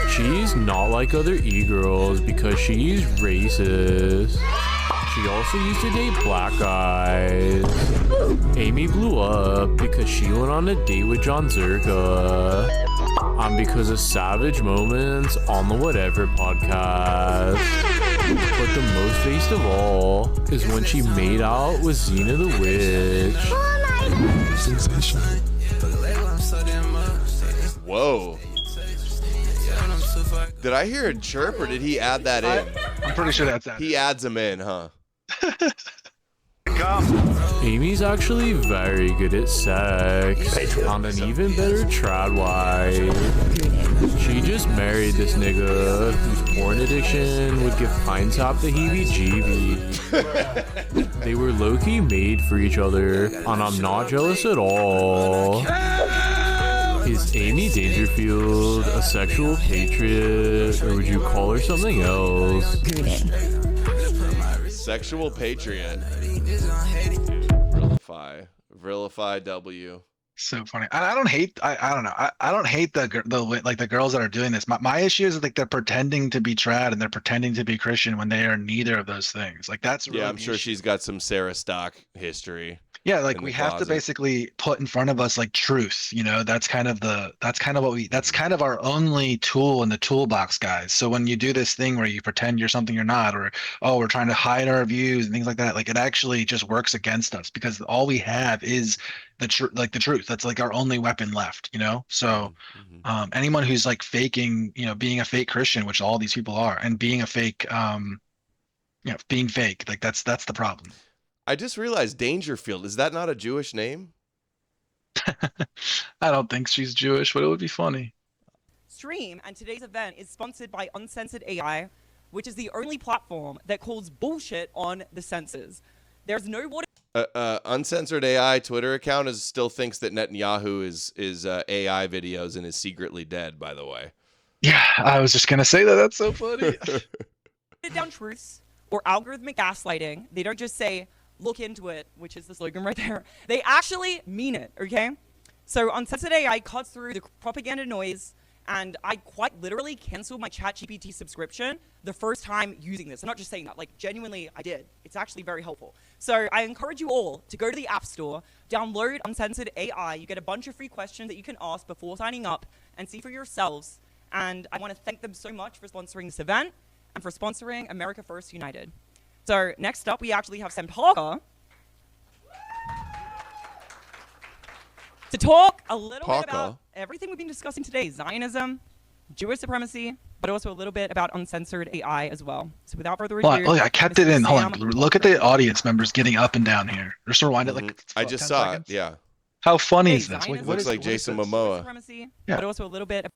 She's not like other e-girls because she's racist. She also used to date black guys. Amy blew up because she went on a date with John Zerka. Because of savage moments on the Whatever podcast. But the most based of all is when she made out with Xena the Witch. Sensational. Whoa. Did I hear a chirp or did he add that in? I'm pretty sure that's that. He adds them in, huh? Amy's actually very good at sex on an even better trad wife. She just married this nigga whose porn addiction would give Pine Top the heebie-jeebies. They were low-key made for each other, and I'm not jealous at all. Is Amy Dangerfield a sexual patriot, or would you call her something else? Sexual patriot. Vrilify W. So funny. I don't hate. I don't know. I don't hate the girls that are doing this. My issue is like they're pretending to be trad and they're pretending to be Christian when they are neither of those things. Like that's really I'm sure she's got some Sarah Stock history. Yeah, like in we the have to closet. basically put in front of us like truth, that's kind of that's kind of our only tool in the toolbox, guys. So when you do this thing where you pretend you're something you're not, or oh, we're trying to hide our views and things like that, like it actually just works against us because all we have is the truth. That's like our only weapon left. So anyone who's like faking, being a fake Christian, which all these people are, and being a fake being fake, like that's the problem. I just realized Dangerfield, is that not a Jewish name? I don't think she's Jewish, but it would be funny. Stream, and today's event is sponsored by Uncensored AI, which is the only platform that calls bullshit on the censors. There's no water. Uncensored AI Twitter account still thinks that Netanyahu is AI videos and is secretly dead, by the way. Yeah, I was just gonna say that. That's so funny. Down truths or algorithmic gaslighting. They don't just say, look into it, which is the slogan right there. They actually mean it, okay? So Uncensored AI cuts through the propaganda noise, and I quite literally canceled my ChatGPT subscription the first time using this. I'm not just saying that, like genuinely I did. It's actually very helpful. So I encourage you all to go to the App Store, download Uncensored AI. You get a bunch of free questions that you can ask before signing up and see for yourselves. And I want to thank them so much for sponsoring this event and for sponsoring America First United. So next up, we actually have Sam Parker to talk a little bit about everything we've been discussing today: Zionism, Jewish supremacy, but also a little bit about Uncensored AI as well. So without further ado, well, I kept it in. Hold on, look at the audience members getting up and down here. Just rewind it like. I just saw it. Yeah. How funny is this? Looks like Jason Momoa. Yeah. But also a little bit.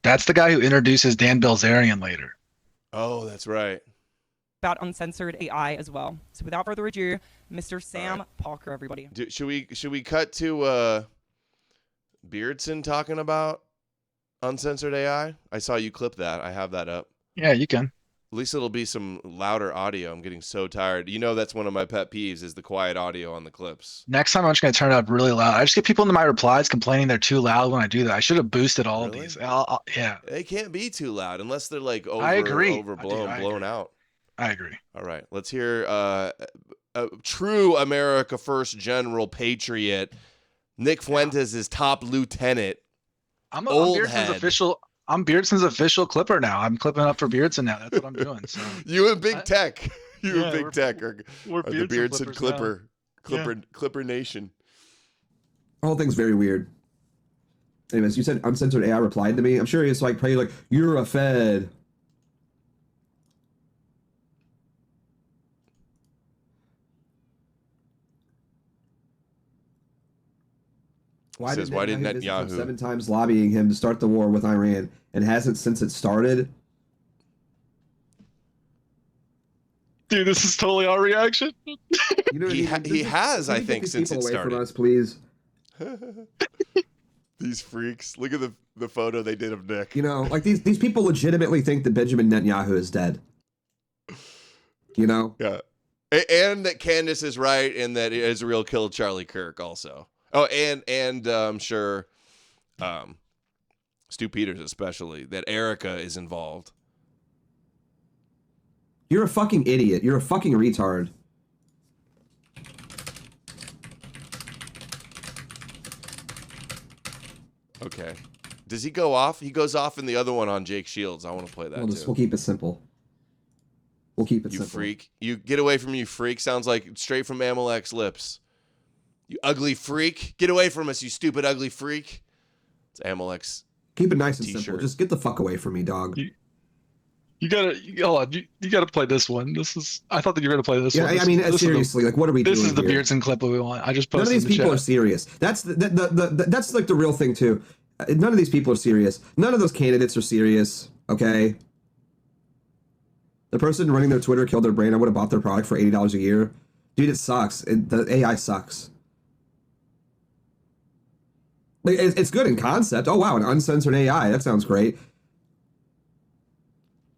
That's the guy who introduces Dan Bilzerian later. Oh, that's right. About Uncensored AI as well. So without further ado, Mr. Sam Parker, everybody. Should we cut to Beardson talking about Uncensored AI? I saw you clip that. I have that up. Yeah, you can. At least it'll be some louder audio. I'm getting so tired. That's one of my pet peeves is the quiet audio on the clips. Next time I'm just going to turn it up really loud. I just get people into my replies complaining they're too loud when I do that. I should have boosted all of these. Yeah. They can't be too loud unless they're like overblown, blown out. I agree. All right. Let's hear a true America First general patriot, Nick Fuentes' top lieutenant. I'm Beardson's official clipper now. I'm clipping up for Beardson now. That's what I'm doing. So you and Big Tech, and Big Tech are the Beardson Clipper Nation. The whole thing's very weird. Anyways, you said Uncensored AI replied to me. I'm sure he's like, probably like, you're a Fed. Why did Netanyahu 7 times lobbying him to start the war with Iran and hasn't since it started? Dude, this is totally our reaction. He has, I think, since it started. From us, please. These freaks. Look at the photo they did of Nick. Like these people legitimately think that Benjamin Netanyahu is dead. Yeah. And that Candace is right and that Israel killed Charlie Kirk also. Oh, and I'm sure Stu Peters especially, that Erica is involved. You're a fucking idiot. You're a fucking retard. Okay. Does he go off? He goes off in the other one on Jake Shields. I want to play that too. We'll keep it simple. You freak. You get away from you, freak. Sounds like straight from Amalek's lips. You ugly freak. Get away from us, you stupid ugly freak. It's Amalek's Keep it nice and t-shirt. simple. Just get the fuck away from me, dog. You gotta play this one. I thought that you were gonna play this one. Yeah, I mean, seriously, like, what are we doing? This is the here? Beardson clip that we want. I just posted. None of these people are serious. That's that's like the real thing too. None of these people are serious. None of those candidates are serious. Okay. The person running their Twitter killed their brain. I would have bought their product for $80 a year. Dude, it sucks. The AI sucks. Like, it's good in concept. Oh wow, an uncensored AI. That sounds great.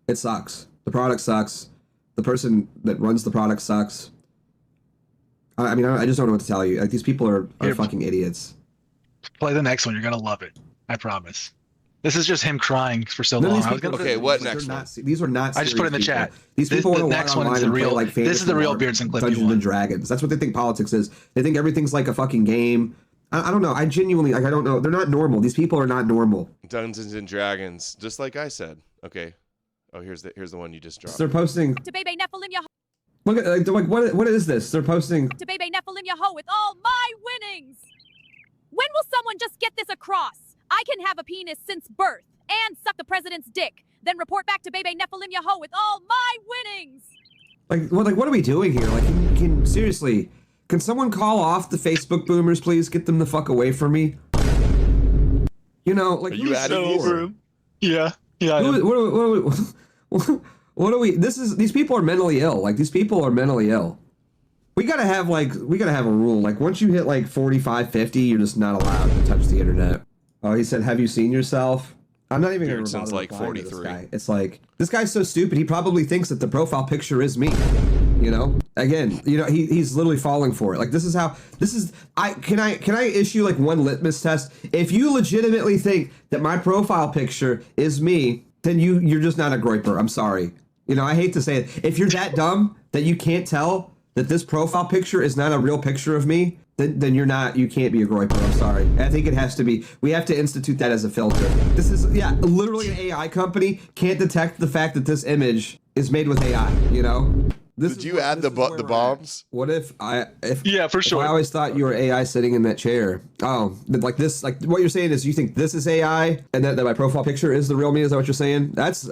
It sucks. The product sucks. The person that runs the product sucks. I mean, I just don't know what to tell you. Like, these people are fucking idiots. Play the next one. You're gonna love it. I promise. This is just him crying for so None of long. these I was people gonna- are Okay, what serious. next They're one? not, these are not. I just put it in the serious chat. people. These people the want to next go one is online the and play real. like This is the real fantasy Beardson clip. Dungeons and Dragons. That's what they think politics is. They think everything's like a fucking game. I don't know. I genuinely like. I don't know. They're not normal. These people are not normal. Dungeons and Dragons, just like I said. Okay. Oh, here's the one you just dropped. They're posting. To Bebe Nephilim Yahoo. Look at like what is this? They're posting. To Bebe Nephilim Yahoo with all my winnings. When will someone just get this across? I can have a penis since birth and suck the president's dick, then report back to Bebe Nephilim Yahoo with all my winnings. Like what are we doing here? Like, can seriously, can someone call off the Facebook boomers, please? Get them the fuck away from me. You know, like Are you adding these? Yeah. What are we? These people are mentally ill. Like, these people are mentally ill. We gotta have a rule. Like, once you hit like 45, 50, you're just not allowed to touch the internet. Oh, he said, "Have you seen yourself?" I'm not even gonna Beardson's bother like replying to this 43. guy. It's like, this guy's so stupid. He probably thinks that the profile picture is me. You know, again, you know, he's literally falling for it. Like, can I issue like one litmus test? If you legitimately think that my profile picture is me, then you're just not a groiper. I'm sorry. You know, I hate to say it. If you're that dumb that you can't tell that this profile picture is not a real picture of me, then you can't be a groiper. I'm sorry. I think it has to be. We have to institute that as a filter. This is, literally an AI company can't detect the fact that this image is made with AI, you know? Did you add the bombs? What if yeah, for sure. I always thought you were AI sitting in that chair. Oh, like this, like what you're saying is you think this is AI and that my profile picture is the real me? Is that what you're saying? That's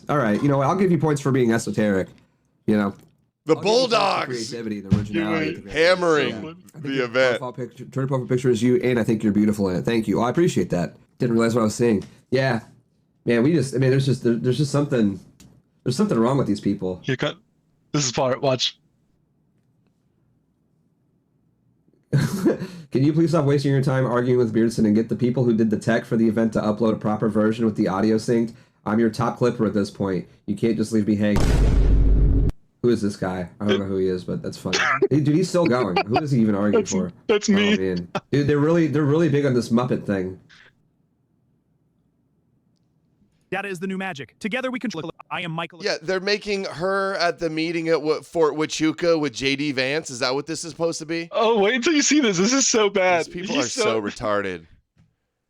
all right. You know what? I'll give you points for being esoteric, you know? The Bulldogs creativity and originality. hammering the event. Turn profile picture is you, and I think you're beautiful in it. Thank you. Oh, I appreciate that. Didn't realize what I was saying. Yeah, man. There's just something wrong with these people. Here, cut. This is part. Watch. Can you please stop wasting your time arguing with Beardson and get the people who did the tech for the event to upload a proper version with the audio synced? I'm your top clipper at this point. You can't just leave me hanging. Who is this guy? I don't know who he is, but that's funny. Hey, dude, he's still going. Who is he even arguing for? That's me. Oh, man. Dude, they're really big on this Muppet thing. Data is the new magic. Together we control. I am Michael. Yeah, they're making her at the meeting at Fort Huachuca with JD Vance. Is that what this is supposed to be? Oh, wait until you see this. This is so bad. These people are so retarded.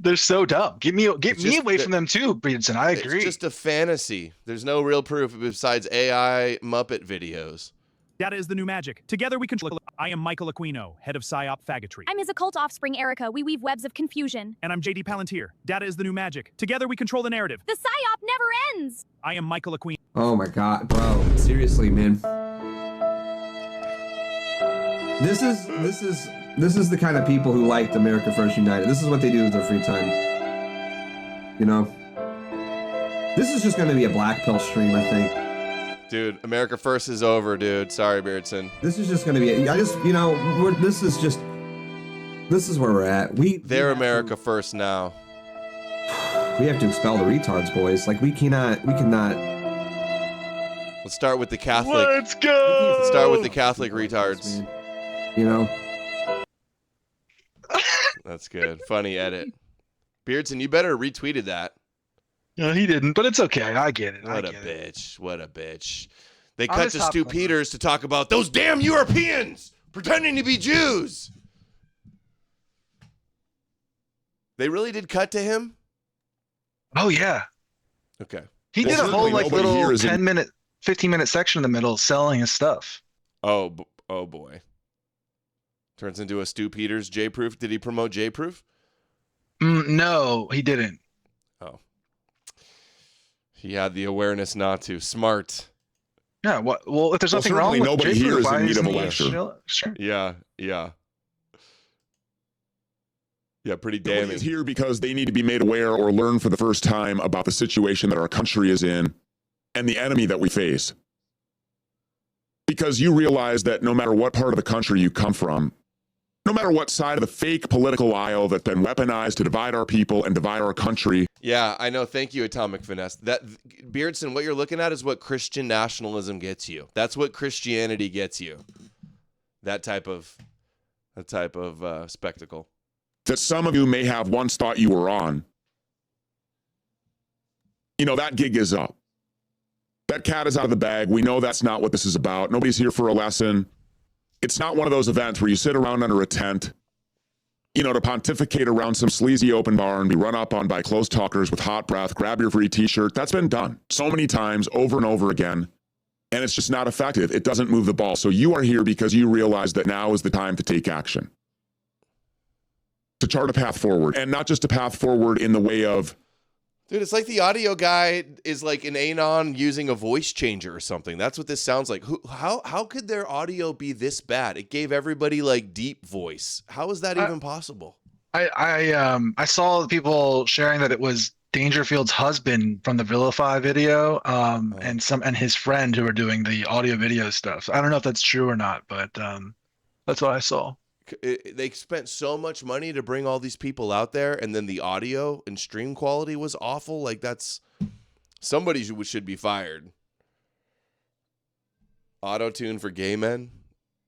They're so dumb. Get me away from them too, Beardson. I agree. It's just a fantasy. There's no real proof besides AI Muppet videos. Data is the new magic. Together we control. I am Michael Aquino, head of PSYOP faggotry. I'm his occult offspring, Erica. We weave webs of confusion. And I'm JD Palantir. Data is the new magic. Together we control the narrative. The PSYOP never ends. I am Michael Aquino. Oh my god, bro. Seriously, man. This is the kind of people who liked America First United. This is what they do with their free time. You know? This is just going to be a black pill stream, I think. Dude, America First is over, dude. Sorry, Beardson. This is just going to be this is where we're at. They're America First now. We have to expel the retards, boys. Like, we cannot. Let's start with the Catholic. Let's go. Let's start with the Catholic retards. You know? That's good. Funny edit. Beardson, you better retweeted that. No, he didn't, but it's okay. I get it. What a bitch. What a bitch. They I'm cut just to Stu hopping Peters to talk about those damn Europeans pretending to be Jews. They really did cut to him? Oh, yeah. Okay. He did a whole little 10-minute, 15-minute section in the middle selling his stuff. Oh boy. Turns into a Stu Peters J-Proof. Did he promote J-Proof? No, he didn't. Oh. He had the awareness not to. Smart. Yeah, well, if there's nothing wrong with nobody J-Proof, here is why in need of a isn't he lecture. Sure. Yeah. Yeah, pretty Nobody damning. is here because they need to be made aware or learn for the first time about the situation that our country is in and the enemy that we face. Because you realize that no matter what part of the country you come from, no matter what side of the fake political aisle that's been weaponized to divide our people and divide our country. Yeah, I know. Thank you, Atomic Finesse. That Beardson, what you're looking at is what Christian nationalism gets you. That's what Christianity gets you. That type of spectacle. That some of you may have once thought you were on. that gig is up. That cat is out of the bag. We know that's not what this is about. Nobody's here for a lesson. It's not one of those events where you sit around under a tent, to pontificate around some sleazy open bar and be run up on by close talkers with hot breath, grab your free t-shirt. That's been done so many times over and over again, and it's just not effective. It doesn't move the ball. So you are here because you realize that now is the time to take action, to chart a path forward, and not just a path forward in the way of, dude, it's like the audio guy is like an anon using a voice changer or something. That's what this sounds like. How could their audio be this bad? It gave everybody like deep voice. How is that even possible? I saw people sharing that it was Dangerfield's husband from the Vilify video, and his friend who are doing the audio video stuff. I don't know if that's true or not, but that's what I saw. They spent so much money to bring all these people out there, and then the audio and stream quality was awful. Like, that's somebody should be fired. Auto-tune for gay men.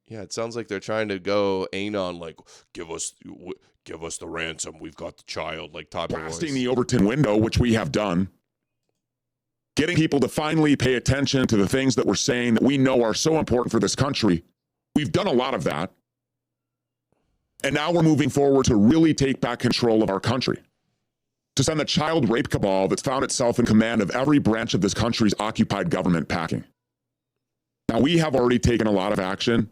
Yeah, it sounds like they're trying to go anon, like, give us the ransom. We've got the child, like type of voice. Blasting the Overton window, which we have done. Getting people to finally pay attention to the things that we're saying that we know are so important for this country. We've done a lot of that. And now we're moving forward to really take back control of our country. To send the child rape cabal that's found itself in command of every branch of this country's occupied government packing. Now, we have already taken a lot of action.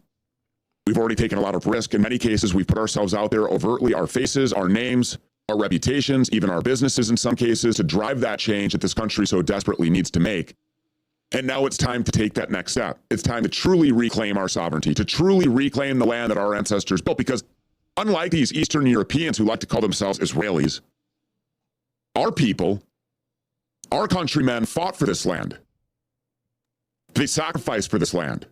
We've already taken a lot of risk. In many cases, we've put ourselves out there overtly, our faces, our names, our reputations, even our businesses in some cases, to drive that change that this country so desperately needs to make. And now it's time to take that next step. It's time to truly reclaim our sovereignty, to truly reclaim the land that our ancestors built, because unlike these Eastern Europeans who like to call themselves Israelis, our people, our countrymen fought for this land. They sacrificed for this land.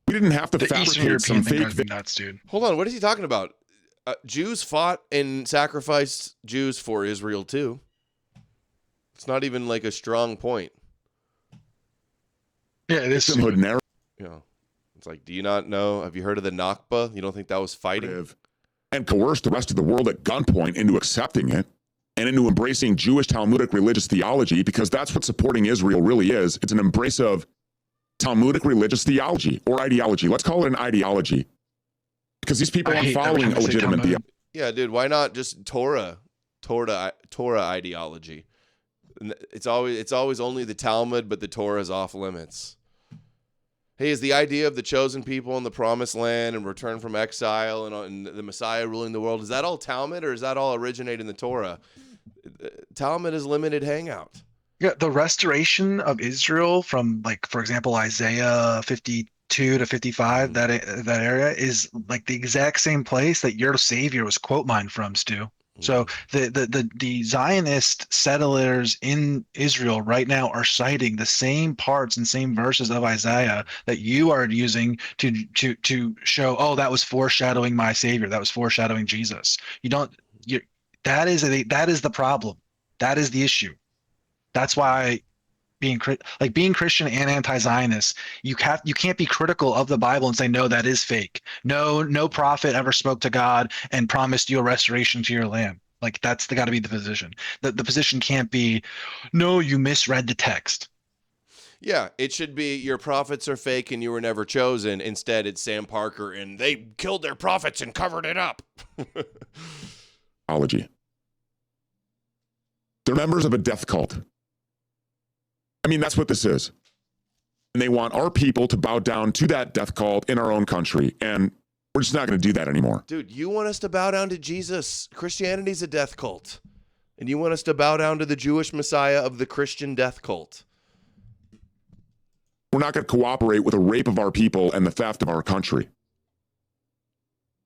We didn't have to fabricate some fake... nuts, dude. Hold on, what is he talking about? Jews fought and sacrificed Jews for Israel too. It's not even like a strong point. Yeah, it is. Yeah. It's like, do you not know? Have you heard of the Nakba? You don't think that was fighting? And coerced the rest of the world at gunpoint into accepting it and into embracing Jewish Talmudic religious theology, because that's what supporting Israel really is. It's an embrace of Talmudic religious theology or ideology. Let's call it an ideology, because these people aren't following a legitimate theology. Yeah, dude, why not just Torah ideology? It's always only the Talmud, but the Torah is off limits. Hey, is the idea of the chosen people in the promised land and return from exile and the Messiah ruling the world, is that all Talmud, or is that all originate in the Torah? Talmud is limited hangout. Yeah, the restoration of Israel from, like, for example, Isaiah 52 to 55, that area is like the exact same place that your Savior was quote mined from, Stu. So the Zionist settlers in Israel right now are citing the same parts and same verses of Isaiah that you are using to show, oh, that was foreshadowing my Savior, that was foreshadowing Jesus. That is the problem. That is the issue. That's why being Christian and anti-Zionist, you can't be critical of the Bible and say, no, that is fake. No prophet ever spoke to God and promised you a restoration to your land. Like, that's got to be the position. The position can't be, no, you misread the text. Yeah, it should be your prophets are fake and you were never chosen. Instead, it's Sam Parker and they killed their prophets and covered it up. They're members of a death cult. I mean, that's what this is. And they want our people to bow down to that death cult in our own country. And we're just not going to do that anymore. Dude, you want us to bow down to Jesus. Christianity's a death cult. And you want us to bow down to the Jewish Messiah of the Christian death cult. We're not going to cooperate with the rape of our people and the theft of our country.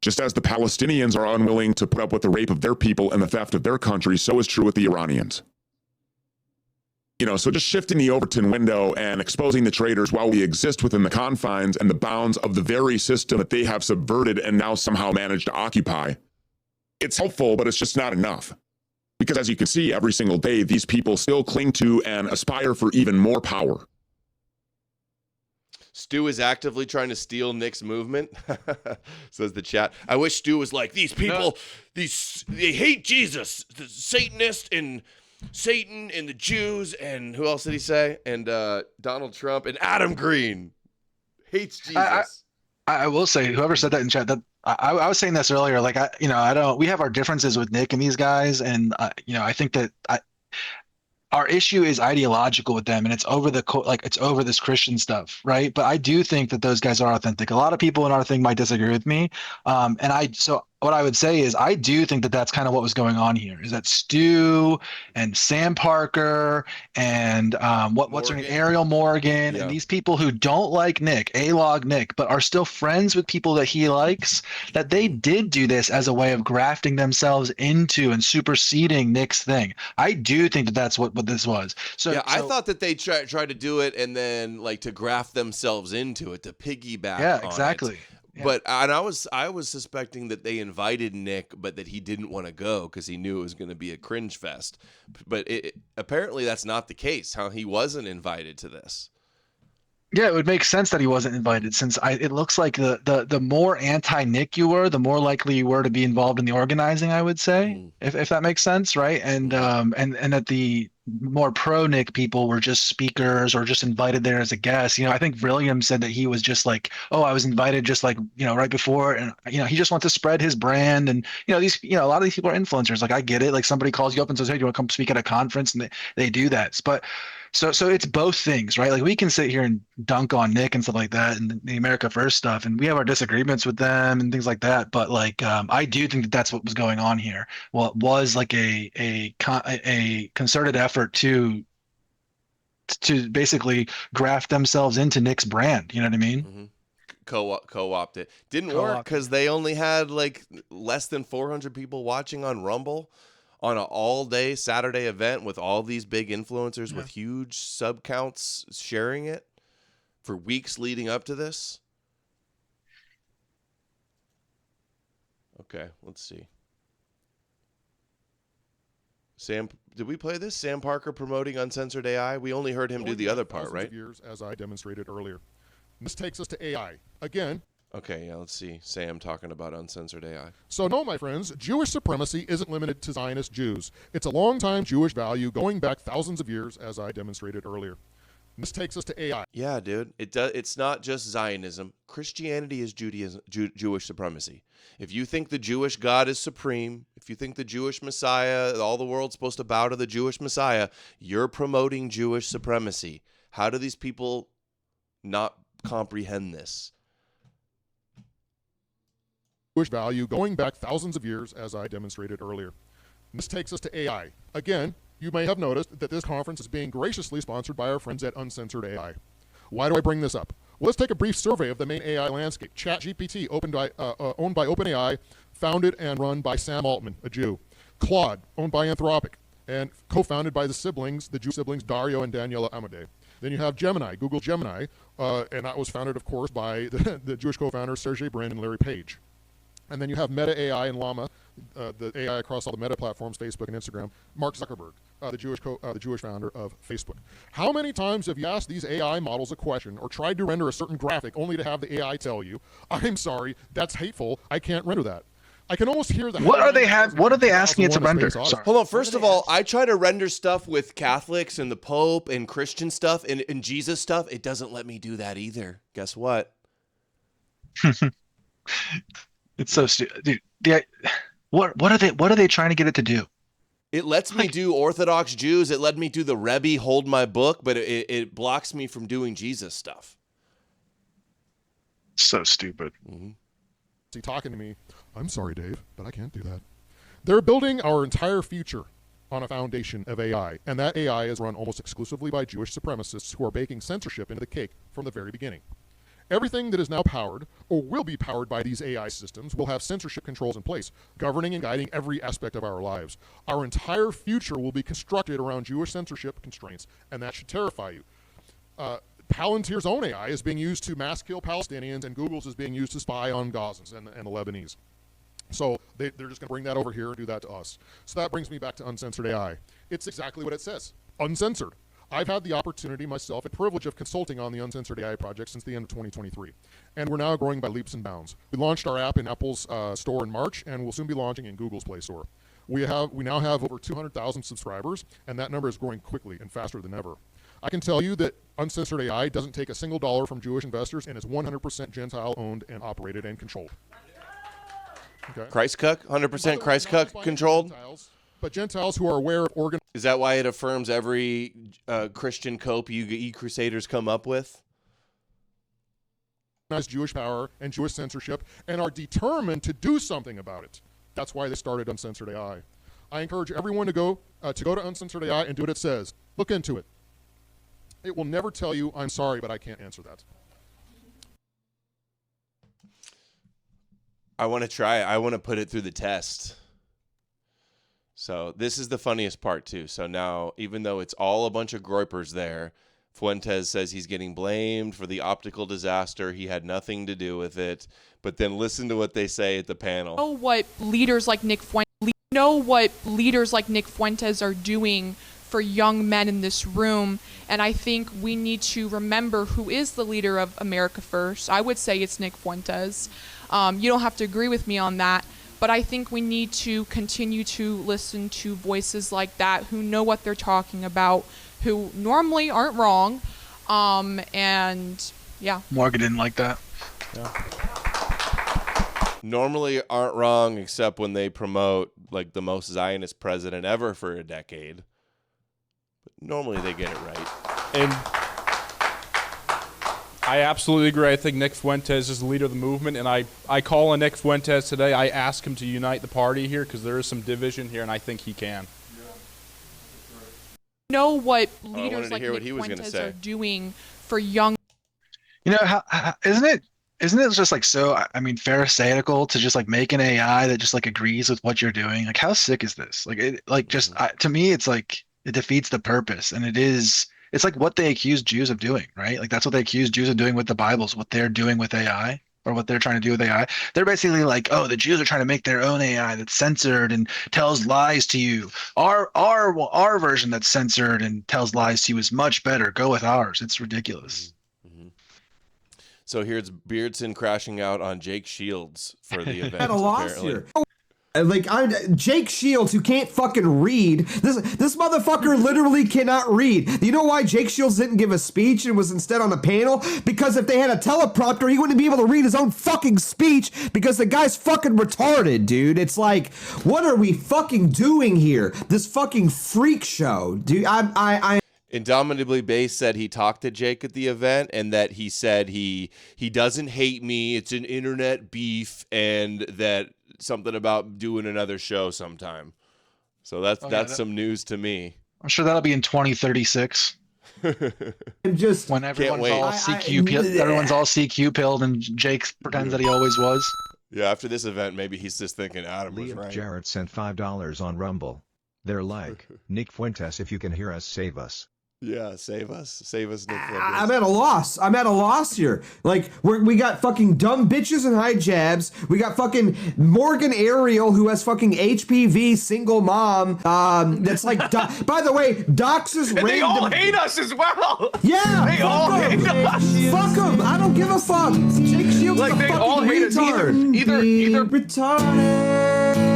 Just as the Palestinians are unwilling to put up with the rape of their people and the theft of their country, so is true with the Iranians. So just shifting the Overton window and exposing the traitors while we exist within the confines and the bounds of the very system that they have subverted and now somehow managed to occupy. It's helpful, but it's just not enough. Because as you can see, every single day, these people still cling to and aspire for even more power. Stu is actively trying to steal Nick's movement, says the chat. I wish Stu was like, these people, they hate Jesus, the Satanist, and Satan and the Jews and who else did he say? And Donald Trump and Adam Green hates Jesus. I will say, whoever said that in chat, that I was saying this earlier. Like we have our differences with Nick and these guys, and I think that our issue is ideological with them, and it's over it's over this Christian stuff, right? But I do think that those guys are authentic. A lot of people in our thing might disagree with me, so what I would say is I do think that that's kind of what was going on here. Is that Stu and Sam Parker and what's her name, Ariel Morgan, and these people who don't like Nick, A-Log Nick, but are still friends with people that he likes, that they did do this as a way of grafting themselves into and superseding Nick's thing. I do think that that's what this was. I thought that they tried to do it and then like to graft themselves into it, to piggyback. Yeah, on exactly. It. Yeah. But I was suspecting that they invited Nick, but that he didn't want to go because he knew it was going to be a cringe fest. But apparently that's not the case. How he wasn't invited to this. Yeah, it would make sense that he wasn't invited, since it looks like the more anti-Nick you were, the more likely you were to be involved in the organizing, I would say, if that makes sense, right? And that the more pro-Nick people were just speakers or just invited there as a guest. I think William said that he was just like, oh, I was invited just like, right before, and he just wants to spread his brand. And a lot of these people are influencers. Like, I get it. Like, somebody calls you up and says, hey, do you want to come speak at a conference? And they do that. But so it's both things, right? Like, we can sit here and dunk on Nick and stuff like that and the America First stuff, and we have our disagreements with them and things like that. But like, I do think that that's what was going on here. Well, it was like a concerted effort to basically graft themselves into Nick's brand. You know what I mean? Mm-hmm. Co-opt it. Didn't work because they only had like less than 400 people watching on Rumble on an all-day Saturday event with all these big influencers with huge sub counts sharing it for weeks leading up to this. Okay, let's see. Sam, did we play this? Sam Parker promoting uncensored AI? We only heard him do the other part, right? Years, as I demonstrated earlier. This takes us to AI. Again. Okay, yeah, let's see. Sam talking about uncensored AI. So no, my friends, Jewish supremacy isn't limited to Zionist Jews. It's a long-time Jewish value going back thousands of years, as I demonstrated earlier. This takes us to AI. Yeah, dude. It's not just Zionism. Christianity is Judaism, Jewish supremacy. If you think the Jewish God is supreme, if you think the Jewish Messiah, all the world's supposed to bow to the Jewish Messiah, you're promoting Jewish supremacy. How do these people not comprehend this? Jewish value going back thousands of years, as I demonstrated earlier. This takes us to AI. Again, you may have noticed that this conference is being graciously sponsored by our friends at Uncensored AI. Why do I bring this up? Well, let's take a brief survey of the main AI landscape. ChatGPT, owned by OpenAI, founded and run by Sam Altman, a Jew. Claude, owned by Anthropic, and co-founded by the Jewish siblings Dario and Daniela Amodei. Then you have Gemini, Google Gemini, and that was founded, of course, by the Jewish co-founders Sergey Brin and Larry Page. And then you have Meta AI and Llama, the AI across all the Meta platforms, Facebook and Instagram. Mark Zuckerberg, the Jewish founder of Facebook. How many times have you asked these AI models a question or tried to render a certain graphic only to have the AI tell you, "I'm sorry, that's hateful. I can't render that." I can almost hear the. What are they asking it to render? Sorry. Hold on. First of all, I try to render stuff with Catholics and the Pope and Christian stuff and Jesus stuff. It doesn't let me do that either. Guess what? It's so stupid, dude. What are they trying to get it to do? It lets me do Orthodox Jews. It let me do the Rebbe hold my book, but it blocks me from doing Jesus stuff. So stupid. Mm-hmm. Is he talking to me? I'm sorry, Dave, but I can't do that. They're building our entire future on a foundation of AI, and that AI is run almost exclusively by Jewish supremacists who are baking censorship into the cake from the very beginning. Everything that is now powered, or will be powered by these AI systems, will have censorship controls in place, governing and guiding every aspect of our lives. Our entire future will be constructed around Jewish censorship constraints, and that should terrify you. Palantir's own AI is being used to mass kill Palestinians, and Google's is being used to spy on Gazans and the Lebanese. So they're just going to bring that over here and do that to us. So that brings me back to Uncensored AI. It's exactly what it says, uncensored. I've had the opportunity myself and privilege of consulting on the Uncensored AI project since the end of 2023, and we're now growing by leaps and bounds. We launched our app in Apple's store in March, and we'll soon be launching in Google's Play Store. We now have over 200,000 subscribers, and that number is growing quickly and faster than ever. I can tell you that Uncensored AI doesn't take a single dollar from Jewish investors and is 100% Gentile-owned and operated and controlled. Okay. Christ-cuck? 100% Christ-cuck controlled? But Gentiles who are aware of organ... Is that why it affirms every Christian cope you e-crusaders come up with? Jewish power and Jewish censorship and are determined to do something about it. That's why they started Uncensored AI. I encourage everyone to go to Uncensored AI and do what it says. Look into it. It will never tell you, I'm sorry, but I can't answer that. I want to try it. I want to put it through the test. So this is the funniest part, too. So now, even though it's all a bunch of groypers there, Fuentes says he's getting blamed for the optical disaster. He had nothing to do with it. But then listen to what they say at the panel. Know what leaders like Nick Fuentes are doing for young men in this room, and I think we need to remember who is the leader of America First. I would say it's Nick Fuentes. You don't have to agree with me on that, but I think we need to continue to listen to voices like that who know what they're talking about, who normally aren't wrong, and yeah. Morgan didn't like that. Yeah. Normally aren't wrong except when they promote like the most Zionist president ever for a decade. But normally they get it right. And I absolutely agree. I think Nick Fuentes is the leader of the movement, and I call on Nick Fuentes today. I ask him to unite the party here because there is some division here, and I think he can. Know what leaders like Nick Fuentes are doing for young. You know, how isn't it just like so, I mean, pharisaical to just like make an AI that just like agrees with what you're doing? Like, how sick is this? Like, it, like just to me, it's like it defeats the purpose, and it's like what they accuse Jews of doing, right? Like that's what they accuse Jews of doing with the Bibles, what they're doing with AI, or what they're trying to do with AI. They're basically like, oh, the Jews are trying to make their own AI that's censored and tells lies to you. Our version that's censored and tells lies to you is much better. Go with ours. It's ridiculous. So here's Beardson crashing out on Jake Shields for the event. Had a loss here. Like Jake Shields, who can't fucking read. This motherfucker literally cannot read. You know why Jake Shields didn't give a speech and was instead on a panel? Because if they had a teleprompter, he wouldn't be able to read his own fucking speech because the guy's fucking retarded, dude. It's like, what are we fucking doing here? This fucking freak show, dude. Indomitably Base said he talked to Jake at the event and that he said he doesn't hate me. It's an internet beef, and that something about doing another show sometime. So that's some news to me. I'm sure that'll be in 2036. I'm just when everyone's all CQ pilled and Jake pretends that he always was. Yeah, after this event, maybe he's just thinking Adam was right. Jarrett sent $5 on Rumble. They're like, Nick Fuentes, if you can hear us, save us. Yeah, save us, Nick Fuentes. I'm at a loss here. Like we got fucking dumb bitches and high jabs. We got fucking Morgan Ariel, who has fucking HPV, single mom. That's like, by the way, doxes. And they all hate us as well. Yeah, they all hate us. Fuck them. I don't give a fuck. Jake Shields like they all hate us either retarded.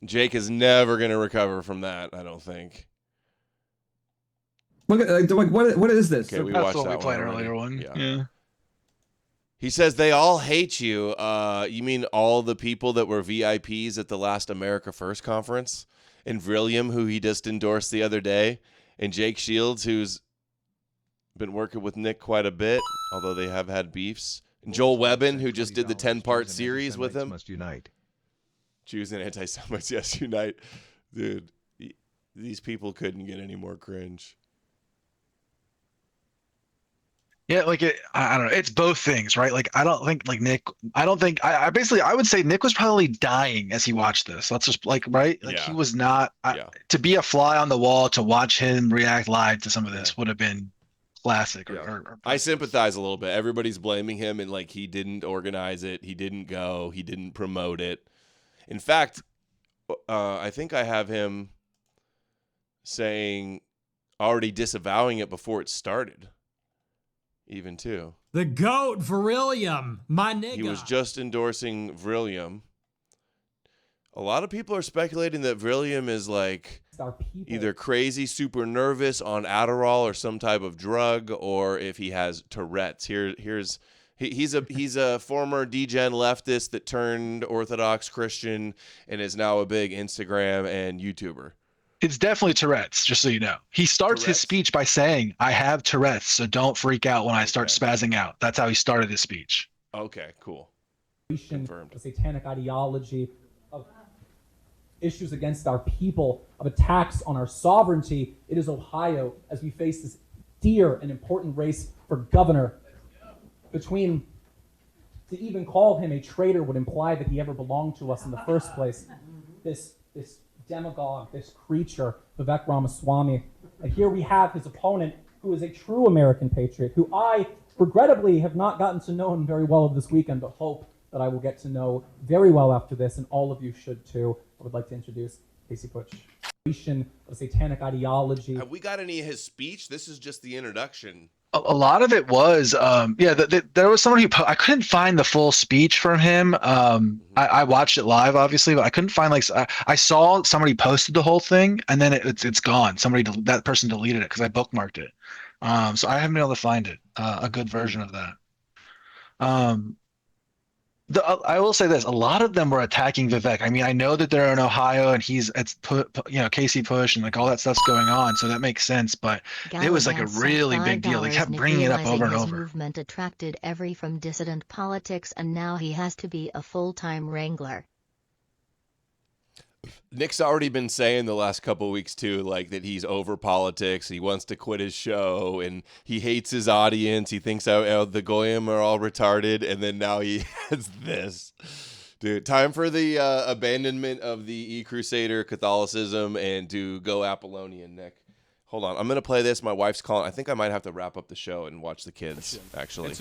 Jake is never going to recover from that, I don't think. Look at like what is this? Okay, we That's watched what that we played one earlier one. Yeah. He says they all hate you. You mean all the people that were VIPs at the last America First conference? And Vrillium, who he just endorsed the other day, and Jake Shields, who's been working with Nick quite a bit, although they have had beefs. And Joel Webbin, who just did the 10-part series with him. Must unite. Jews and anti-Semites, yes, unite. Dude, these people couldn't get any more cringe. Yeah, like I don't know. It's both things, right? Like I don't think like Nick. I would say Nick was probably dying as he watched this. That's just like right. Like he was not to be a fly on the wall to watch him react live to some of this would have been classic. I sympathize a little bit. Everybody's blaming him, and like he didn't organize it, he didn't go, he didn't promote it. In fact, I think I have him saying, already disavowing it before it started, even too. The GOAT, Virillium, my nigga. He was just endorsing Virillium. A lot of people are speculating that Virillium is like either crazy, super nervous on Adderall or some type of drug, or if he has Tourette's. He's a former degen leftist that turned Orthodox Christian and is now a big Instagram and YouTuber. It's definitely Tourette's, just so you know. He starts his speech by saying, "I have Tourette's, so don't freak out when I start spazzing out." That's how he started his speech. Okay, cool. Confirmed. A satanic ideology of issues against our people, of attacks on our sovereignty. It is Ohio, as we face this dear and important race for governor. To even call him a traitor would imply that he ever belonged to us in the first place. This demagogue, this creature, Vivek Ramaswamy. And here we have his opponent, who is a true American patriot, who I regrettably have not gotten to know him very well over this weekend, but hope that I will get to know very well after this, and all of you should too. I would like to introduce Casey Butch. Of satanic ideology. Have we got any of his speech? This is just the introduction. A lot of it was, there was somebody who I couldn't find the full speech from him. I watched it live, obviously, but I couldn't find I saw somebody posted the whole thing, and then it's gone. That person deleted it because I bookmarked it. So I haven't been able to find it, a good version of that. I will say this: a lot of them were attacking Vivek. I mean, I know that they're in Ohio, and Casey Push and like all that stuff's going on, so that makes sense. But it was like a really big deal. They kept bringing it up over and over. Movement attracted every from dissident politics, and now he has to be a full-time wrangler. Nick's already been saying the last couple of weeks too, like that he's over politics. He wants to quit his show, and he hates his audience. He thinks the Goyim are all retarded, and then now he has this. Dude, time for the abandonment of the E-Crusader Catholicism and to go Apollonian, Nick. Hold on, I'm gonna play this. My wife's calling. I think I might have to wrap up the show and watch the kids. Actually.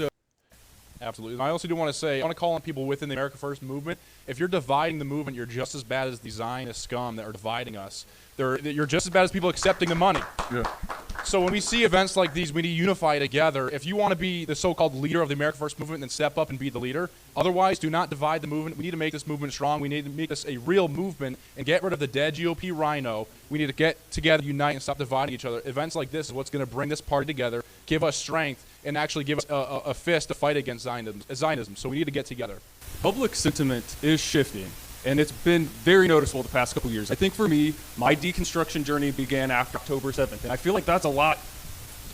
Absolutely. And I also do want to say, I want to call on people within the America First movement. If you're dividing the movement, you're just as bad as the Zionist scum that are dividing us. You're just as bad as people accepting the money. Yeah. So when we see events like these, we need to unify together. If you want to be the so-called leader of the America First movement, then step up and be the leader. Otherwise, do not divide the movement. We need to make this movement strong. We need to make this a real movement and get rid of the dead GOP rhino. We need to get together, unite, and stop dividing each other. Events like this is what's going to bring this party together, give us strength, and actually give us a fist to fight against Zionism. So we need to get together. Public sentiment is shifting, and it's been very noticeable the past couple years. I think for me, my deconstruction journey began after October 7th, and I feel like that's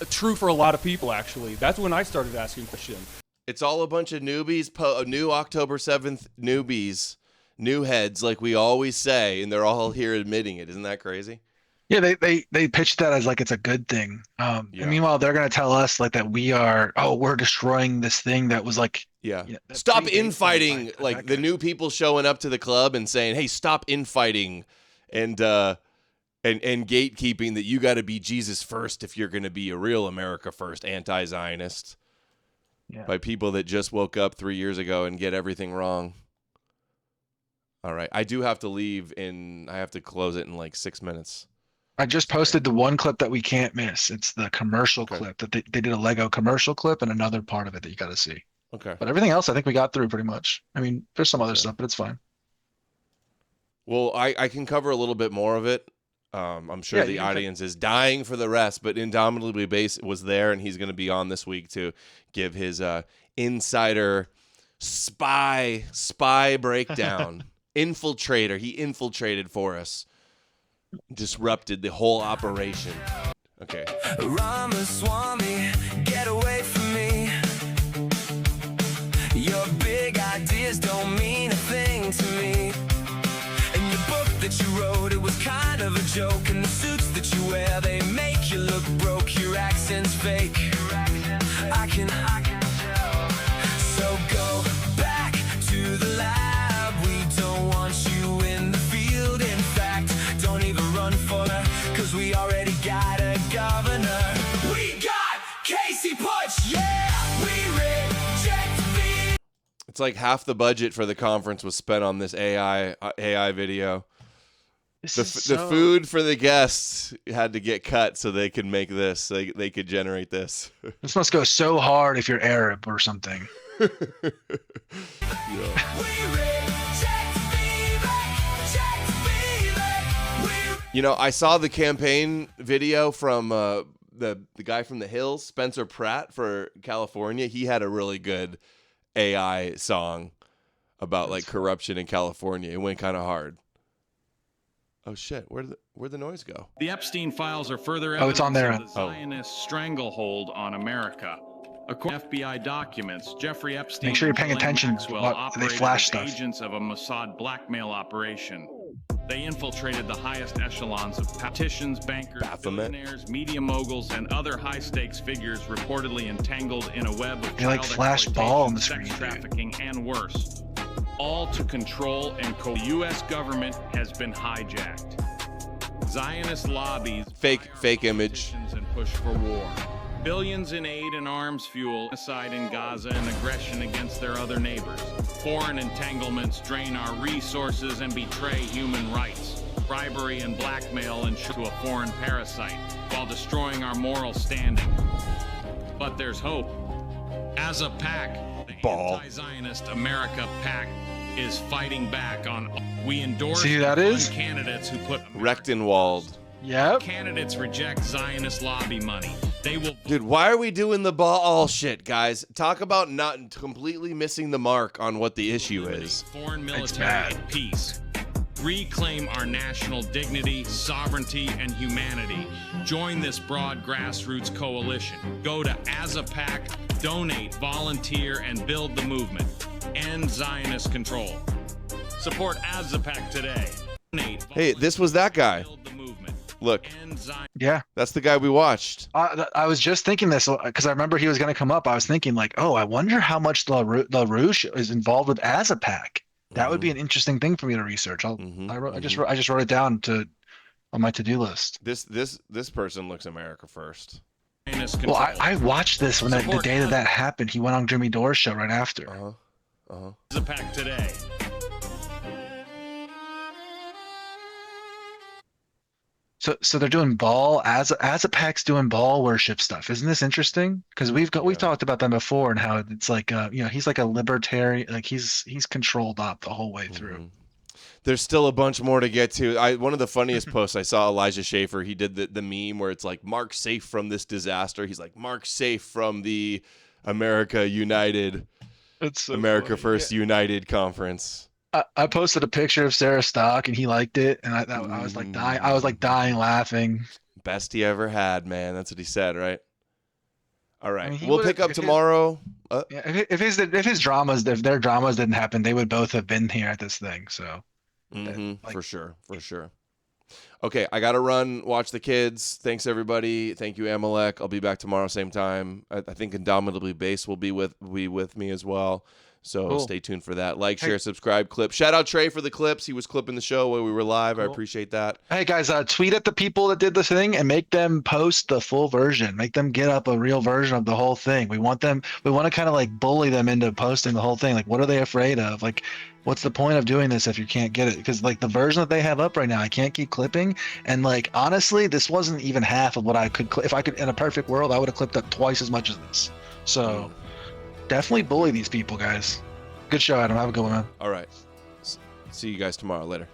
true for a lot of people, actually. That's when I started asking questions. It's all a bunch of newbies, new October 7th newbies, new heads, like we always say, and they're all here admitting it. Isn't that crazy? Yeah, they pitched that as like it's a good thing. And meanwhile, they're gonna tell us like that we're destroying this thing that was like. Yeah. Stop infighting. Like the new people showing up to the club and saying, "Hey, stop infighting," and gatekeeping that you got to be Jesus first if you're going to be a real America first anti-Zionist. Yeah. By people that just woke up 3 years ago and get everything wrong. All right, I do have to leave I have to close it in like 6 minutes. I just posted the one clip that we can't miss. It's the commercial clip that they did a Lego commercial clip and another part of it that you got to see. Okay. But everything else, I think we got through pretty much. I mean, there's some other stuff, but it's fine. Well, I can cover a little bit more of it. I'm sure the audience is dying for the rest, but Indomitably Base was there, and he's going to be on this week to give his insider spy breakdown. Infiltrator. He infiltrated for us. Disrupted the whole operation. Okay. Ramaswamy, get away from me. Your big ideas don't mean a thing to me. And your book that you wrote, it was kind of a joke. And the suits that you wear, they make you look broke. Your accent's fake. I can tell. So go back to the lab. We don't want you in the field. In fact, don't even run for it, 'cause we already got a governor. We got like half the budget for the conference was spent on this AI video. The food for the guests had to get cut so they could make this. They could generate this. This must go so hard if you're Arab or something. You know, I saw the campaign video from the guy from the Hills, Spencer Pratt for California. He had a really good AI song about like corruption in California. It went kind of hard. Oh shit! Where'd the noise go? The Epstein files are further evidence it's on there. of the Zionist stranglehold on America. According to FBI documents, Jeffrey Epstein Make sure you're paying and Ghislaine attention Maxwell what they operated flash as stuff. agents of a Mossad blackmail operation. They infiltrated the highest echelons of politicians, bankers, billionaires, media moguls, and other high-stakes figures reportedly entangled in a web of They like child flash ball on exploitation, the sex screen. trafficking, and worse. All to control and the U.S. government has been hijacked. Zionist lobbies, fake image, and push for war. Billions in aid and arms fuel genocide in Gaza and aggression against their other neighbors. Foreign entanglements drain our resources and betray human rights. Bribery and blackmail ensure to a foreign parasite while destroying our moral standing. But there's hope. As a pack, the anti-Zionist America pack is fighting back on. We endorse See who that is? candidates who put Rechtenwald. Yep. Candidates reject Zionist lobby money. They will. Dude, why are we doing the ball shit, guys? Talk about not completely missing the mark on what the issue is. Foreign military and peace. Reclaim our national dignity, sovereignty, and humanity. Join this broad grassroots coalition. Go to ASAPAC, donate, volunteer, and build the movement. End Zionist control. Support ASAPAC today. Donate, Hey, this was that guy. Look. Yeah. That's the guy we watched. I was just thinking this because I remember he was going to come up. I was thinking like, oh, I wonder how much LaRouche is involved with ASAPAC. That would be an interesting thing for me to research. I just wrote it down on my to-do list. This person looks America first. Well, I watched this when the day that happened. He went on Jimmy Dore's show right after. ASAPAC today. So they're doing ball as a pack's doing ball worship stuff. Isn't this interesting? Because we've talked about them before and how it's like he's like a libertarian, like he's controlled up the whole way through. There's still a bunch more to get to. One of the funniest posts I saw, Elijah Schaefer, he did the meme where it's like Mark safe from this disaster. He's like Mark safe from the America United, America First United conference. I posted a picture of Sarah Stock and he liked it, and I was like dying. I was like dying laughing. Best he ever had, man. That's what he said, right? All right, I mean, we'll pick up tomorrow. If their dramas didn't happen, they would both have been here at this thing. So, for sure. Okay, I gotta run. Watch the kids. Thanks everybody. Thank you, Amalek. I'll be back tomorrow, same time. I think Indomitably Base will be with me as well. So Cool. Stay tuned for that. Like, share, subscribe, clip. Shout out Trey for the clips. He was clipping the show while we were live. I appreciate that. Hey guys, tweet at the people that did this thing and make them post the full version. Make them get up a real version of the whole thing. We want to kind of like bully them into posting the whole thing. Like, what are they afraid of? Like, what's the point of doing this if you can't get it? Because like the version that they have up right now, I can't keep clipping. And like, honestly, this wasn't even half of what I could if I could, in a perfect world, I would have clipped up twice as much as this. So definitely bully these people, guys. Good show, Adam. Have a good one, man. All right. See you guys tomorrow. Later.